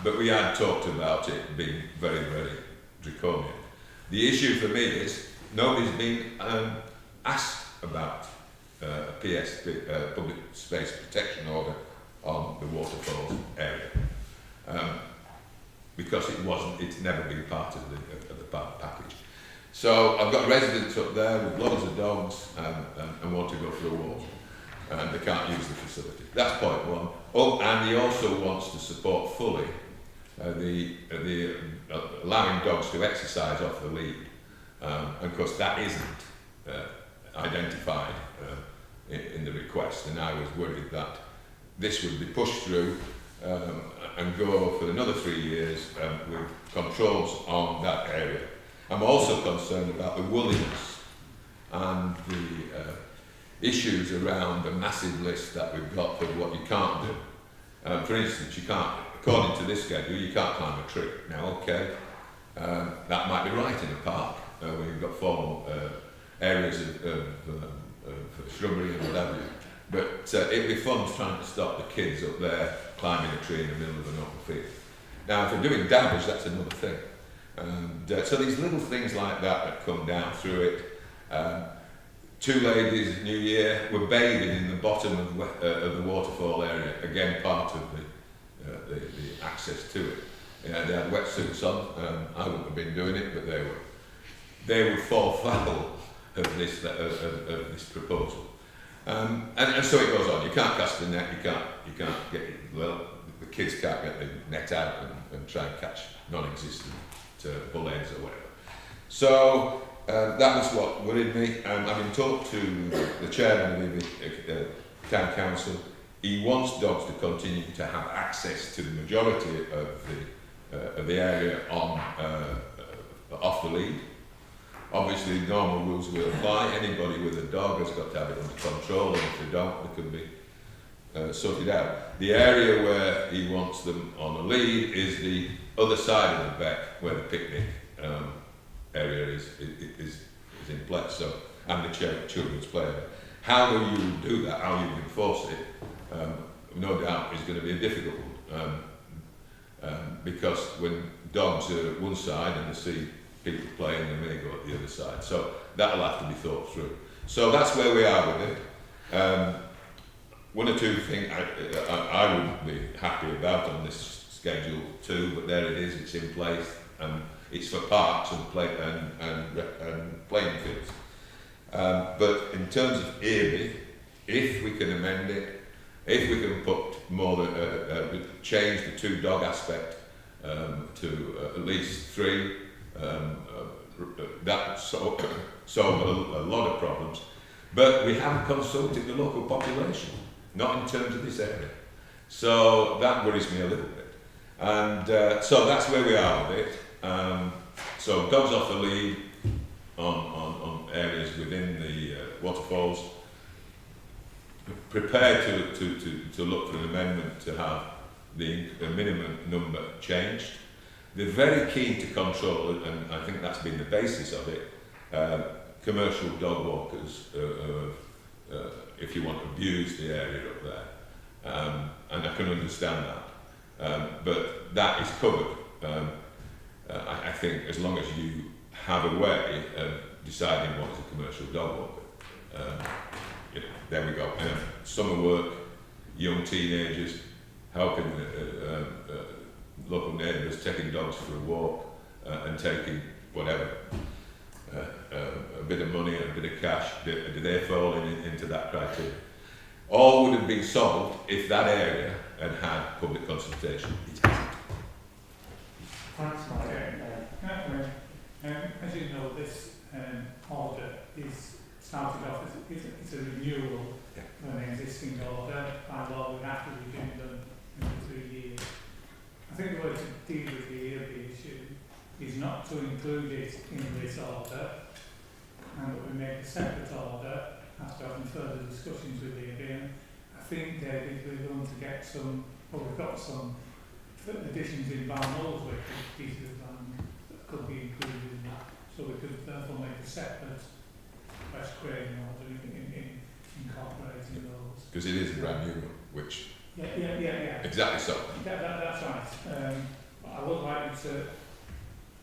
But we had talked about it being very, very draconian. The issue for me is nobody's been asked about PSP, Public Space Protection Order, on the Waterfalls area. Because it's never been part of the park package. So I've got residents up there with loads of dogs and want to go for a walk, and they can't use the facility. That's point one. Oh, and he also wants to support fully the allowing dogs to exercise off the lead. And of course that isn't identified in the request, and I was worried that this would be pushed through and go for another 3 years with controls on that area. I'm also concerned about the woolliness and the issues around the massive list that we've got for what you can't do. For instance, you can't, according to this schedule, you can't climb a tree. Now, okay, that might be right in a park where you've got formal areas of shrubbery and whatever. But it'd be fun trying to stop the kids up there climbing a tree in the middle of an open field. Now, if they're doing damage, that's another thing. And so these little things like that come down through it. 2 ladies, New Year, were bathing in the bottom of the waterfall area, again part of the access to it. They had wetsuits on. I wouldn't have been doing it, but they would fall foul of this proposal. And so it goes on. You can't cast the net. You can't get the kids can't get the net out and try and catch non-existent bullheads or whatever. So that was what worried me. Having talked to the chairman of the town council, he wants dogs to continue to have access to the majority of the area on off the lead. Obviously, normal rules will apply. Anybody with a dog has got to have it under control, and if they don't, they can be sorted out. The area where he wants them on a lead is the other side of the beck, where the picnic area is in place. So, and the children's play area. How do you do that? How you enforce it? No doubt is going to be a difficult one, because when dogs are at one side and they see people playing, they may go at the other side. So that'll have to be thought through. So that's where we are with it. One or two things I wouldn't be happy about on this schedule too, but there it is, it's in place, and it's for parks and playing fields. But in terms of Abbey, if we can amend it, if we can put more than change the 2 dog aspect to at least 3, that solve a lot of problems. But we haven't consulted the local population, not in terms of this area. So that worries me a little bit. And so that's where we are with it. So dogs off the lead on areas within the waterfalls. prepared to look for an amendment to have the minimum number changed. They're very keen to control, and I think that's been the basis of it, commercial dog walkers, if you want, abuse the area up there. And I can understand that. But that is covered. I think as long as you have a way of deciding what is a commercial dog walker. You know, there we go. Summer work, young teenagers, helping local neighbours, taking dogs for a walk, and taking whatever, a bit of money and a bit of cash. Do they fall into that criteria? All would have been solved if that area had public consultation. It hasn't. Thanks, Mike. As you know, this order is started off as it's a renewal of an existing order. By law, we have to renew them every 3 years. I think the way to deal with the EOB issue is not to include it in this order, and that we make a separate order after having further discussions with the EOB. I think, David, we're going to get some, well, we've got some additions in Barnwell's with pieces of land that could be included in that, so we could therefore make a separate fresh grading order in incorporating those. Because it is a brand new one, which... Yeah. Exactly so. That's right. But I would like you to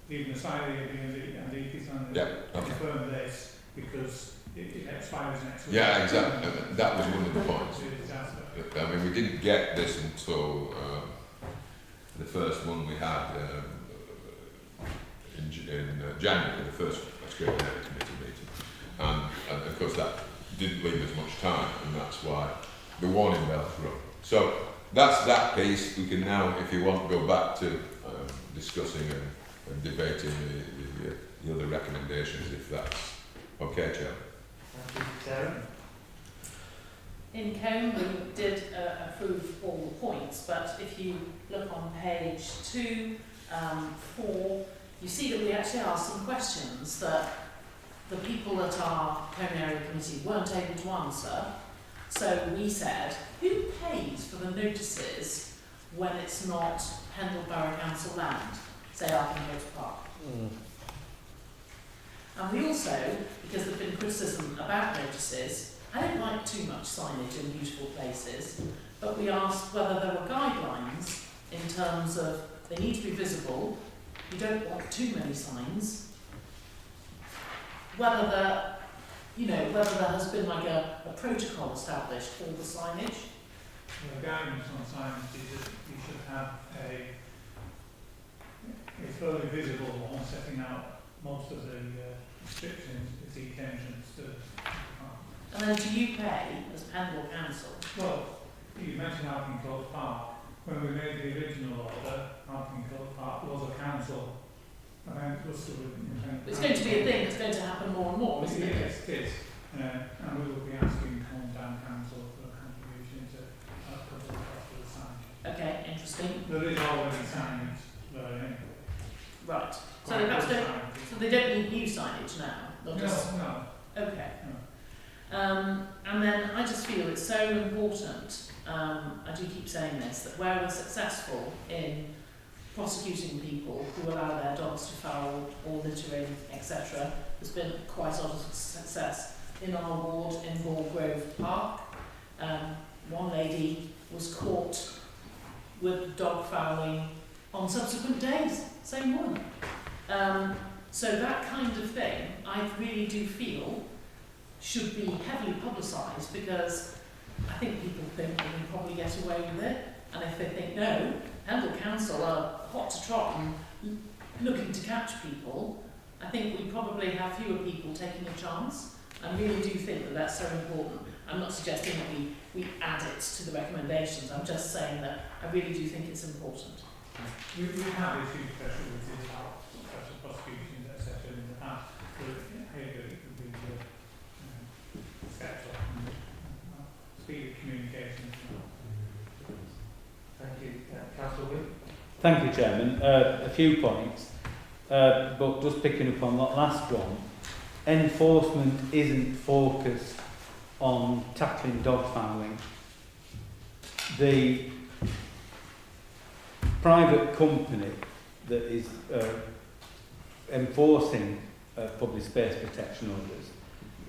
leave aside the EPs and confirm this, because it expires next week. Yeah, exactly. That was one of the points. I mean, we didn't get this until the first one we had in January, the first Australian Area Committee meeting. And of course that didn't leave us much time, and that's why the warning bells rung. So that's that piece. We can now, if you want, go back to discussing and debating the other recommendations, if that's okay, Chair. Thank you, Sarah. In Combe, we did approve all the points, but if you look on page 2, 4, you see that we actually asked some questions that the people at our Combe Area Committee weren't able to answer. So we said, who pays for the notices when it's not Pendle Borough Council land, say Arkenholt Park? And we also, because there's been criticism about notices, I don't like too much signage in beautiful places, but we asked whether there were guidelines in terms of they need to be visible, you don't want too many signs, whether there has been like a protocol established for the signage. The guidance on signage is that you should have a fully visible one setting out most of the restrictions at each entrance to the park. And then do you pay as Pendle Council? Well, you mentioned Arkenholt Park. When we made the original order, Arkenholt Park was a council. And it's going to be a thing that's going to happen more and more, isn't it? Yes, it is. And we will be asking Hometown Council for a contribution to cover the cost of the signage. Okay, interesting. There is already signage there anyway. Right. So they don't need new signage now? No. Okay. No. And then I just feel it's so important, I do keep saying this, that where we're successful in prosecuting people who allow their dogs to foul or littering, etc. There's been quite a lot of success in our ward in Hall Grove Park. One lady was caught with dog fouling on subsequent days, same woman. So that kind of thing, I really do feel should be heavily publicised, because I think people think they can probably get away with it, and if they think no, Pendle Council are hot to trot and looking to catch people, I think we probably have fewer people taking a chance. I really do think that that's so important. I'm not suggesting that we add it to the recommendations, I'm just saying that I really do think it's important. We have issued special with special prosecutions, etc. in the past, but it could be stepped up and speed of communication. Thank you. Councillor Wynne. Thank you, Chairman. A few points, but just picking up on that last one, enforcement isn't focused on tackling dog fouling. The private company that is enforcing public space protection orders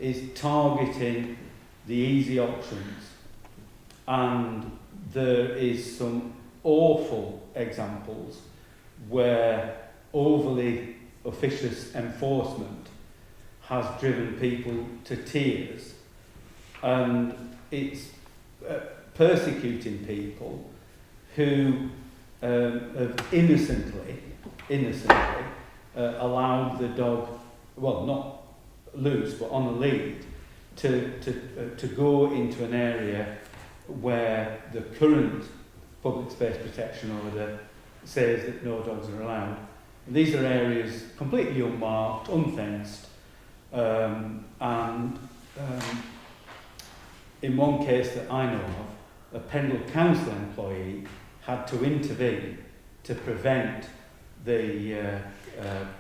is targeting the easy options, and there is some awful examples where overly officious enforcement has driven people to tears, and it's persecuting people who have innocently allowed the dog, well, not loose but on a lead, to go into an area where the current public space protection order says that no dogs are allowed. And these are areas completely unmarked, unfenced, and in one case that I know of, a Pendle Council employee had to intervene to prevent the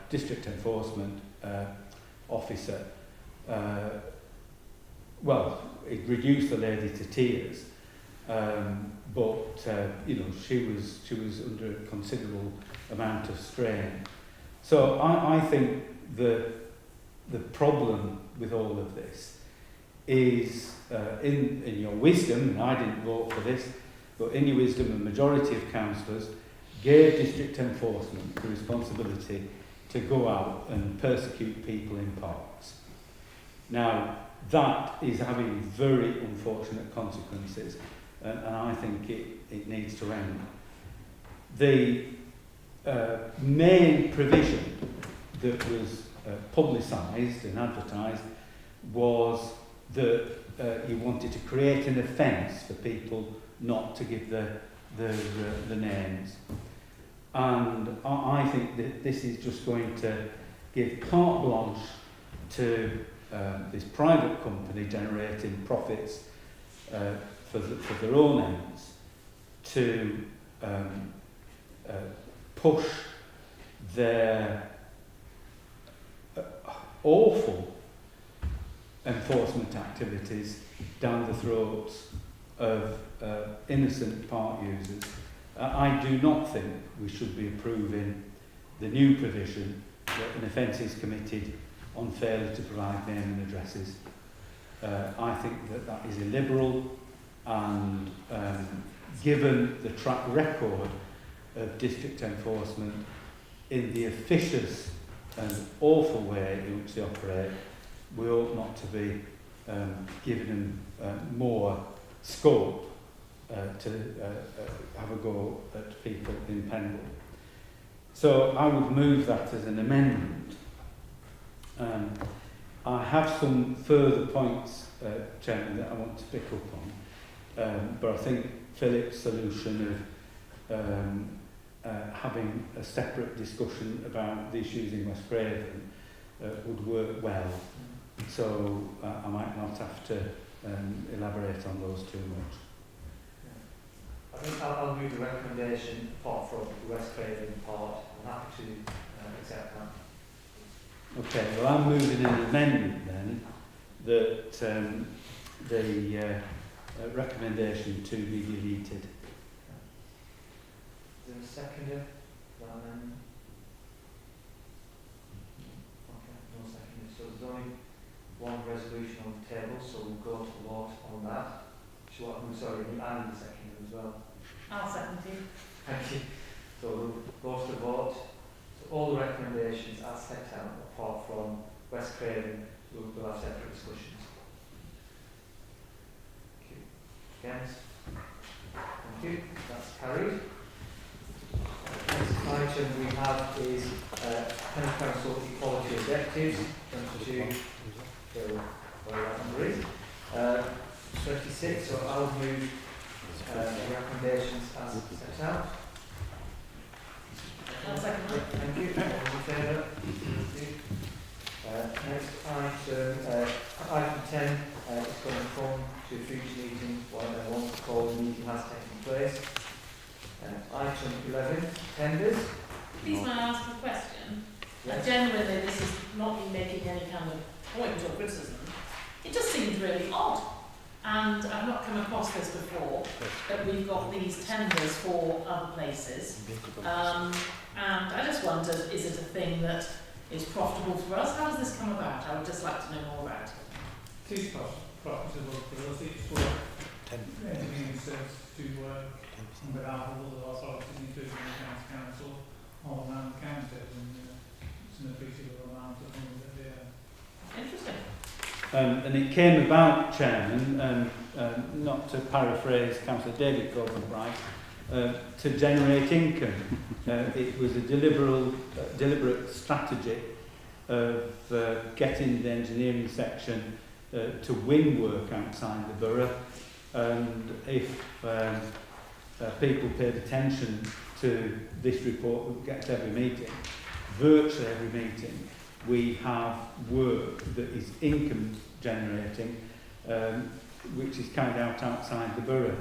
district enforcement officer, well, it reduced the lady to tears, but you know, she was under a considerable amount of strain. So I think the problem with all of this is, in your wisdom, and I didn't vote for this, but in your wisdom, a majority of councillors gave district enforcement the responsibility to go out and persecute people in parks. Now, that is having very unfortunate consequences, and I think it needs to end. The main provision that was publicised and advertised was that you wanted to create an offence for people not to give the names. And I think that this is just going to give carte blanche to this private company generating profits for their own ends to push their awful enforcement activities down the throats of innocent park users. I do not think we should be approving the new provision that an offence is committed on failure to provide name and addresses. I think that is illiberal, and given the track record of district enforcement in the officious and awful way in which they operate, we ought not to be giving them more scope to have a go at people in Pendle. So I would move that as an amendment. I have some further points, Chairman, that I want to pick up on, but I think Philip's solution of having a separate discussion about the issues in West Craven would work well. So I might not have to elaborate on those too much. I think I'll move the recommendation apart from the West Craven part. I'm happy to accept that. Okay, well I'm moving an amendment then that the recommendation to be deleted. Is there a seconder for that amendment? Okay, no seconder. So there's only one resolution on the table, so we'll go to the vote on that. I'm sorry, and the seconder as well. I'll second you. Thank you. So we'll go to the vote. So all the recommendations are set out, apart from West Craven, we'll have separate discussions. Thank you. Against? Thank you. That's carried. Next item we have is Pendle Council Equality Objectives. 22. Where that number is. 36. So I'll move the recommendations as set out. I'll second that. Thank you. All in favour? Thank you. Next item 10 is going to come to a future meeting when I want to call the meeting has taken place. Item 11, tenders. Please may I ask a question? Yes. Genuinely, this is not me making any kind of point or criticism. It just seems really odd and I've not come across this before, that we've got these tenders for other places. And I just wondered, is it a thing that is profitable for us? How does this come about? I would just like to know more about it. It is profitable for us. It's for engineering services to work on behalf of other authorities, including the County Council, all around the county, and it's an appreciable amount of money that they earn. Interesting. And it came about, Chairman, not to paraphrase Councillor David Coburn-Bright, to generate income. It was a deliberate strategy of getting the engineering section to win work outside the borough. And if people paid attention to this report that we get to every meeting, virtually every meeting, we have work that is income generating, which is carried out outside the borough.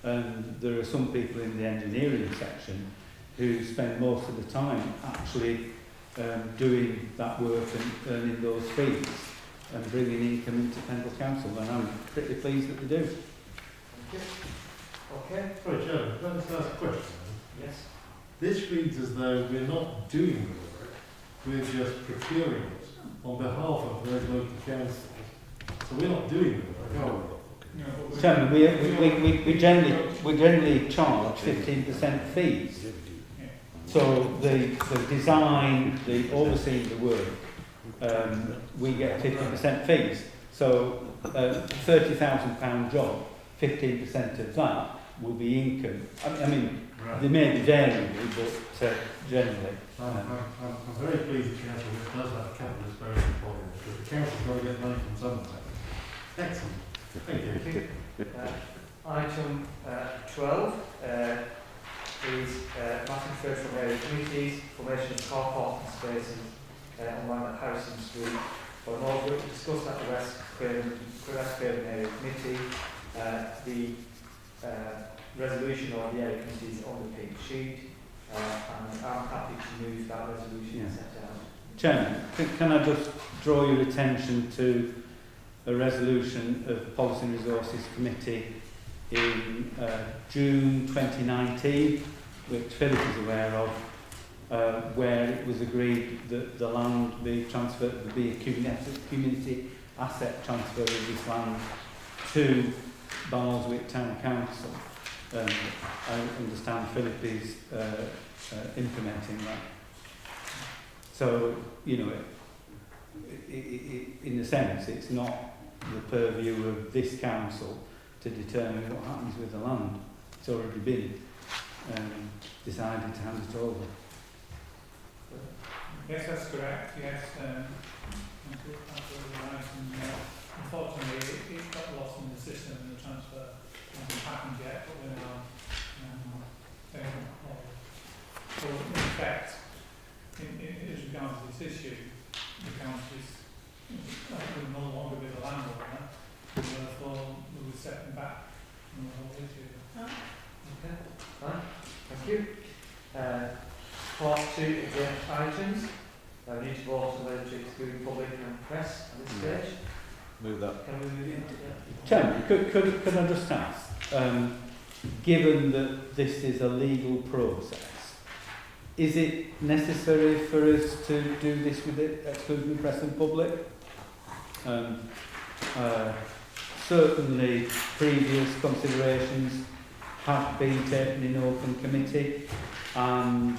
And there are some people in the engineering section who spend most of the time actually doing that work and earning those fees and bringing income into Pendle Council, and I'm pretty pleased that they do. Thank you. Okay. Sorry, Chairman, can I just ask a question? Yes. This reads as though we're not doing the work, we're just procuring it on behalf of those local councils. So we're not doing the work, are we? Chairman, we generally charge 15% fees. So the design, the overseeing the work, we get 50% fees. So £30,000 job, 15% of that will be income. I mean, Right. they may be variable, but generally. I'm very pleased the council does have a capital disposal policy, because the council's got to get money from somewhere. Excellent. Thank you. Item 12 is Martin Firth from area committees, formation of car parking spaces on land at Harrison Street. For Northwood, we discussed at the West Craven area committee. The resolution or the area committee is on the pink sheet, and I'm happy to move that resolution and set out. Chairman, can I just draw your attention to a resolution of the Policy and Resources Committee in June 2019, which Philip is aware of, where it was agreed that the land be transferred, there be a community asset transfer of this land to Barnsley Town Council. I understand Philip is implementing that. So, you know, in a sense, it's not the purview of this council to determine what happens with the land. It's already been decided to hand it over. Yes, that's correct. Yes, unfortunately, it got lost in the system and the transfer hasn't happened yet, but we're now so in effect, as regards this issue, the council will no longer be the landowner, and therefore we'll be stepping back from the whole issue. Okay, fine, thank you. Part 2 of the items. We need to vote on whether to exclude public and press at this stage. Move that. Can we move it? Chairman, could I just ask, given that this is a legal process, is it necessary for us to do this with it, excluding the press and public? Certainly previous considerations have been taken in open committee, and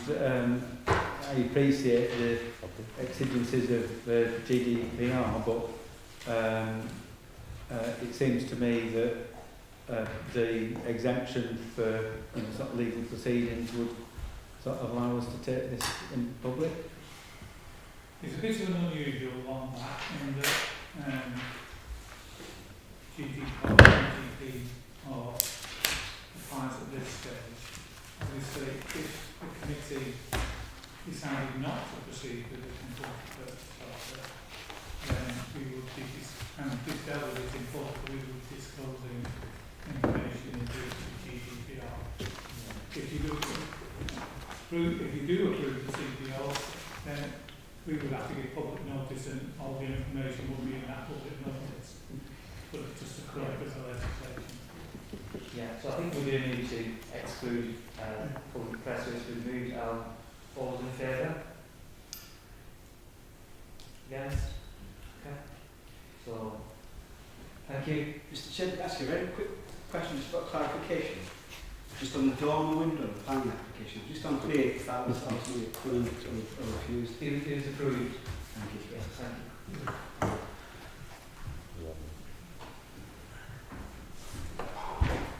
I appreciate the exigencies of GDPR, but it seems to me that the exemption for sort of legal proceedings would sort of allow us to take this in public. It's a bit of an unusual one, that, in that GDP applies at this stage. Obviously, if the committee decided not to proceed with the consultative charter, then we would be, and this dealt with it in full, we would be disclosing information into GDPR. If you do approve the CPO, then we would have to give public notice, and all the information will be in that public notice. but it's just a correct bit of legislation. Yeah, so I think we do need to exclude public press, so it's removed. All those in favour? Against? Okay. So, thank you. Mr. Chair, can I ask you a very quick question just for clarification? Just on the door and the window, the planning application, just unclear if that was ultimately approved or refused. It is approved. Thank you. Yes, thank you.